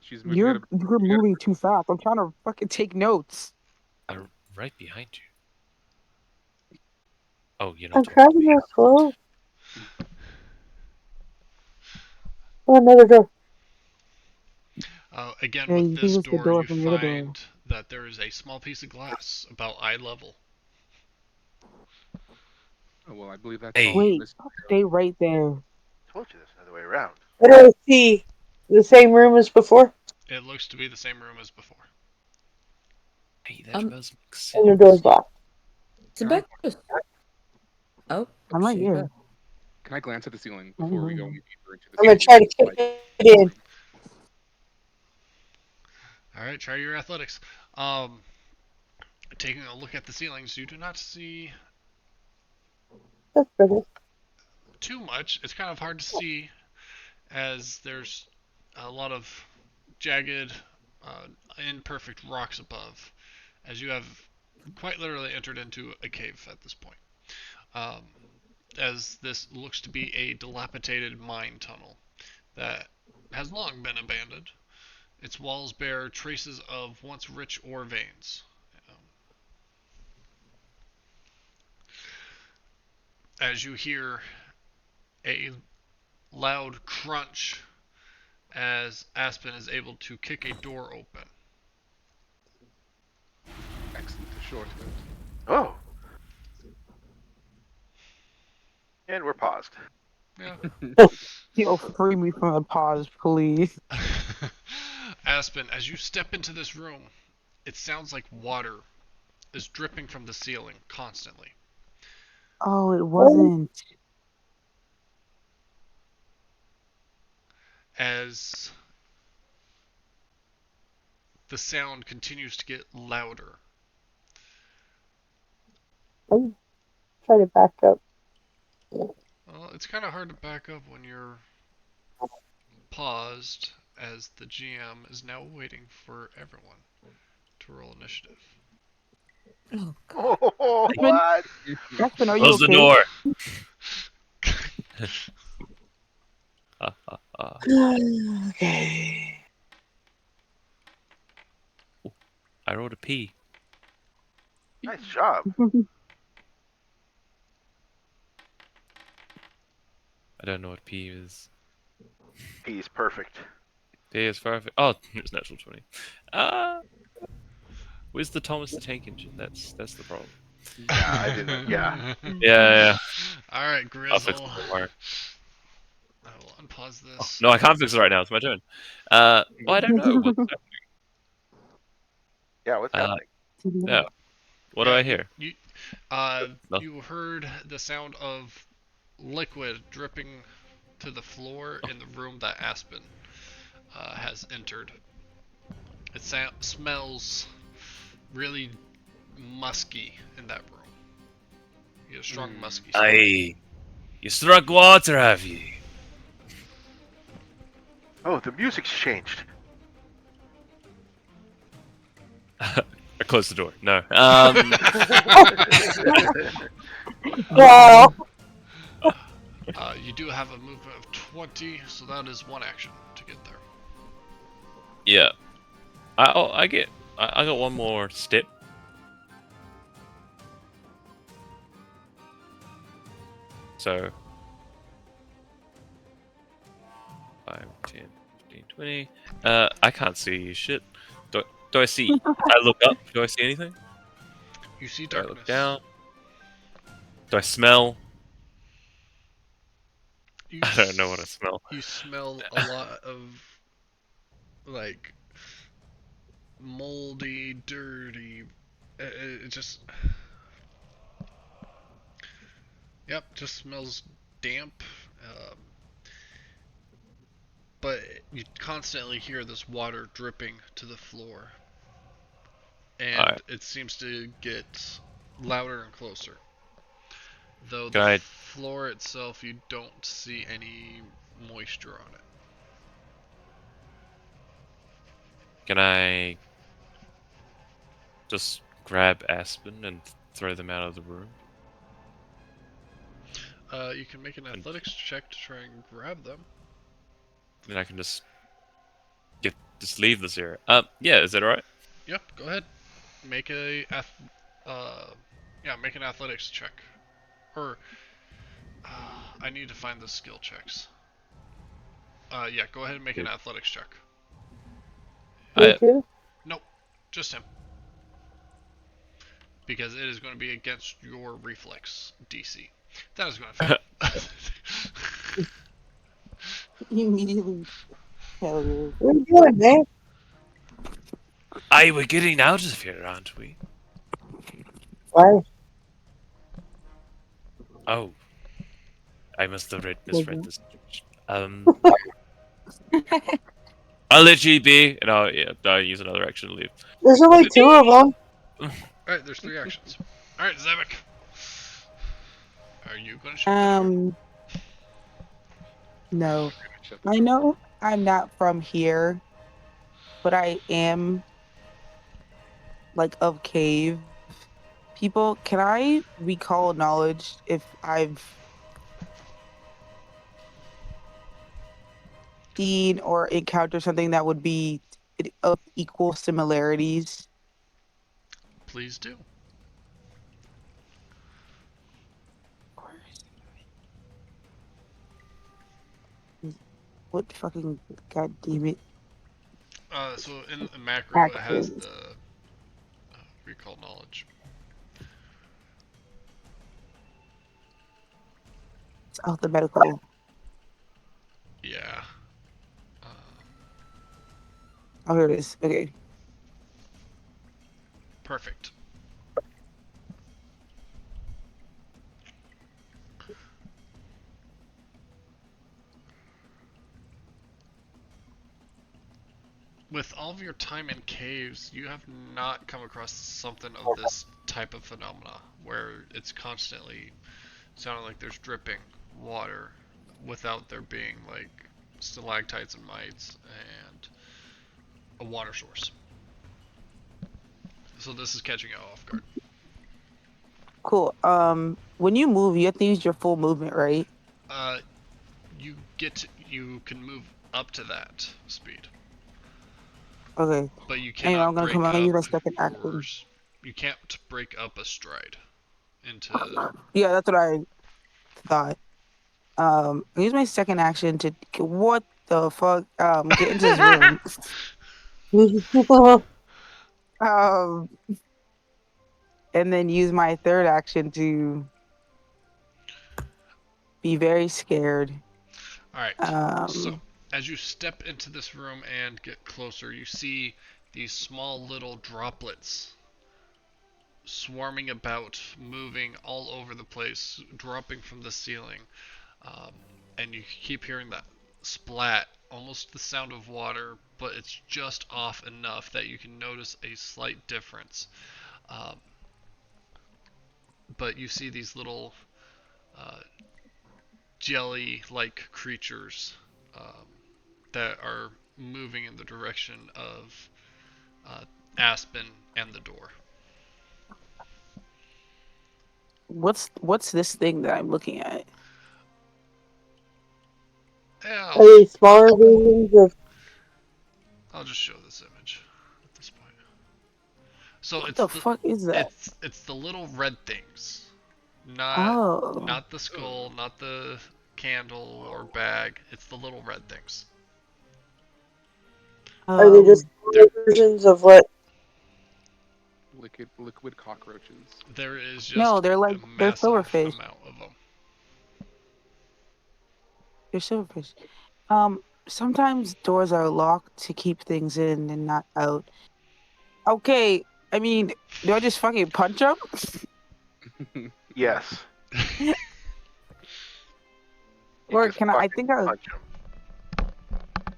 Speaker 6: She's moving at a.
Speaker 7: You're moving too fast. I'm trying to fucking take notes.
Speaker 5: I'm right behind you. Oh, you're
Speaker 2: I'm
Speaker 5: not.
Speaker 2: trying to go slow. Oh, another door.
Speaker 1: Again,
Speaker 7: Yeah,
Speaker 1: with
Speaker 7: you think
Speaker 1: this
Speaker 7: it's the
Speaker 1: door,
Speaker 7: door
Speaker 1: you
Speaker 7: from the other door.
Speaker 1: find that there is a small piece of glass about eye level.
Speaker 6: Oh, well, I believe that's
Speaker 5: Hey.
Speaker 6: all.
Speaker 7: Wait,
Speaker 6: Miss-
Speaker 7: stay right there.
Speaker 4: Told you this other way around.
Speaker 2: What do I see? The same room as before?
Speaker 1: It looks to be the same room as before.
Speaker 5: Hey, that
Speaker 3: Um,
Speaker 5: does make sense.
Speaker 2: And the door's locked.
Speaker 6: Can I,
Speaker 3: Sebectus. Oh,
Speaker 7: I'm right
Speaker 3: she
Speaker 7: here.
Speaker 3: left.
Speaker 6: can I glance at the ceiling
Speaker 7: I'm
Speaker 6: before we
Speaker 7: right
Speaker 6: go
Speaker 7: here.
Speaker 6: any deeper into the
Speaker 2: I'm gonna
Speaker 6: ceiling?
Speaker 2: try to kick
Speaker 6: Like,
Speaker 2: it in.
Speaker 1: Alright, try your athletics. Taking a look at the ceilings, you do not see
Speaker 2: That's better.
Speaker 1: too much. It's kind of hard to see as there's a lot of jagged, imperfect rocks above, as you have quite literally entered into a cave at this point. Um, as this looks to be a dilapidated mine tunnel that has long been abandoned. Its walls bear traces of once rich ore veins. As you hear a loud crunch as Aspen is able to kick a door open.
Speaker 6: excellent, a shortcut.
Speaker 4: Oh. And we're paused.
Speaker 1: Yeah.
Speaker 7: Yo, free me from the pause, please.
Speaker 1: Aspen, as you step into this room, it sounds like water is dripping from the ceiling constantly.
Speaker 7: Oh, it wasn't.
Speaker 1: As the sound continues to get louder.
Speaker 2: I'm trying to back up.
Speaker 1: Well, it's kind of hard to back up when you're paused, as the GM is now waiting for everyone to roll initiative.
Speaker 3: Oh,
Speaker 4: Oh,
Speaker 7: Aspen?
Speaker 4: what?
Speaker 7: Aspen, are you
Speaker 5: Close the
Speaker 7: okay?
Speaker 5: door.
Speaker 2: Okay.
Speaker 5: I rolled a P.
Speaker 4: Nice job.
Speaker 5: I don't know what P is.
Speaker 4: He's perfect.
Speaker 5: P is perfect. Oh, it's natural 20. Where's the Thomas the Tank Engine? That's the problem.
Speaker 4: Yeah, I didn't. Yeah.
Speaker 5: Yeah.
Speaker 1: All right,
Speaker 5: I'll fix
Speaker 1: Grizzle.
Speaker 5: it. Don't worry.
Speaker 1: I will unpause
Speaker 5: Oh,
Speaker 1: this.
Speaker 5: no, I can't fix it right now. It's my turn. Well, I don't know what's
Speaker 4: Yeah, what's
Speaker 5: happening.
Speaker 4: happening?
Speaker 5: Yeah. What do I hear? No.
Speaker 1: You heard the sound of liquid dripping to the floor in the room that Aspen has entered. It smells really musky in that room. You get a strong musky smell.
Speaker 5: Aye. You struck water, have you?
Speaker 4: Oh, the music's changed.
Speaker 5: I closed the door. No.
Speaker 2: Wow.
Speaker 1: You do have a movement of 20, so that is one action to get there.
Speaker 5: Yeah. I got one more step. So 5, 10, 15, 20. I can't see shit. Do I see? I look up. Do I see anything?
Speaker 1: You see
Speaker 5: Do I
Speaker 1: darkness.
Speaker 5: look down? Do I smell? I don't know what I smell.
Speaker 1: You smell a lot of like moldy, dirty. It just, yep, just smells damp. But you constantly hear this water dripping to the floor, and
Speaker 5: Alright.
Speaker 1: it seems to get louder and closer. Though
Speaker 5: Can
Speaker 1: the
Speaker 5: I-
Speaker 1: floor itself, you don't see any moisture on it.
Speaker 5: Can I just grab Aspen and throw them out of the room?
Speaker 1: You can make an athletics check to try and grab them.
Speaker 5: Then I can just leave this area. Yeah, is that alright?
Speaker 1: Yep, go ahead. Make make an athletics check. Or I need to find the skill checks. Yeah, go ahead and make an athletics check.
Speaker 2: Me too?
Speaker 1: Nope, just him. Because it is going to be against your reflex DC. That is going to fail.
Speaker 7: Immediately failure.
Speaker 2: What are you doing, man?
Speaker 5: Aye, we're getting out of here, aren't we?
Speaker 2: Why?
Speaker 5: Oh. I must have misread this. I'll let you be, and I'll use another action to leave.
Speaker 2: There's only two of them.
Speaker 1: Alright, there's 3 actions. Alright, Zebek. Are you going to shoot that door?
Speaker 7: No. I know I'm not from here, but I am like of cave people. Can I recall knowledge if I've seen or encountered something that would be of equal similarities?
Speaker 1: Please do.
Speaker 7: What fucking god damn it.
Speaker 1: So in the macro, it has
Speaker 7: Actions.
Speaker 1: the recall knowledge.
Speaker 7: It's alphabetical.
Speaker 1: Yeah.
Speaker 7: Oh, here it is. Okay.
Speaker 1: Perfect. With all of your time in caves, you have not come across something of this type of phenomena where it's constantly sounding like there's dripping water without there being like stalactites and mites and a water source. So this is catching you off guard.
Speaker 7: Cool. When you move, you have to use your full movement, right?
Speaker 1: You can move up to that speed.
Speaker 7: Okay.
Speaker 1: but you
Speaker 7: Anyway, I'm
Speaker 1: cannot
Speaker 7: gonna come
Speaker 1: break
Speaker 7: out and use
Speaker 1: up
Speaker 7: my second action.
Speaker 1: yours. You can't break up a stride into.
Speaker 7: Yeah, that's what I thought. I use my second action to what the fuck? Get into this room. Um, and then use my third action to be very scared.
Speaker 1: All right. So
Speaker 7: Um,
Speaker 1: as you step into this room and get closer, you see these small little droplets swarming about, moving all over the place, dropping from the ceiling. Um, and you keep hearing that splat, almost the sound of water, but it's just off enough that you can notice a slight difference. Um, but you see these little uh, jelly-like creatures that are moving in the direction of uh, Aspen and the door.
Speaker 7: what's this thing that I'm looking at?
Speaker 1: Yeah,
Speaker 2: Are they smaller versions of?
Speaker 1: I'll just show this image at this point. So
Speaker 7: What the fuck is that?
Speaker 1: it's the little red things, not
Speaker 7: Oh,
Speaker 1: not the skull, not the candle or bag. It's the little red things.
Speaker 2: Are they just
Speaker 1: There
Speaker 2: smaller versions of what?
Speaker 6: Liquid cockroaches.
Speaker 1: there is
Speaker 7: no,
Speaker 1: just a
Speaker 7: they're
Speaker 1: massive
Speaker 7: silverfish.
Speaker 1: amount of them.
Speaker 7: They're silverfish. Sometimes doors are locked to keep things in and not out. Okay, I mean, do I just fucking punch them?
Speaker 4: Yes. You
Speaker 7: Or
Speaker 4: just
Speaker 7: can I? I
Speaker 4: fucking
Speaker 7: think I.
Speaker 4: punch him.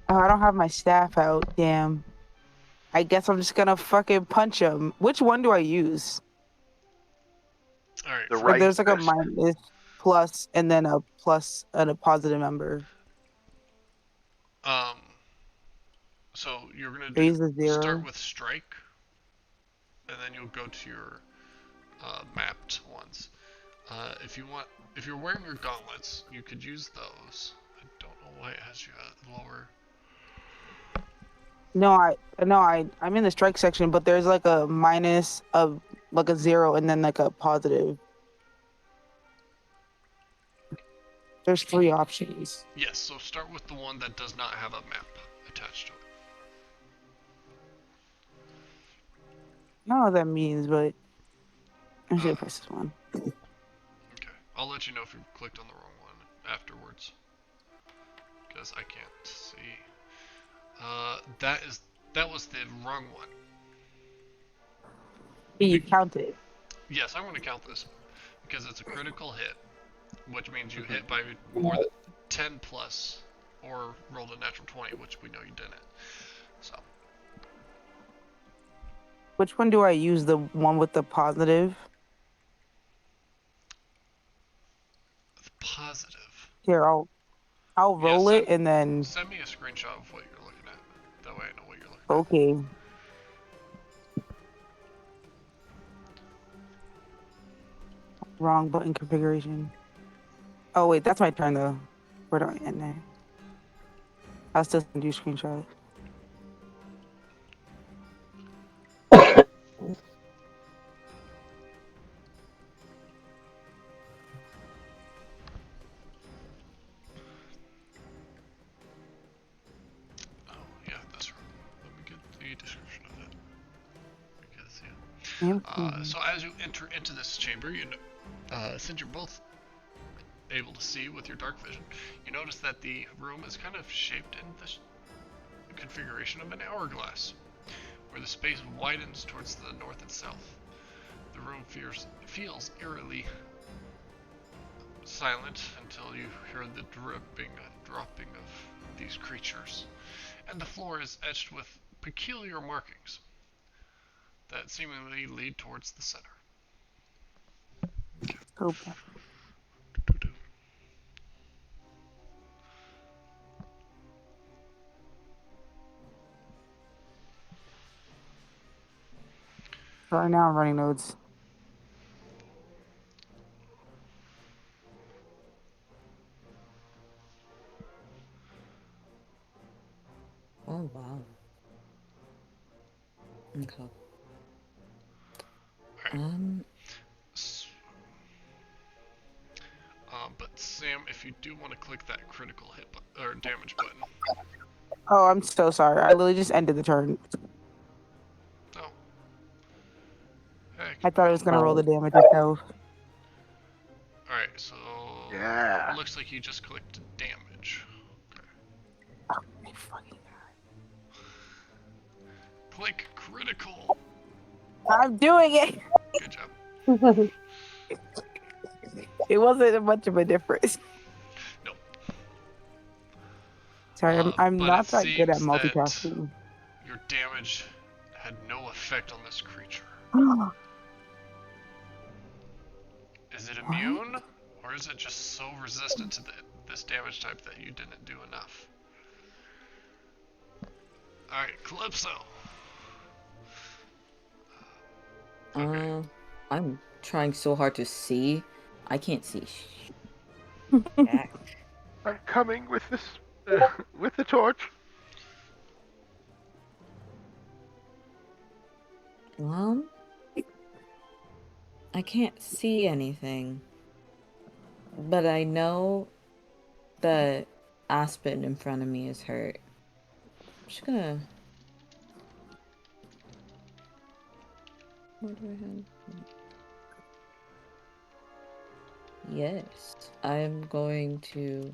Speaker 7: Oh, I don't have my staff out. Damn. I guess I'm just gonna fucking punch him. Which one do I use?
Speaker 1: All right,
Speaker 4: The
Speaker 1: for
Speaker 7: Or
Speaker 4: right
Speaker 7: there's like a
Speaker 4: wrist.
Speaker 7: minus, plus, and then a plus and a positive number.
Speaker 1: um, so you're gonna
Speaker 7: I
Speaker 1: do
Speaker 7: use the
Speaker 1: start
Speaker 7: 0.
Speaker 1: with strike, and then you'll go to your mapped ones. If you're wearing your gauntlets, you could use those. I don't know why it has you at lower.
Speaker 7: I'm in the strike section, but there's like a minus of like a 0 and then like a positive. There's 3 options.
Speaker 1: Yes, so start with the one that does not have a map attached to it.
Speaker 7: I don't know what that means, but I
Speaker 1: Uh,
Speaker 7: should press this one.
Speaker 1: okay, I'll let you know if you clicked on the wrong one afterwards, because I can't see. That was the wrong one.
Speaker 7: You count it.
Speaker 1: Yes, I'm going to count this because it's a critical hit, which means you hit by more than 10 plus, or rolled a natural 20, which we know you didn't. So
Speaker 7: Which one do I use? The one with the positive?
Speaker 1: the positive.
Speaker 7: Here, I'll
Speaker 1: Yeah,
Speaker 7: roll it and then
Speaker 1: send me a screenshot of what you're looking at. That way I know what you're looking at.
Speaker 7: okay. Wrong button configuration. Oh wait, that's my turn though. Where do I end there? I'll still send you a screenshot.
Speaker 1: Oh, yeah, that's right. Let me get the description of it. Because, yeah.
Speaker 7: Mm-hmm.
Speaker 1: So as you enter into this chamber, since you're both able to see with your dark vision, you notice that the room is kind of shaped in the configuration of an hourglass, where the space widens towards the north and south. The room feels eerily silent until you hear the dripping and dropping of these creatures, and the floor is etched with peculiar markings that seemingly lead towards the center.
Speaker 7: Go back. Right now I'm running nodes.
Speaker 3: Oh wow. Okay.
Speaker 1: Alright.
Speaker 3: Um.
Speaker 1: But Sam, if you do want to click that critical hit or damage button.
Speaker 7: Oh, I'm so sorry. I literally just ended the turn.
Speaker 1: Oh. Heck.
Speaker 7: I thought I was gonna roll the
Speaker 3: Oh.
Speaker 7: damage itself.
Speaker 1: Alright, so
Speaker 4: Yeah.
Speaker 1: looks like you just clicked damage. Okay.
Speaker 7: Oh my fucking
Speaker 1: Click critical.
Speaker 7: god. I'm doing it.
Speaker 1: Good job.
Speaker 7: It wasn't much of a difference.
Speaker 1: Nope.
Speaker 7: Sorry, I'm
Speaker 1: But it
Speaker 7: not that good at
Speaker 1: seems that
Speaker 7: multitasking.
Speaker 1: your damage had no effect on this creature. Is it
Speaker 7: What?
Speaker 1: immune? Or is it just so resistant to this damage type that you didn't do enough? Alright, Calypso. Okay.
Speaker 3: I'm trying so hard to see. I can't see. Jack.
Speaker 4: I'm coming with this, with the torch.
Speaker 3: Well, I can't see anything, but I know that Aspen in front of me is hurt. I'm just gonna. What do I have? Yes, I'm going to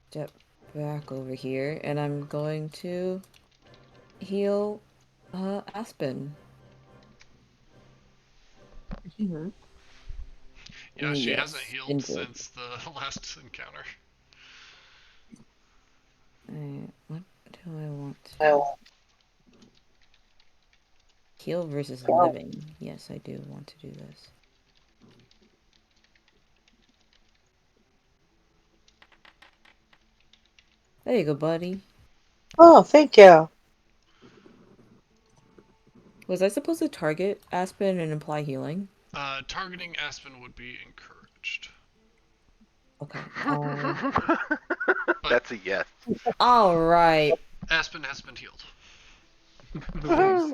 Speaker 3: step back over here, and I'm going to heal Aspen.
Speaker 7: Mhm.
Speaker 1: Yeah, she hasn't
Speaker 3: Yes,
Speaker 1: healed
Speaker 3: indeed.
Speaker 1: since the last encounter.
Speaker 3: What do I want to heal versus living? Yes, I do want to do this. There you go, buddy.
Speaker 2: Oh, thank you.
Speaker 3: Was I supposed to target Aspen and imply healing?
Speaker 1: Targeting Aspen would be encouraged.
Speaker 3: Okay.
Speaker 1: But
Speaker 4: That's a yes.
Speaker 3: All right.
Speaker 1: Aspen has been healed.
Speaker 6: The
Speaker 3: Okay.
Speaker 6: wounds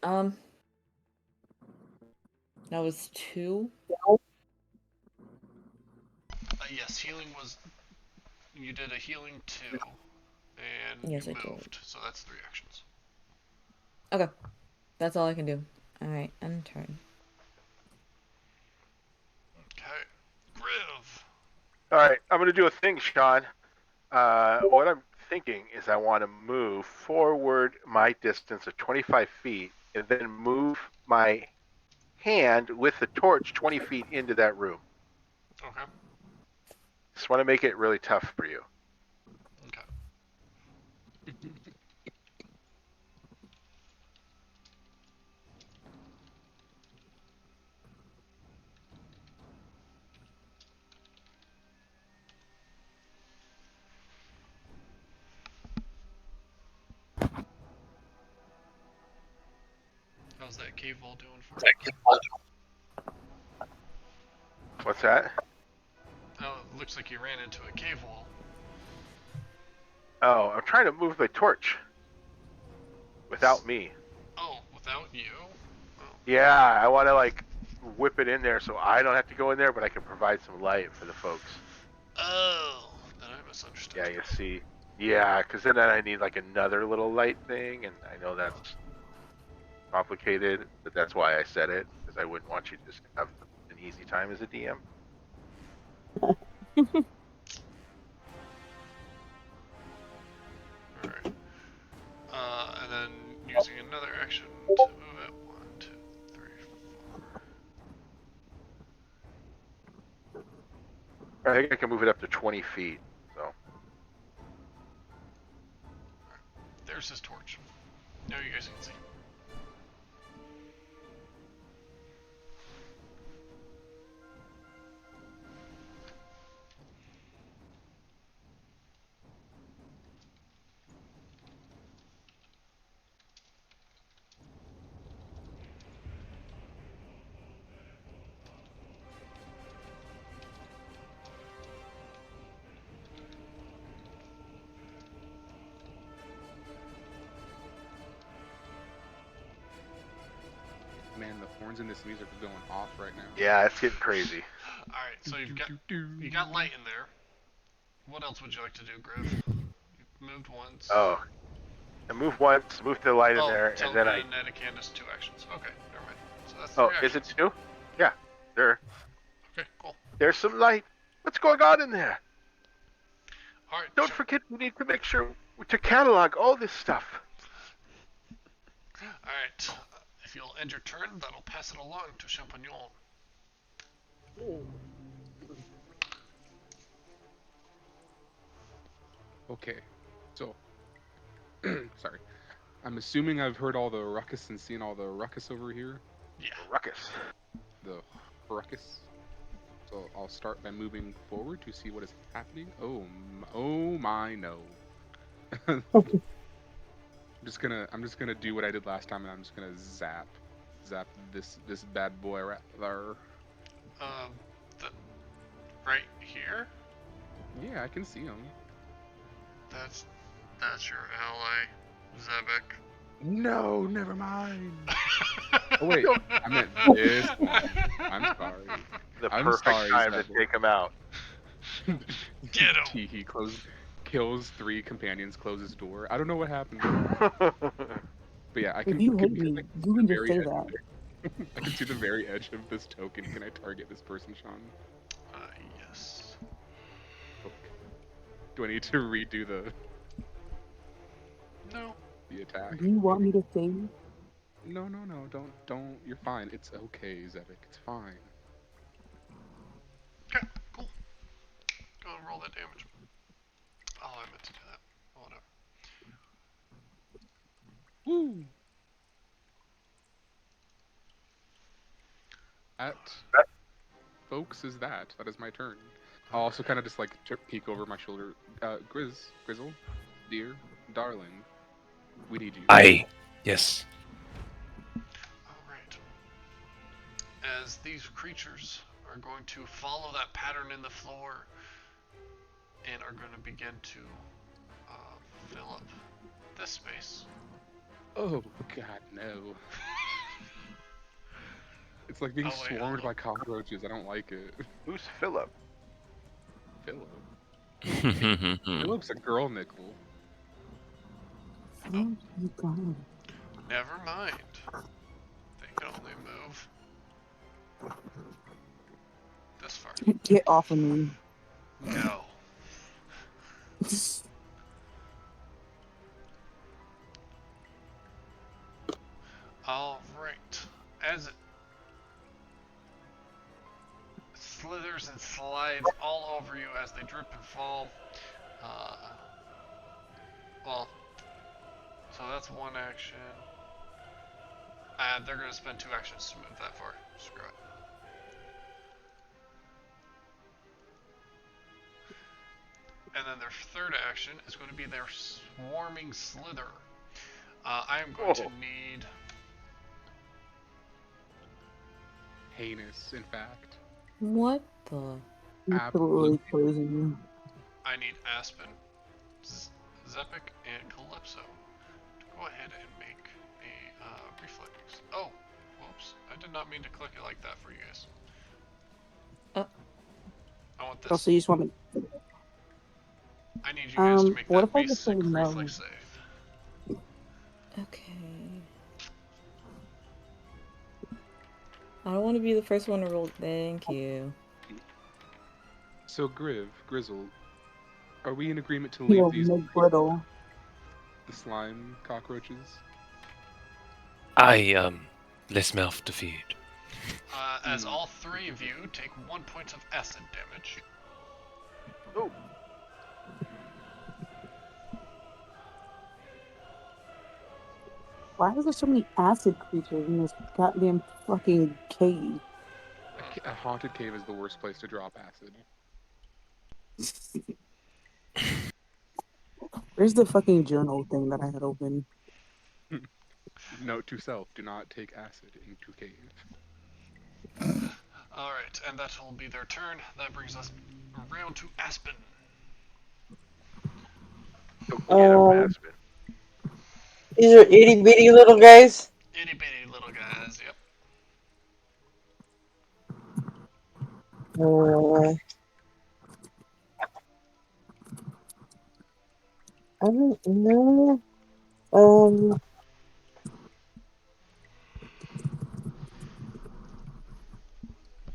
Speaker 3: Well, that was 2.
Speaker 1: Yes, healing was. You did a healing 2, and
Speaker 3: Yes,
Speaker 1: you
Speaker 3: I did.
Speaker 1: moved, so that's 3 actions.
Speaker 3: Okay. That's all I can do. All right. End turn.
Speaker 1: Okay. Griv.
Speaker 4: All right, I'm gonna do a thing, Sean. What I'm thinking is I want to move forward my distance of 25 feet and then move my hand with the torch 20 feet into that room.
Speaker 1: Okay.
Speaker 4: Just want to make it really tough for you.
Speaker 1: Okay. How's that cave wall doing for you?
Speaker 4: What's that?
Speaker 1: Oh, it looks like you ran into a cave wall.
Speaker 4: Oh, I'm trying to move my torch without me.
Speaker 1: Oh, without you? Oh.
Speaker 4: Yeah, I want to like whip it in there so I don't have to go in there, but I can provide some light for the folks.
Speaker 1: Oh, then I misunderstood.
Speaker 4: Yeah, you see. Yeah, because then I need like another little light thing, and I know that's complicated, but that's why I said it, because I wouldn't want you to just have an easy time as a DM.
Speaker 1: Alright. And then using another action to move it. 1, 2, 3, 4.
Speaker 4: I think I can move it up to 20 feet, so.
Speaker 1: There's his torch. Now you guys can see.
Speaker 6: Man, the horns in this music are going off right now.
Speaker 4: Yeah, it's getting crazy.
Speaker 1: Alright, so you got light in there. What else would you like to do, Griv? You moved once.
Speaker 4: Oh, I move once, move the light in there,
Speaker 1: tell
Speaker 4: and then I.
Speaker 1: Ned and Candace 2 actions. Okay, never mind. So that's 3
Speaker 4: Oh,
Speaker 1: actions.
Speaker 4: is it 2? Yeah, there.
Speaker 1: Okay, cool.
Speaker 4: There's some light. What's going on in there?
Speaker 1: Alright,
Speaker 4: Don't forget, we need to make sure to catalog all this stuff.
Speaker 1: Alright, if you'll end your turn, that'll pass it along to Champignon.
Speaker 6: Okay, so sorry. I'm assuming I've heard all the ruckus and seen all the ruckus over here.
Speaker 1: Yeah.
Speaker 4: Ruckus.
Speaker 6: The ruckus. So I'll start by moving forward to see what is happening. Oh my no. I'm just gonna do what I did last time, and I'm just gonna zap this bad boy right there.
Speaker 1: Right here?
Speaker 6: Yeah, I can see him.
Speaker 1: That's your ally, Zebek.
Speaker 6: No, never mind. Oh wait, I meant this one. I'm sorry.
Speaker 4: I'm perfect sorry, time to take him out.
Speaker 1: Get him.
Speaker 6: He kills 3 companions, closes door. I don't know what happened. But yeah, I can.
Speaker 7: If you hate me, you can just say that.
Speaker 6: I can see the very edge of this token. Can I target this person, Sean?
Speaker 1: Yes.
Speaker 6: Okay. Do I need to redo the
Speaker 1: No.
Speaker 6: the attack?
Speaker 7: Do you want me to say?
Speaker 6: No, don't. You're fine. It's okay, Zebek. It's fine.
Speaker 1: Okay, cool. Go and roll that damage. Oh, I meant to do that. Whatever.
Speaker 6: Woo! Folks, is that is my turn. I'll also kind of just like peek over my shoulder. Grizzle, dear, darling, we need you.
Speaker 5: Aye. Yes.
Speaker 1: Alright. As these creatures are going to follow that pattern in the floor and are going to begin to fill up this space.
Speaker 6: Oh God, no! It's like being swarmed by cockroaches. I don't like it.
Speaker 4: Who's Philip?
Speaker 6: Philip. Philip's a girl, Nickel.
Speaker 7: Oh, you gone.
Speaker 1: Never mind. They can only move this far.
Speaker 7: Get off of me.
Speaker 1: No. Alright. As it slithers and slides all over you as they drip and fall. So that's one action. They're going to spend 2 actions to move that far. Screw it. And then their third action is going to be their swarming slither. I am going to need...
Speaker 6: Heinous, in fact.
Speaker 3: What the?
Speaker 7: Absolutely crazy.
Speaker 1: I need Aspen, Zepik, and Calypso to go ahead and make a reflex. Oh, whoops. I did not mean to click it like that for you guys. I want this.
Speaker 7: Also, you just want me.
Speaker 1: I need you guys to make
Speaker 7: what
Speaker 1: that
Speaker 7: if I just
Speaker 1: basic
Speaker 7: say no?
Speaker 1: reflex save.
Speaker 3: Okay. I don't want to be the first one to roll. Thank you.
Speaker 6: So, Grizzle, are we in agreement to leave these
Speaker 7: Brittle.
Speaker 6: the slime cockroaches?
Speaker 5: Less mouth to feed.
Speaker 1: As all 3 of you take 1 point of acid damage.
Speaker 4: Oh.
Speaker 7: Why is there so many acid creatures in this goddamn fucking cave?
Speaker 6: A haunted cave is the worst place to drop acid.
Speaker 7: Where's the fucking journal thing that I had open?
Speaker 6: Note to self: do not take acid into cave.
Speaker 1: Alright, and that will be their turn. That brings us around to Aspen.
Speaker 2: These are itty bitty little guys.
Speaker 1: Itty bitty little guys, yep.
Speaker 2: Uh, I don't know.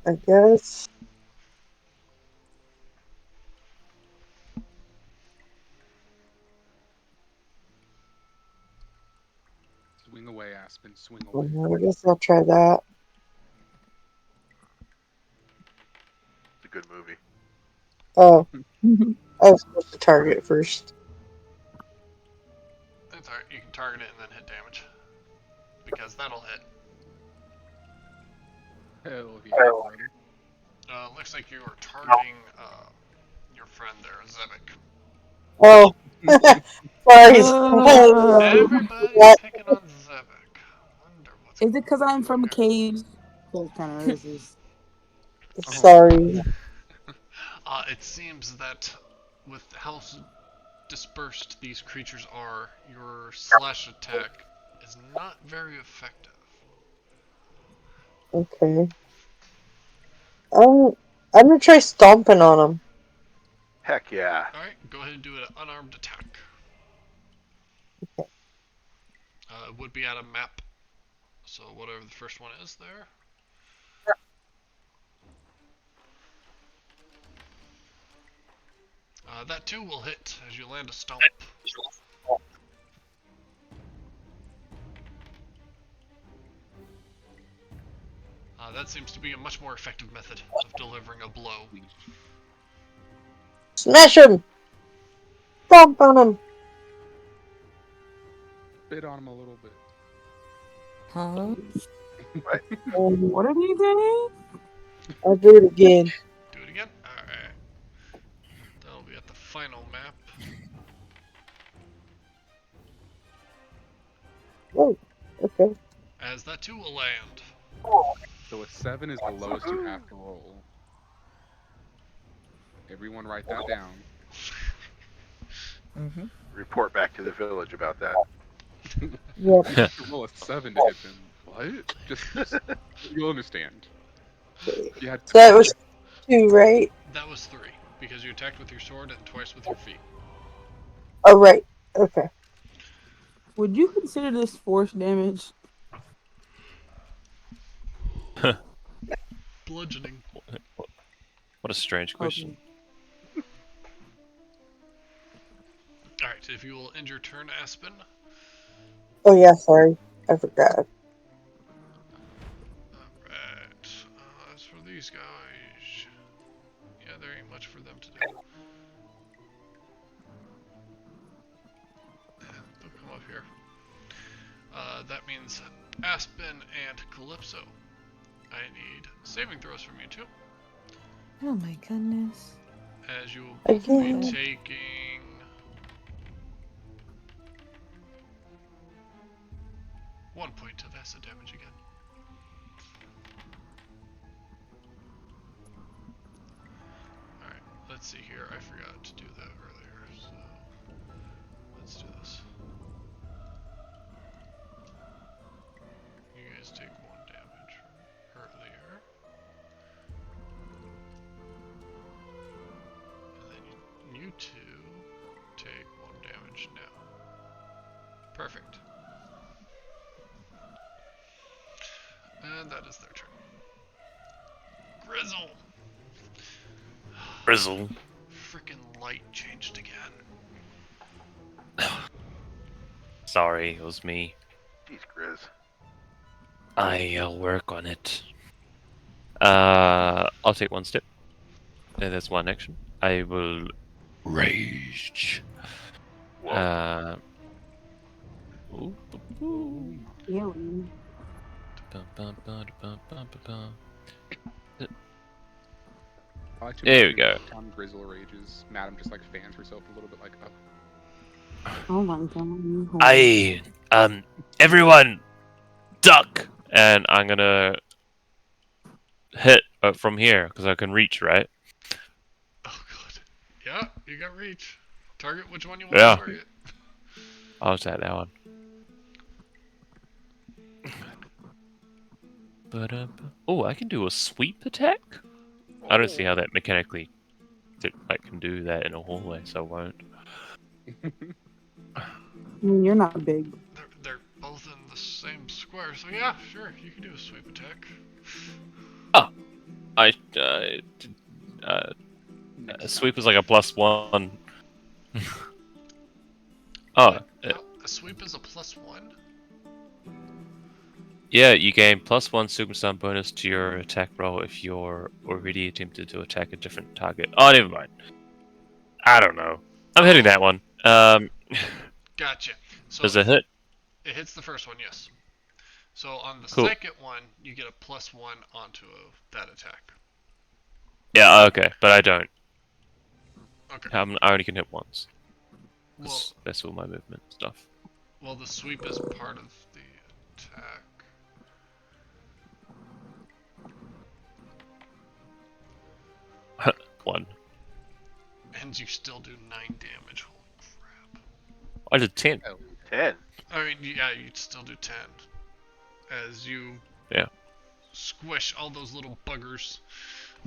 Speaker 2: I guess.
Speaker 6: Swing away, Aspen. Swing away.
Speaker 2: I guess I'll try that.
Speaker 4: It's a good movie.
Speaker 2: Oh, I was supposed to target first.
Speaker 1: That's alright, you can target it and then hit damage. Because that'll hit.
Speaker 6: Hell yeah, brother.
Speaker 1: Looks like you are targeting your friend there, Zevik.
Speaker 2: Oh, sorry.
Speaker 1: Everybody's picking on Zevik. Wonder what's
Speaker 7: Is
Speaker 1: going
Speaker 7: it because
Speaker 1: on
Speaker 7: I'm from a
Speaker 1: there.
Speaker 7: cave? That's kind of racist.
Speaker 2: Sorry.
Speaker 1: It seems that with how dispersed these creatures are, your slash attack is not very effective.
Speaker 2: Okay. I'm gonna try stomping on him.
Speaker 4: Heck yeah.
Speaker 1: Alright, go ahead and do an unarmed attack. It would be at a map, so whatever the first one is there. That too will hit as you land a stomp. That seems to be a much more effective method of delivering a blow.
Speaker 2: Smash him! Stomp on him!
Speaker 6: Spit on him a little bit.
Speaker 3: Huh?
Speaker 7: What are you saying?
Speaker 2: I'll do it again.
Speaker 1: Do it again? Alright. That'll be at the final map.
Speaker 2: Oh, okay.
Speaker 1: As that too will land.
Speaker 6: So a 7 is the lowest you have to roll. Everyone write that down.
Speaker 3: Mm-hmm.
Speaker 4: Report back to the village about that.
Speaker 2: Yep.
Speaker 6: You have to roll a 7 to hit them. What? Just you'll understand. You had
Speaker 2: So that was 2, right?
Speaker 1: That was 3, because you attacked with your sword and twice with your feet.
Speaker 2: Oh, right. Okay.
Speaker 7: Would you consider this force damage?
Speaker 1: Bludgeoning.
Speaker 5: What a strange question.
Speaker 1: Alright, if you will end your turn, Aspen.
Speaker 2: Oh, yeah, sorry. I forgot.
Speaker 1: Alright. As for these guys... Yeah, there ain't much for them to do. They'll come up here. That means Aspen and Calypso. I need saving throws from you two.
Speaker 3: Oh my goodness.
Speaker 1: As you will
Speaker 2: I
Speaker 1: both be
Speaker 2: can't.
Speaker 1: taking... One point of acid damage again. Alright, let's see here. I forgot to do that earlier, so... Let's do this. You guys take 1 damage from earlier. And then you two take 1 damage now. Perfect. And that is their turn. Grizzle!
Speaker 5: Grizzle.
Speaker 1: Freaking light changed again.
Speaker 5: Sorry, it was me.
Speaker 4: Jeez, Grizz.
Speaker 5: I'll work on it. I'll take 1 step. And that's 1 action. I will rage.
Speaker 4: Whoa.
Speaker 5: Ooh, ooh.
Speaker 7: Alien.
Speaker 5: Bum, bum, bum, bum, bum, bum, bum.
Speaker 6: I like to
Speaker 5: There we
Speaker 6: imagine
Speaker 5: go.
Speaker 6: every time Grizzle rages, Madam just like fans herself a little bit like, oh.
Speaker 7: Oh my god.
Speaker 5: Everyone, duck! And I'm gonna hit from here, because I can reach, right?
Speaker 1: Oh god. Yeah, you got reach. Target which one you want
Speaker 5: Yeah.
Speaker 1: to target.
Speaker 5: I'll take that one. Oh, I can do a sweep attack? I don't see how that mechanically can do that in a hallway, so I won't.
Speaker 7: I mean, you're not big.
Speaker 1: They're both in the same square, so yeah, sure, you can do a sweep attack.
Speaker 5: I sweep is like a +1. Oh,
Speaker 1: A sweep is a +1?
Speaker 5: yeah, you gain +1 superstar bonus to your attack roll if you're already attempted to attack a different target. Oh, never mind. I don't know. I'm hitting that one.
Speaker 1: Gotcha. So
Speaker 5: Does it hit?
Speaker 1: it hits the first one, yes. So on the
Speaker 5: Cool.
Speaker 1: second one, you get a +1 onto that attack.
Speaker 5: Yeah, okay, but I don't.
Speaker 1: Okay.
Speaker 5: I only can hit once.
Speaker 1: Well,
Speaker 5: That's all my movement stuff.
Speaker 1: well, the sweep is part of the attack.
Speaker 5: One.
Speaker 1: And you still do 9 damage. Holy crap.
Speaker 5: I did 10.
Speaker 4: 10.
Speaker 1: I mean, yeah, you'd still do 10. As you
Speaker 5: Yeah.
Speaker 1: squish all those little buggers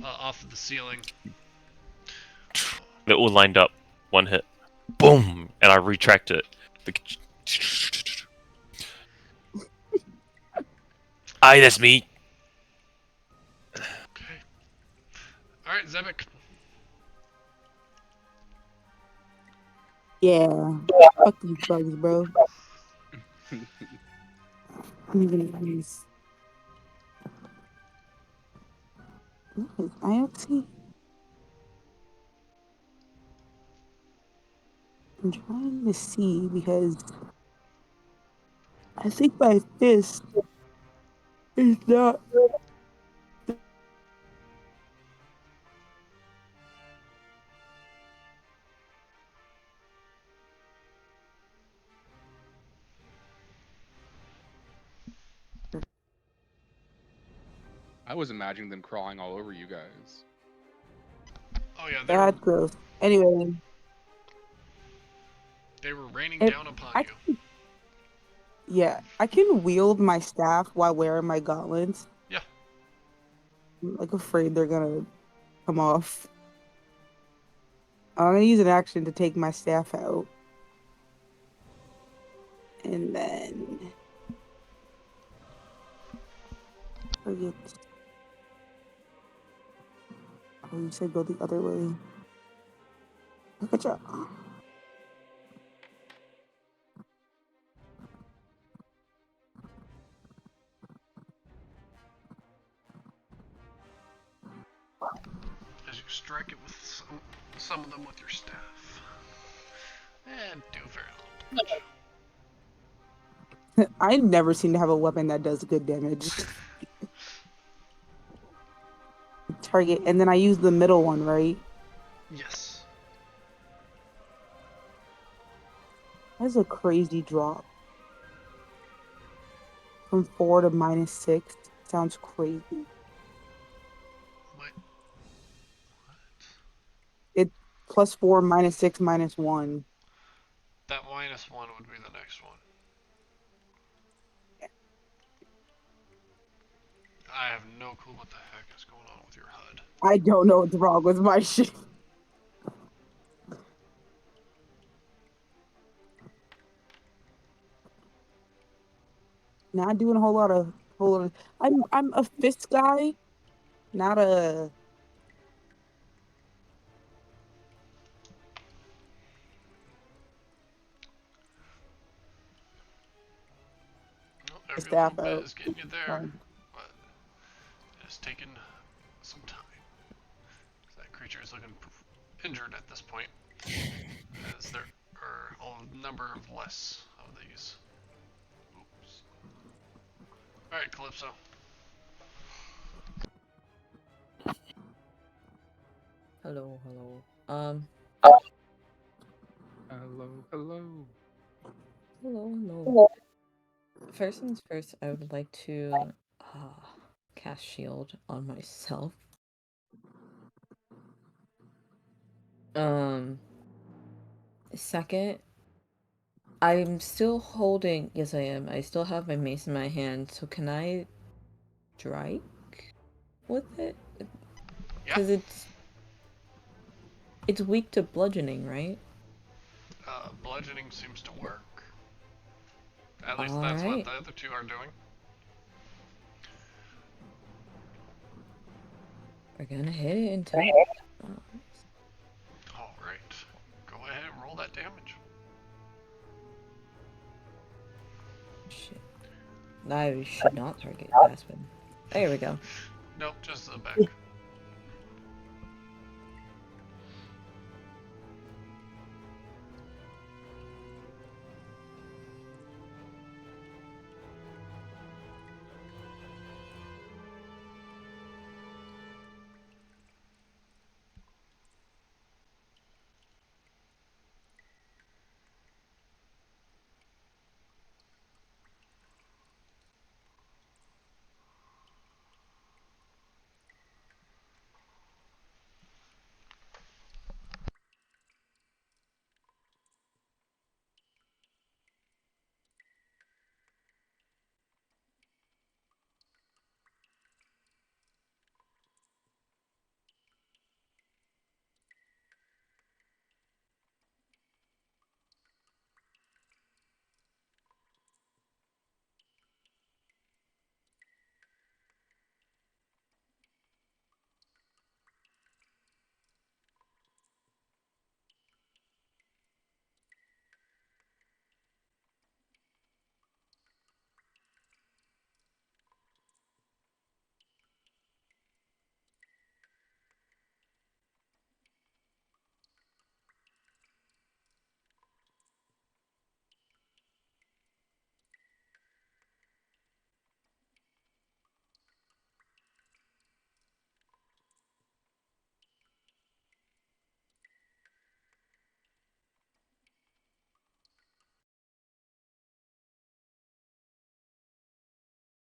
Speaker 1: off of the ceiling.
Speaker 5: They're all lined up. One hit. Boom! And I retract it. Aye, that's me.
Speaker 1: Okay. Alright, Zebek.
Speaker 7: Yeah. Fuck you bugs, bro. I'm gonna use. What is IoT? I'm trying to see because I think my fist is not.
Speaker 6: I was imagining them crawling all over you guys.
Speaker 1: Oh yeah,
Speaker 7: That's gross. Anyway,
Speaker 1: they were raining
Speaker 7: It-
Speaker 1: down upon
Speaker 7: I
Speaker 1: you.
Speaker 7: can, yeah, I can wield my staff while wearing my gauntlets.
Speaker 1: Yeah.
Speaker 7: I'm like afraid they're gonna come off. I'm gonna use an action to take my staff out. And then forget. Oh, you said go the other way. Look at you.
Speaker 1: As you strike it with some of them with your staff. And do very little damage.
Speaker 7: I never seem to have a weapon that does good damage. Target, and then I use the middle one, right?
Speaker 1: Yes.
Speaker 7: That's a crazy drop. From 4 to -6. Sounds crazy.
Speaker 1: What?
Speaker 7: +4, -6, -1.
Speaker 1: That -1 would be the next one. I have no clue what the heck is going on with your HUD.
Speaker 7: I don't know what's wrong with my shit. Not doing a whole lot of. I'm a fist guy, not a.
Speaker 1: Well, every
Speaker 7: Staff
Speaker 1: little bit
Speaker 7: out.
Speaker 1: is getting you there, but it's taking some time. That creature is looking injured at this point, as there are a number of less of these. Oops. Alright, Calypso.
Speaker 3: Hello, hello.
Speaker 6: Hello, hello.
Speaker 3: Hello, hello. First things first, I would like to cast shield on myself. Second, I'm still holding. Yes, I am. I still have my mace in my hand. So can I strike with it?
Speaker 1: Yeah.
Speaker 3: Because it's weak to bludgeoning, right?
Speaker 1: Bludgeoning seems to work. At least
Speaker 3: All
Speaker 1: that's what
Speaker 3: right.
Speaker 1: the other two are doing.
Speaker 3: We're gonna hit it until it.
Speaker 1: All right. Go ahead and roll that damage.
Speaker 3: Shit. I should not target Aspen. There we go.
Speaker 1: Nope, just the back.